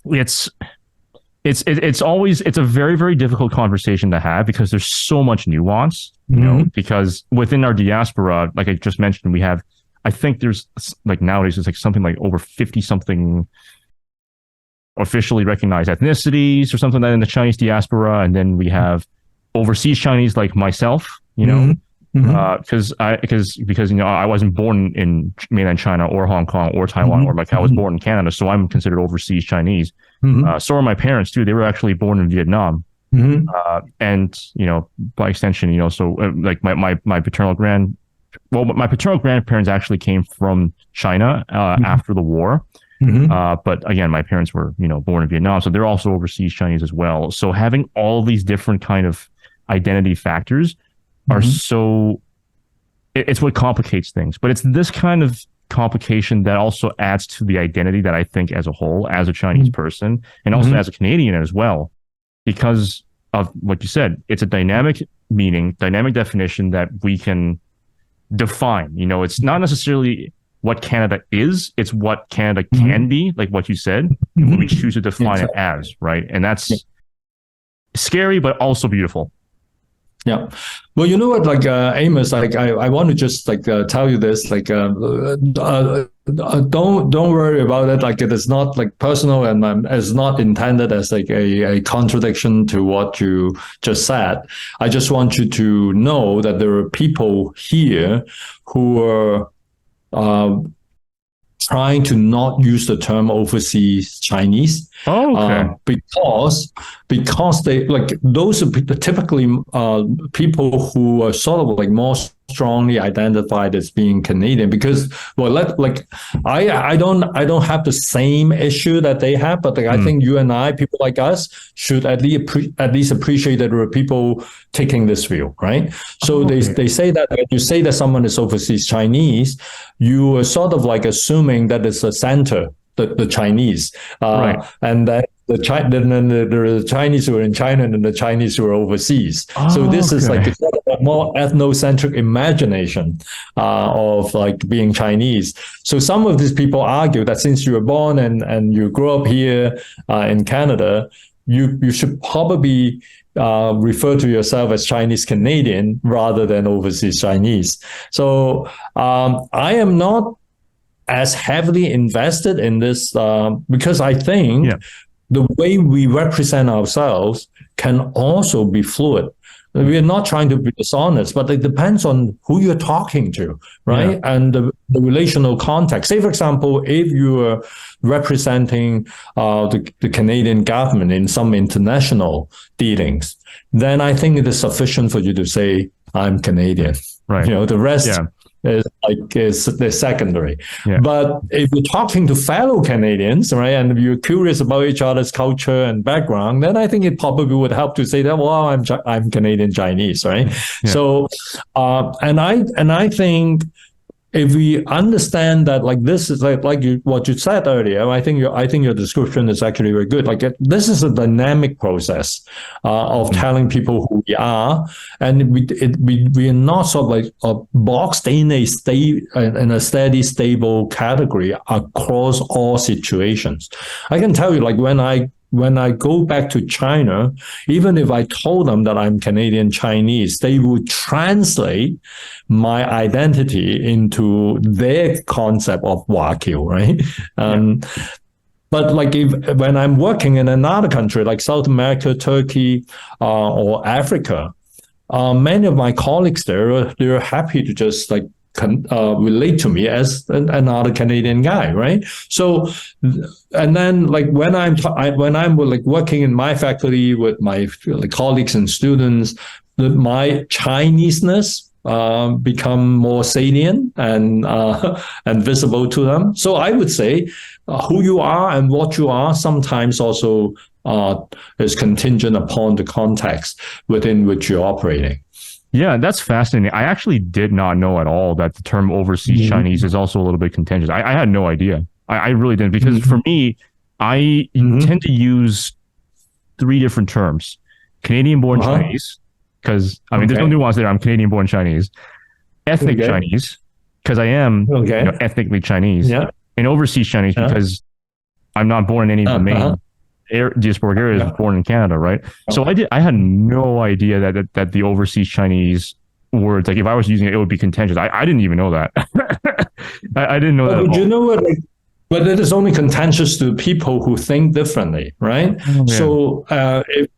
It's a very, very difficult conversation to have, because there's so much nuance, you know, because within our diaspora, like I just mentioned, we have, I think there's like nowadays it's like something like over 50 something officially recognized ethnicities or something like that in the Chinese diaspora. And then we have overseas Chinese like myself, you know, because you know, I wasn't born in mainland China or Hong Kong or Taiwan, or like I was born in Canada, so I'm considered overseas Chinese. So are my parents too. They were actually born in Vietnam. And you know, by extension, you know, so like my paternal grandparents actually came from China after the war. But again, my parents were, you know, born in Vietnam, so they're also overseas Chinese as well. So having all these different kind of identity factors are it's what complicates things. But it's this kind of complication that also adds to the identity that I think as a whole, as a Chinese person, and also as a Canadian as well, because of what you said. It's a dynamic meaning, dynamic definition that we can define. You know, it's not necessarily what Canada is, it's what Canada can be, like what you said, and what we choose to define it as, right? And that's scary, but also beautiful.
Yeah. Well, you know what, like Amos, like I want to just like tell you this, like don't worry about it. Like it is not like personal, and it's not intended as like a contradiction to what you just said. I just want you to know that there are people here who are trying to not use the term overseas Chinese. Because they like those are typically people who are sort of like more strongly identified as being Canadian, because I don't have the same issue that they have, but like, I think you and I, people like us, should at least appreciate that there are people taking this view, right? So they say that when you say that someone is overseas Chinese, you are sort of like assuming that it's a center, the Chinese, right? And that then there are the Chinese who are in China and then the Chinese who are overseas. So this is like a more ethnocentric imagination of like being Chinese. So some of these people argue that since you were born and you grew up here in Canada, you should probably refer to yourself as Chinese Canadian rather than overseas Chinese. So I am not as heavily invested in this because I think the way we represent ourselves can also be fluid. We are not trying to be dishonest, but it depends on who you're talking to, right? And the relational context. Say, for example, if you are representing the Canadian government in some international dealings, then I think it is sufficient for you to say, I'm Canadian. Right. You know, the rest is secondary. But if you're talking to fellow Canadians, right, and you're curious about each other's culture and background, then I think it probably would help to say that, well, I'm Canadian Chinese, right? So and I think if we understand that, like, this is like you, what you said earlier, I think your description is actually very good. Like, this is a dynamic process of telling people who we are, and we are not sort of like boxed in a steady, stable category across all situations. I can tell you, like, when I go back to China, even if I told them that I'm Canadian Chinese, they would translate my identity into their concept of Wakyu, right? But like, when I'm working in another country like South America, Turkey, or Africa, many of my colleagues there, they're happy to just like relate to me as another Canadian guy, right? So, and then like when I'm like working in my faculty with my like colleagues and students, my Chineseness become more salient and visible to them. So I would say who you are and what you are sometimes also is contingent upon the context within which you're operating.
Yeah, that's fascinating. I actually did not know at all that the term overseas Chinese is also a little bit contingent. I had no idea. I really didn't, because for me, I tend to use 3 different terms. Canadian-born Chinese, because, I mean, there's no nuance there. I'm Canadian-born Chinese. Ethnic Chinese, because I am ethnically Chinese. And overseas Chinese, because I'm not born in any of the main diasporic areas, born in Canada, right? So I had no idea that the overseas Chinese words, like if I was using it, it would be contentious. I didn't even know that. I didn't know that.
But you know what? Like, but it is only contentious to people who think differently, right? So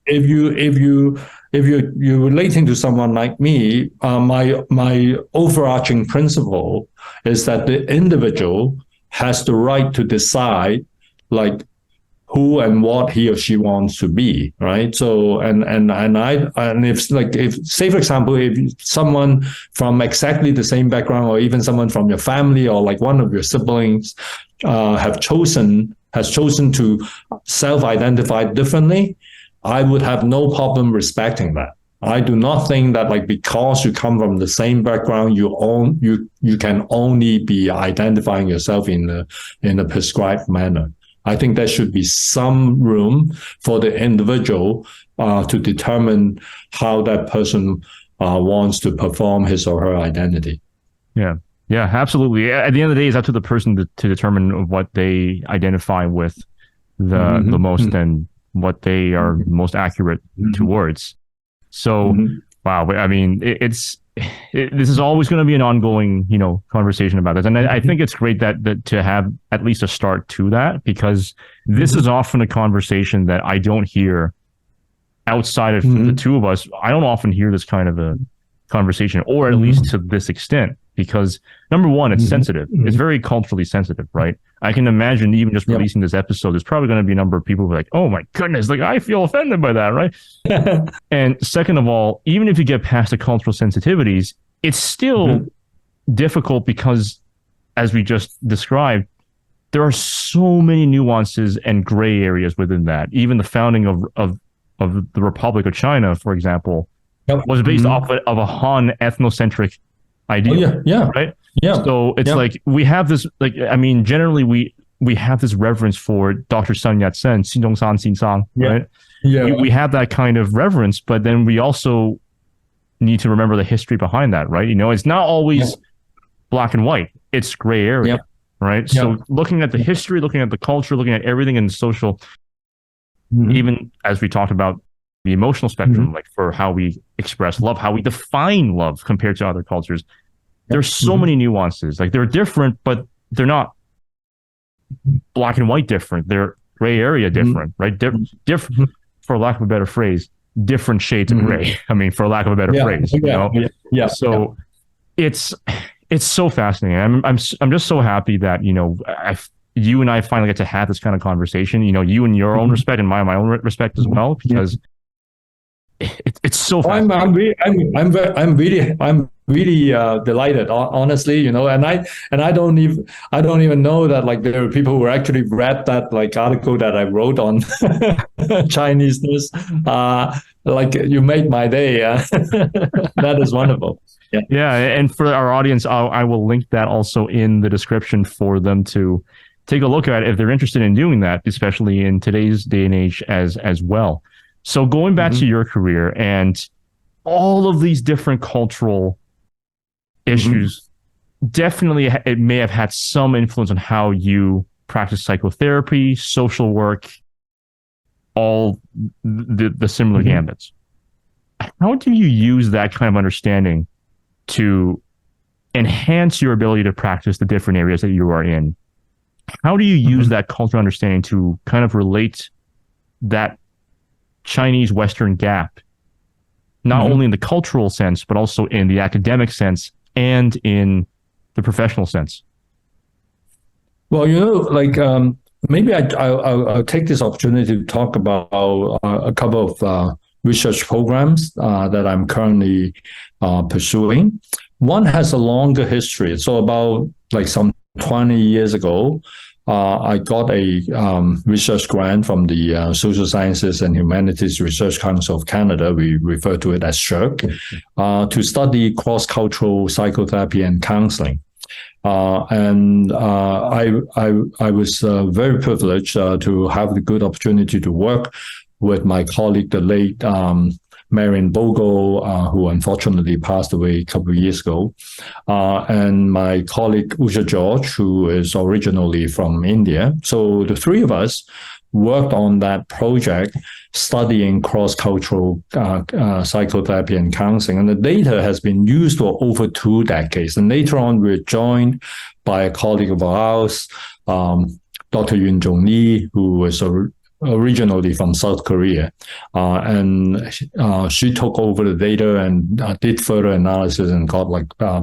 if you're relating to someone like me, my overarching principle is that the individual has the right to decide, like, who and what he or she wants to be, right? So, and if say, for example, if someone from exactly the same background, or even someone from your family, or like one of your siblings has chosen to self-identify differently, I would have no problem respecting that. I do not think that, like, because you come from the same background, you can only be identifying yourself in a prescribed manner. I think there should be some room for the individual to determine how that person wants to perform his or her identity.
Yeah, absolutely. At the end of the day, it's up to the person to determine what they identify with the most and what they are most accurate towards. So, wow, I mean, this is always going to be an ongoing, conversation about this. And I think it's great that to have at least a start to that, because this is often a conversation that I don't hear outside of the two of us. I don't often hear this kind of a conversation, or at least to this extent, because number one, it's sensitive. It's very culturally sensitive, right? I can imagine even just releasing this episode, there's probably going to be a number of people who are like, oh my goodness, like I feel offended by that, right? And second of all, even if you get past the cultural sensitivities, it's still difficult because, as we just described, there are so many nuances and gray areas within that. Even the founding of the Republic of China, for example, was based off of a Han ethnocentric idea, right? Yeah. So it's like we have this, like, I mean, generally we have this reverence for Dr. Sun Yat-sen, Xin Dong San, Xin Sang, right? Yeah. We have that kind of reverence, but then we also need to remember the history behind that, right? It's not always black and white; it's gray area, right? So looking at the history, looking at the culture, looking at everything in the social, even as we talked about the emotional spectrum, like for how we express love, how we define love compared to other cultures. There's so many nuances. Like, they're different, but they're not black and white different. They're gray area different, right? Different, for lack of a better phrase, different shades of gray. I mean, for lack of a better phrase, So it's so fascinating. I'm just so happy that you and I finally get to have this kind of conversation. You in your own respect and my own respect as well, because it's so fascinating.
I'm really delighted, honestly, and I don't even know that, like, there are people who actually read that, like, article that I wrote on Chineseness. Like, you made my day. That is wonderful.
Yeah, and for our audience, I will link that also in the description for them to take a look at if they're interested in doing that, especially in today's day and age as well. So going back to your career and all of these different cultural issues, definitely it may have had some influence on how you practice psychotherapy, social work, all the similar gambits. How do you use that kind of understanding to enhance your ability to practice the different areas that you are in? How do you use that cultural understanding to kind of relate that Chinese Western gap, not only in the cultural sense, but also in the academic sense and in the professional sense?
Well, maybe I'll take this opportunity to talk about a couple of research programs that I'm currently pursuing. One has a longer history. So about some 20 years ago, I got a research grant from the Social Sciences and Humanities Research Council of Canada. We refer to it as SSHRC, to study cross-cultural psychotherapy and counseling. And I was very privileged to have the good opportunity to work with my colleague, the late Marion Bogle, who unfortunately passed away a couple of years ago, and my colleague Usha George, who is originally from India. So the three of us worked on that project, studying cross-cultural psychotherapy and counseling. And the data has been used for over 2 decades. And later on, we were joined by a colleague of ours, Dr. Yun Jong Lee, who was originally from South Korea. And she took over the data and did further analysis and got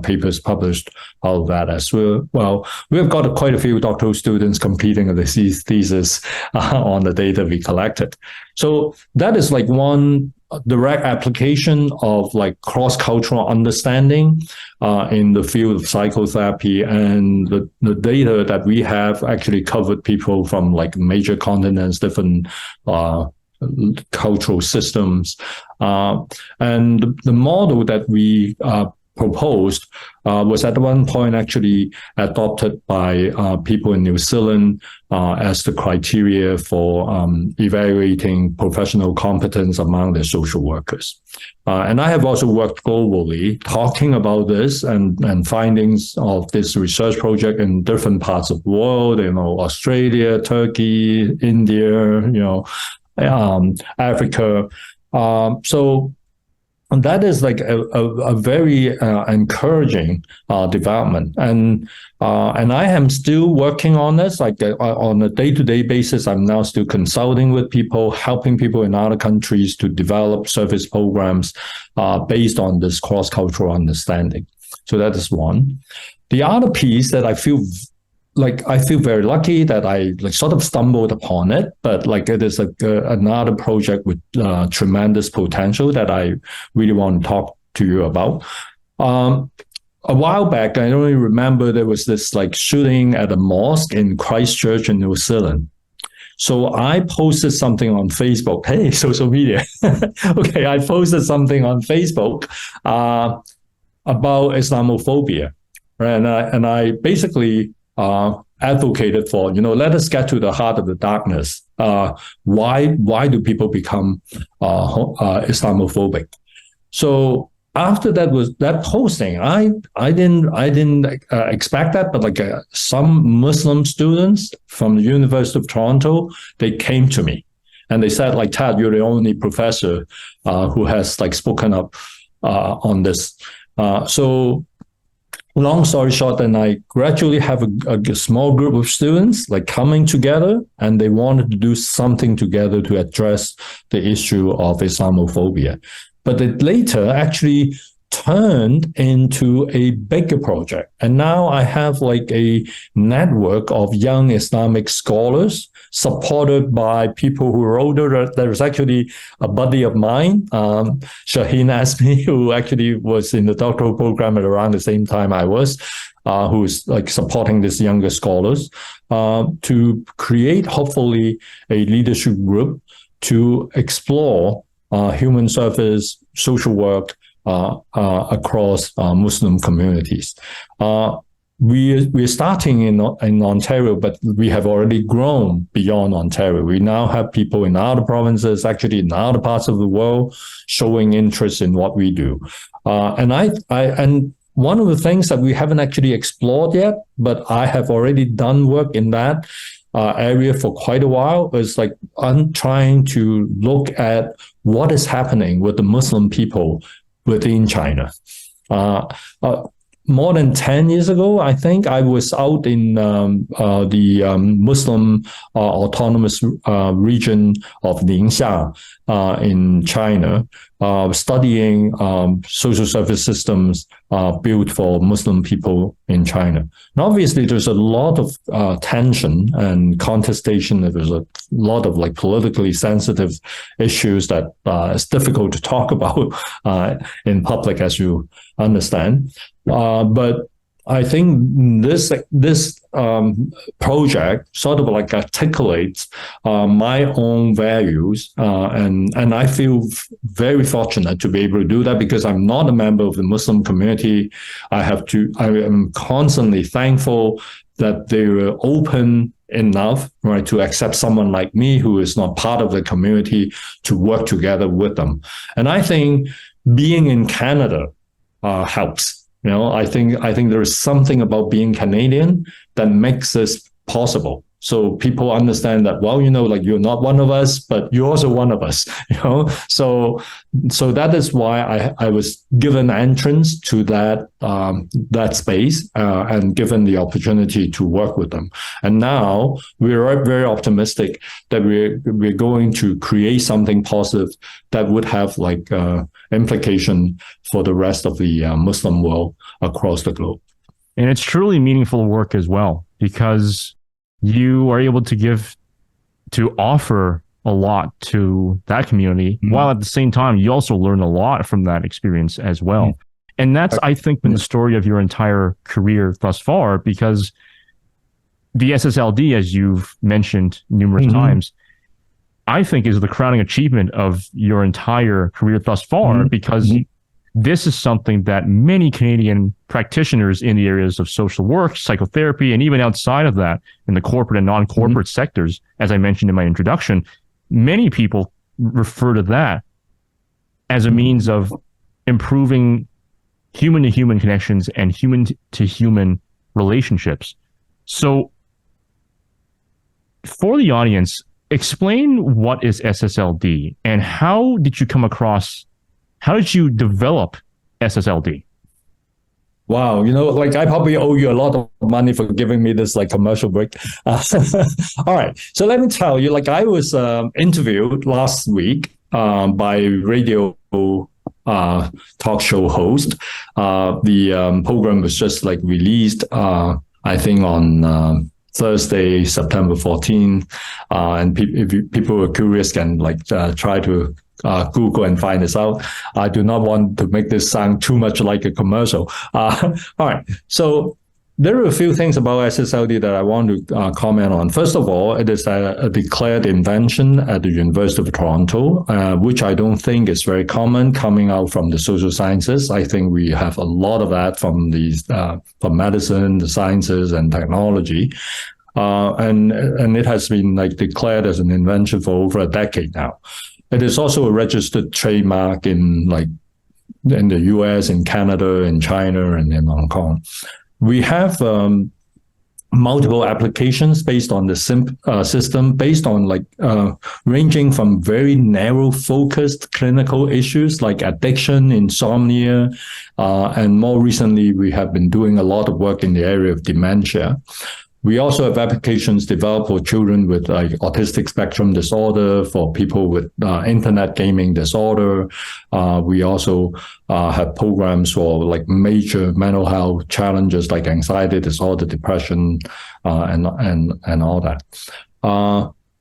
papers published out of that as well. Well, we've got quite a few doctoral students competing on the thesis on the data we collected. So that is one direct application of cross-cultural understanding in the field of psychotherapy, and the data that we have actually covered people from major continents, different cultural systems, and the model that we proposed was at one point actually adopted by people in New Zealand as the criteria for evaluating professional competence among the social workers. And I have also worked globally talking about this and findings of this research project in different parts of the world, Australia, Turkey, India, Africa. And that is a very encouraging development, and I am still working on this. On a day-to-day basis, I'm now still consulting with people, helping people in other countries to develop service programs based on this cross-cultural understanding. So that is one. The other piece that I feel very lucky that I sort of stumbled upon it, but it is another project with tremendous potential that I really want to talk to you about. A while back, I only remember there was this shooting at a mosque in Christchurch in New Zealand. So I posted something on Facebook. Hey, social media. Okay, I posted something on Facebook about Islamophobia, right? And I basically advocated for, let us get to the heart of the darkness. Why do people become Islamophobic? So after that posting, I didn't expect that, but some Muslim students from the University of Toronto, they came to me and they said, Tat, you're the only professor who has spoken up on this. So long story short, then I gradually have a small group of students coming together, and they wanted to do something together to address the issue of Islamophobia. But it later actually turned into a bigger project. And now I have a network of young Islamic scholars supported by people who are older. There's actually a buddy of mine, Shaheen Asmi, who actually was in the doctoral program at around the same time I was, who's supporting these younger scholars to create, hopefully, a leadership group to explore human service, social work, across Muslim communities. We're starting in Ontario, but we have already grown beyond Ontario. We now have people in other provinces, actually in other parts of the world, showing interest in what we do. And one of the things that we haven't actually explored yet, but I have already done work in that area for quite a while, is like I'm trying to look at what is happening with the Muslim people within China. More than 10 years ago, I think, I was out in the Muslim autonomous region of Ningxia in China, studying social service systems built for Muslim people in China. And obviously, there's a lot of tension and contestation. There's a lot of like politically sensitive issues that it's difficult to talk about in public, as you understand. But I think this project sort of like articulates my own values, and I feel very fortunate to be able to do that because I'm not a member of the Muslim community. I am constantly thankful that they were open enough, right, to accept someone like me who is not part of the community to work together with them. And I think being in Canada helps. I think there is something about being Canadian that makes this possible. So people understand that, well, like you're not one of us, but you're also one of us, So that is why I was given entrance to that space and given the opportunity to work with them. And now we're very optimistic that we're going to create something positive that would have like implication for the rest of the Muslim world across the globe.
And it's truly meaningful work as well, because you are able to offer a lot to that community, while at the same time, you also learn a lot from that experience as well. And that's, I think, been the story of your entire career thus far, because the SSLD, as you've mentioned numerous times, I think is the crowning achievement of your entire career thus far, because this is something that many Canadian practitioners in the areas of social work, psychotherapy, and even outside of that, in the corporate and non-corporate sectors, as I mentioned in my introduction, many people refer to that as a means of improving human-to-human connections and human-to-human relationships. So for the audience, explain what is SSLD and how did you develop SSLD?
Wow, like I probably owe you a lot of money for giving me this like commercial break. All right, so let me tell you, like I was interviewed last week by radio talk show host. The program was just like released, I think on Thursday, September 14th, and if people were curious can like try to Google and find this out. I do not want to make this sound too much like a commercial. All right. So there are a few things about SSLD that I want to comment on. First of all, it is a declared invention at the University of Toronto, which I don't think is very common coming out from the social sciences. I think we have a lot of that from medicine, the sciences, and technology. And it has been like declared as an invention for over a decade now. It is also a registered trademark in the US, in Canada, in China, and in Hong Kong. We have multiple applications based on the system, based on ranging from very narrow focused clinical issues like addiction, insomnia, and more recently, we have been doing a lot of work in the area of dementia. We also have applications developed for children with autistic spectrum disorder, for people with internet gaming disorder. We also have programs for like major mental health challenges like anxiety disorder, depression, and all that.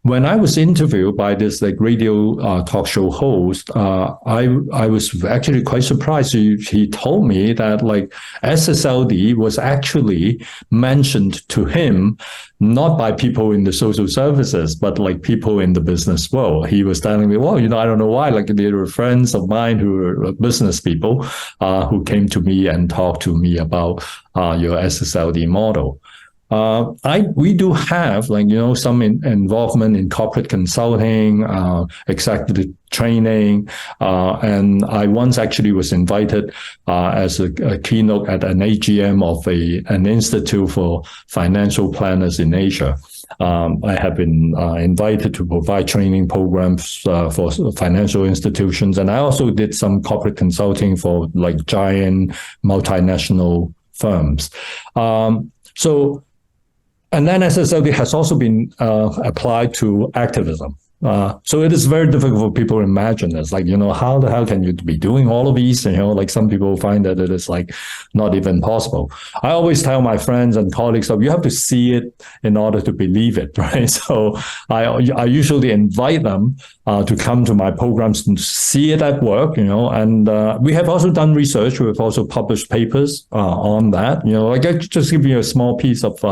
when I was interviewed by this like radio talk show host, I was actually quite surprised. He told me that like SSLD was actually mentioned to him not by people in the social services, but like people in the business world. He was telling me, well, I don't know why. Like there were friends of mine who were business people who came to me and talked to me about your SSLD model. We do have some involvement in corporate consulting, executive training, and I once actually was invited as a keynote at an AGM of an institute for financial planners in Asia. I have been invited to provide training programs for financial institutions, and I also did some corporate consulting for like giant multinational firms. And then SSLD has also been applied to activism. So it is very difficult for people to imagine this. Like, how the hell can you be doing all of these? Like some people find that it is like not even possible. I always tell my friends and colleagues that you have to see it in order to believe it, right? So I usually invite them to come to my programs and see it at work, and we have also done research. We've also published papers on that. Like I just give you a small piece of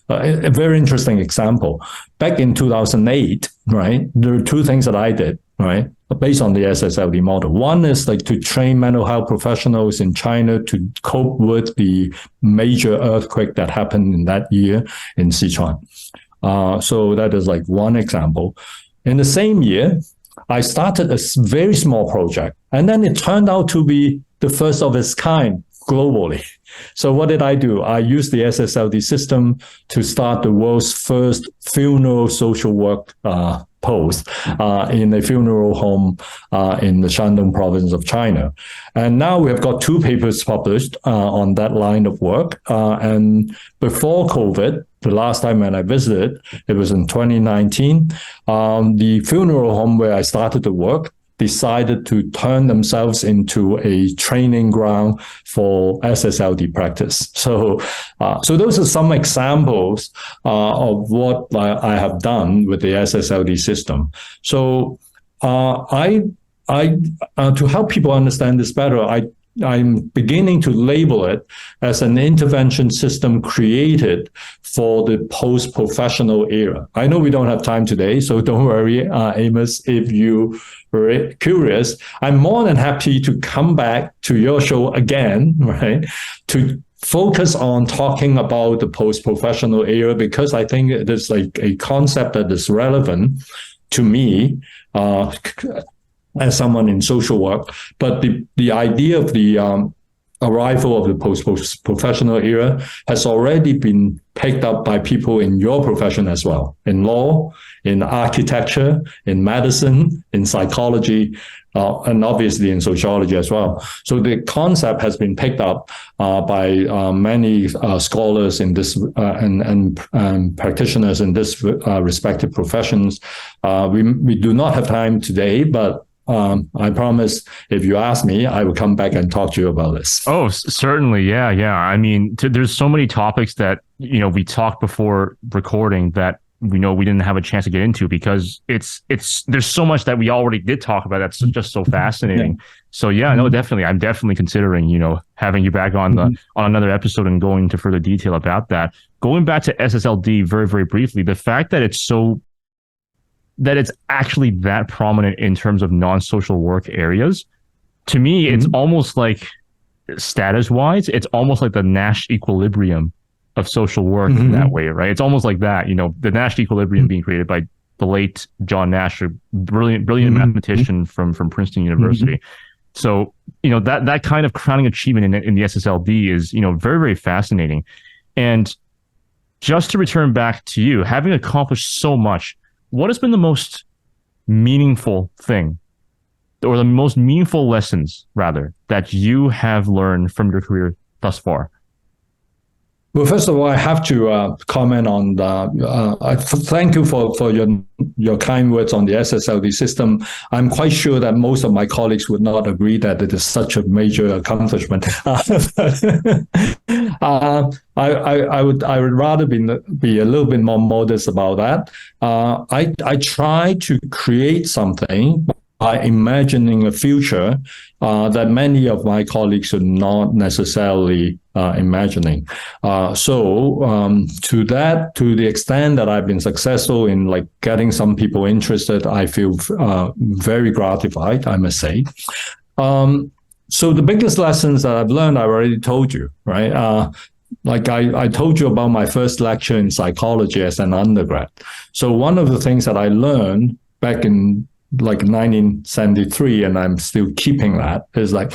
a very interesting example. Back in 2008, right, there are two things that I did, right, based on the SSLD model. One is like to train mental health professionals in China to cope with the major earthquake that happened in that year in Sichuan. So that is like one example. In the same year, I started a very small project, and then it turned out to be the first of its kind globally. So what did I do? I used the SSLD system to start the world's first funeral social work post in a funeral home in the Shandong province of China. And now we have got two papers published on that line of work. And before COVID, the last time when I visited, it was in 2019, the funeral home where I started the work decided to turn themselves into a training ground for SSLD practice. So those are some examples of what I have done with the SSLD system. So I to help people understand this better, I'm beginning to label it as an intervention system created for the post-professional era. I know we don't have time today, so don't worry, Amos, if you were curious, I'm more than happy to come back to your show again, right, to focus on talking about the post-professional era, because I think it is like a concept that is relevant to me, as someone in social work, but the idea of the arrival of the post-professional era has already been picked up by people in your profession as well, in law, in architecture, in medicine, in psychology, and obviously in sociology as well. So the concept has been picked up by many scholars in this and practitioners in this respective professions. We do not have time today, but I promise if you ask me, I will come back and talk to you about this.
Oh, certainly. Yeah. I mean, there's so many topics that, we talked before recording that we didn't have a chance to get into, because there's so much that we already did talk about that's just so fascinating. Yeah. So yeah, no, definitely. I'm definitely considering, having you back on on another episode and going into further detail about that. Going back to SSLD very, very briefly, the fact that it's actually that prominent in terms of non-social work areas, to me, it's almost like status-wise, it's almost like the Nash equilibrium of social work in that way, right? It's almost like that, the Nash equilibrium being created by the late John Nash, a brilliant mathematician from Princeton University. So, that kind of crowning achievement in the SSLD is, very, very fascinating. And just to return back to you, having accomplished so much, what has been the most meaningful thing, or the most meaningful lessons, rather, that you have learned from your career thus far?
Well, first of all, I have to comment on thank you for your kind words on the SSLD system. I'm quite sure that most of my colleagues would not agree that it is such a major accomplishment. I would rather be a little bit more modest about that. I try to create something by imagining a future that many of my colleagues are not necessarily imagining. To the extent that I've been successful in like getting some people interested, I feel very gratified, I must say. So the biggest lessons that I've learned, I've already told you, right? Like I told you about my first lecture in psychology as an undergrad. So one of the things that I learned back in like 1973, and I'm still keeping that, is like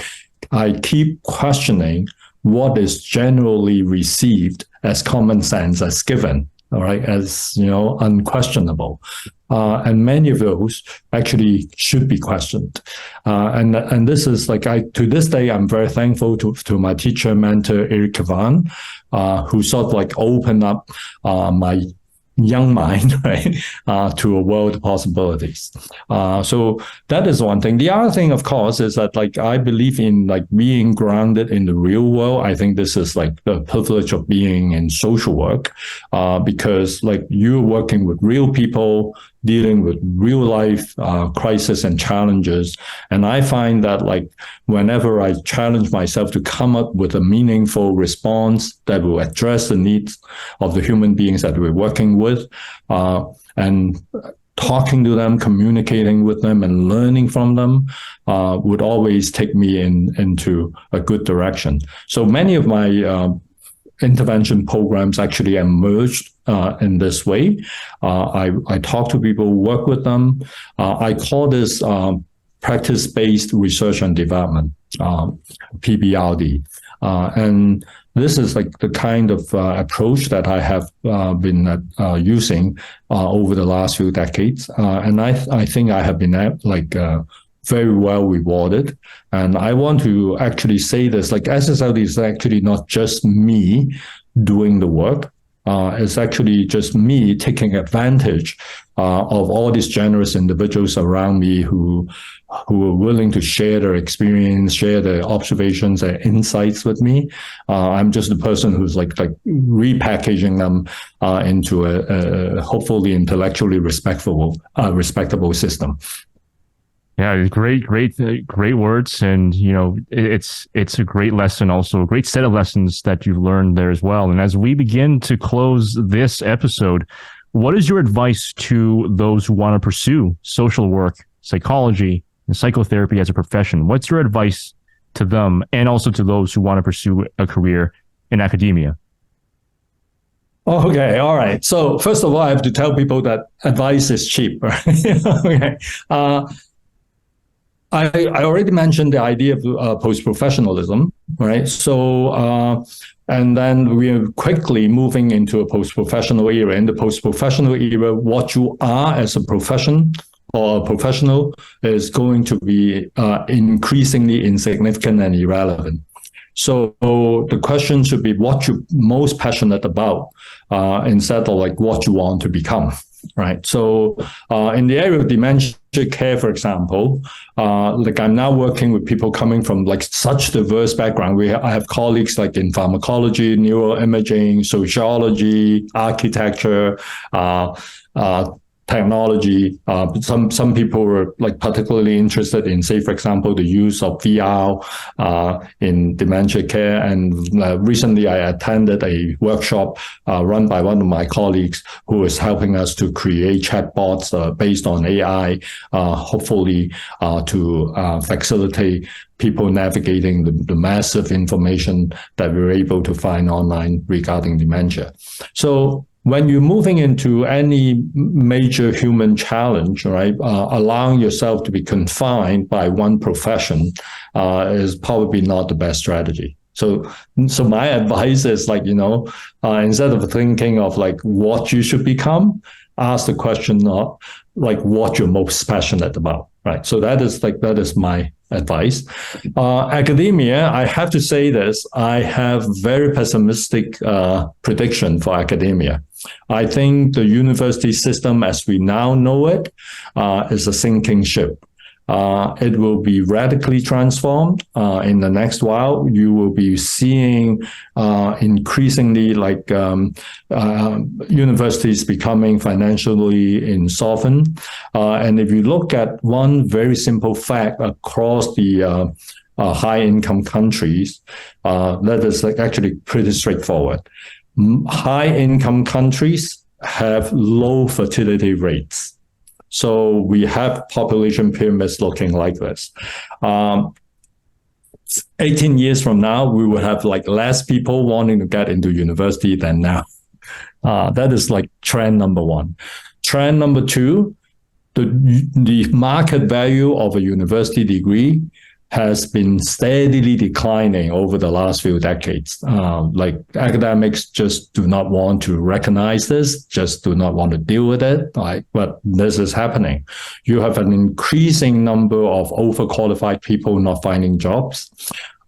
I keep questioning what is generally received as common sense, as given, all right, as, you know, unquestionable. And many of those actually should be questioned. And this is like, to this day, I'm very thankful to my teacher, mentor, Eric Kavan, who sort of like opened up my young mind, right, to a world of possibilities. So that is one thing. The other thing, of course, is that like I believe in like being grounded in the real world. I think this is like the privilege of being in social work, because like you're working with real people, dealing with real life crisis and challenges. And I find that like whenever I challenge myself to come up with a meaningful response that will address the needs of the human beings that we're working with, and talking to them, communicating with them, and learning from them would always take me into a good direction. So many of my intervention programs actually emerged in this way. I talk to people, work with them. I call this practice-based research and development, PBRD. And this is like the kind of approach that I have been using over the last few decades. And I think I have been very well rewarded. And I want to actually say this, like SSLD is actually not just me doing the work. It's actually just me taking advantage of all these generous individuals around me who are willing to share their experience, share their observations and insights with me. I'm just the person who's like repackaging them into a hopefully intellectually respectable system.
Yeah, great words, and you know, it's a great lesson, also a great set of lessons that you've learned there as well. And as we begin to close this episode, what is your advice to those who want to pursue social work, psychology, and psychotherapy as a profession? What's your advice to them, and also to those who want to pursue a career in academia?
Okay, all right. So first of all, I have to tell people that advice is cheap, right? Okay. I already mentioned the idea of post-professionalism, right? So, and then we're quickly moving into a post-professional era. In the post-professional era, what you are as a profession or a professional is going to be increasingly insignificant and irrelevant. So the question should be what you're most passionate about instead of like what you want to become. Right. So in the area of dementia care, for example, like I'm now working with people coming from like such diverse background. I have colleagues like in pharmacology, neuroimaging, sociology, architecture, technology. Some people were like particularly interested in, say, for example, the use of VR in dementia care. And recently I attended a workshop run by one of my colleagues who is helping us to create chatbots based on AI, hopefully to facilitate people navigating the massive information that we're able to find online regarding dementia. So when you're moving into any major human challenge, right, allowing yourself to be confined by one profession is probably not the best strategy. So my advice is like, you know, instead of thinking of like what you should become, ask the question not like what you're most passionate about, right? So that is my advice. Academia, I have to say this, I have very pessimistic prediction for academia. I think the university system as we now know it is a sinking ship. It will be radically transformed in the next while. You will be seeing increasingly universities becoming financially insolvent. And if you look at one very simple fact across the high-income countries, that is actually pretty straightforward. High-income countries have low fertility rates. So we have population pyramids looking like this. 18 years from now, we will have less people wanting to get into university than now. That is trend number one. Trend number two, the market value of a university degree has been steadily declining over the last few decades. Academics just do not want to recognize this, just do not want to deal with it. But this is happening. You have an increasing number of overqualified people not finding jobs.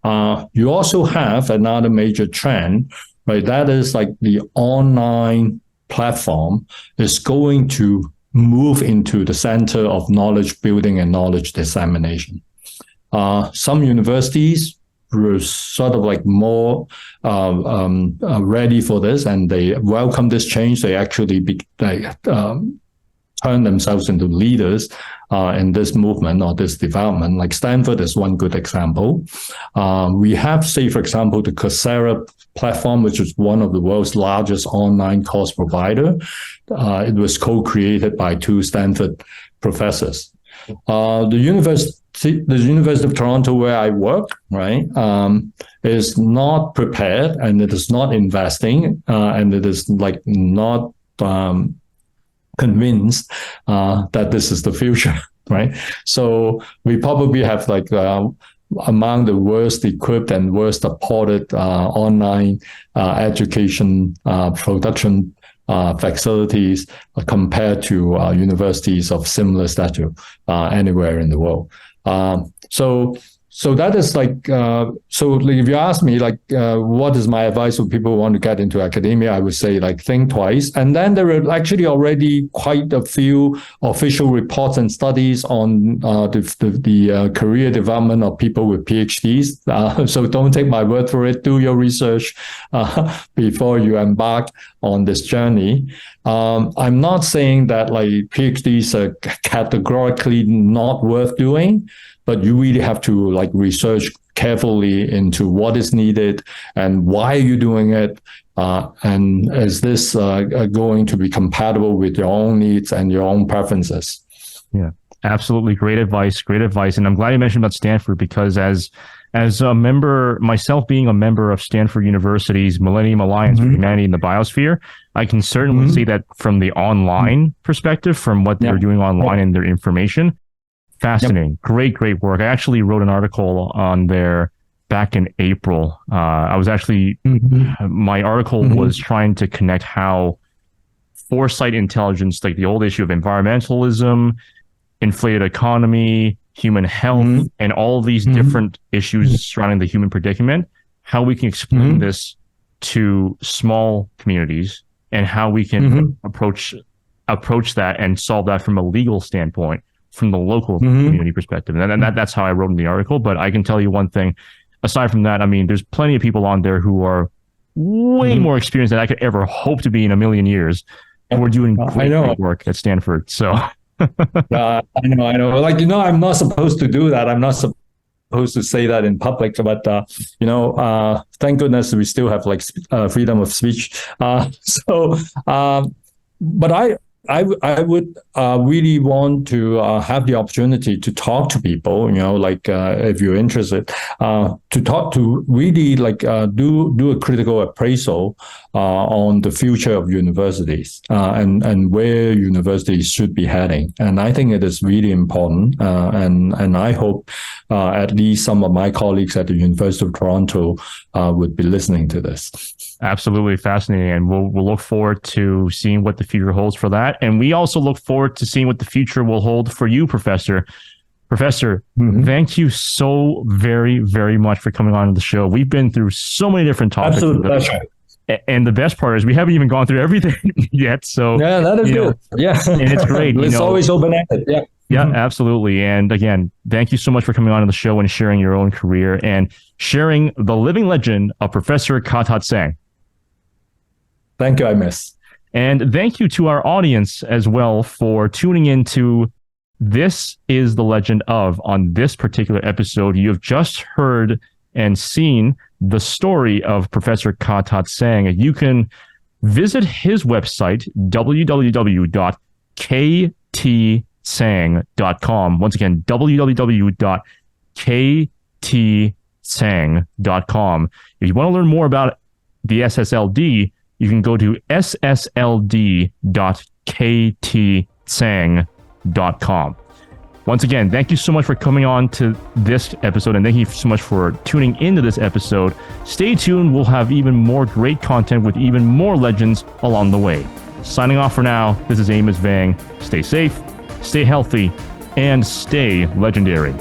You also have another major trend, right? That is the online platform is going to move into the center of knowledge building and knowledge dissemination. Some universities were sort of more ready for this, and they welcome this change. They actually turn themselves into leaders in this movement or this development. Like Stanford is one good example. We have, say, for example, the Coursera platform, which is one of the world's largest online course provider. It was co-created by two Stanford professors. The University of Toronto, where I work, right, is not prepared, and it is not investing, and it is not convinced that this is the future, right? So we probably have among the worst equipped and worst supported online education production facilities compared to universities of similar stature anywhere in the world. So that is if you ask me what is my advice for people who want to get into academia, I would say think twice. And then there are actually already quite a few official reports and studies on the career development of people with PhDs. So don't take my word for it. Do your research before you embark on this journey. I'm not saying that PhDs are categorically not worth doing, but you really have to research carefully into what is needed and why are you doing it, and is this going to be compatible with your own needs and your own preferences?
Yeah, absolutely. Great advice. And I'm glad you mentioned about Stanford, because as a member, myself being a member of Stanford University's Millennium Alliance for Humanity in the Biosphere, I can certainly see that from the online perspective, from what they're doing online and their information. Fascinating. Yep. Great work. I actually wrote an article on there back in April. I was actually, my article was trying to connect how foresight intelligence, the old issue of environmentalism, inflated economy, human health, and all these different issues surrounding the human predicament, how we can explain this to small communities and how we can approach that and solve that from a legal standpoint, from the local community perspective. And that's how I wrote in the article. But I can tell you one thing, aside from that, I mean, there's plenty of people on there who are way more experienced than I could ever hope to be in a million years. And we're doing great work at Stanford. So
I know. I'm not supposed to do that. I'm not supposed to say that in public, but thank goodness we still have freedom of speech. But I would really want to have the opportunity to talk to people, if you're interested, to really do a critical appraisal on the future of universities and where universities should be heading. And I think it is really important. And I hope at least some of my colleagues at the University of Toronto would be listening to this.
Absolutely fascinating. And we'll look forward to seeing what the future holds for that. And we also look forward to seeing what the future will hold for you, Professor. Professor,
Mhm.
thank you so very, very much for coming on the show. We've been through so many different topics.
Absolute pleasure.
And the best part is we haven't even gone through everything yet. So
Yeah, that is good. Yeah.
and it's great.
It's always open-ended. Yeah.
Yeah,
Mhm.
absolutely. And again, thank you so much for coming on the show and sharing your own career and sharing the living legend of Professor Tat Tsang.
Thank you, Amos.
And thank you to our audience as well for tuning in to This is the Legend of. On this particular episode, you have just heard and seen the story of Professor Tat Tsang. You can visit his website, www.kttsang.com. Once again, www.kttsang.com. If you want to learn more about the SSLD, you can go to ssld.kttsang.com. Once again, thank you so much for coming on to this episode, and thank you so much for tuning into this episode. Stay tuned. We'll have even more great content with even more legends along the way. Signing off for now, this is Amos Vang. Stay safe, stay healthy, and stay legendary.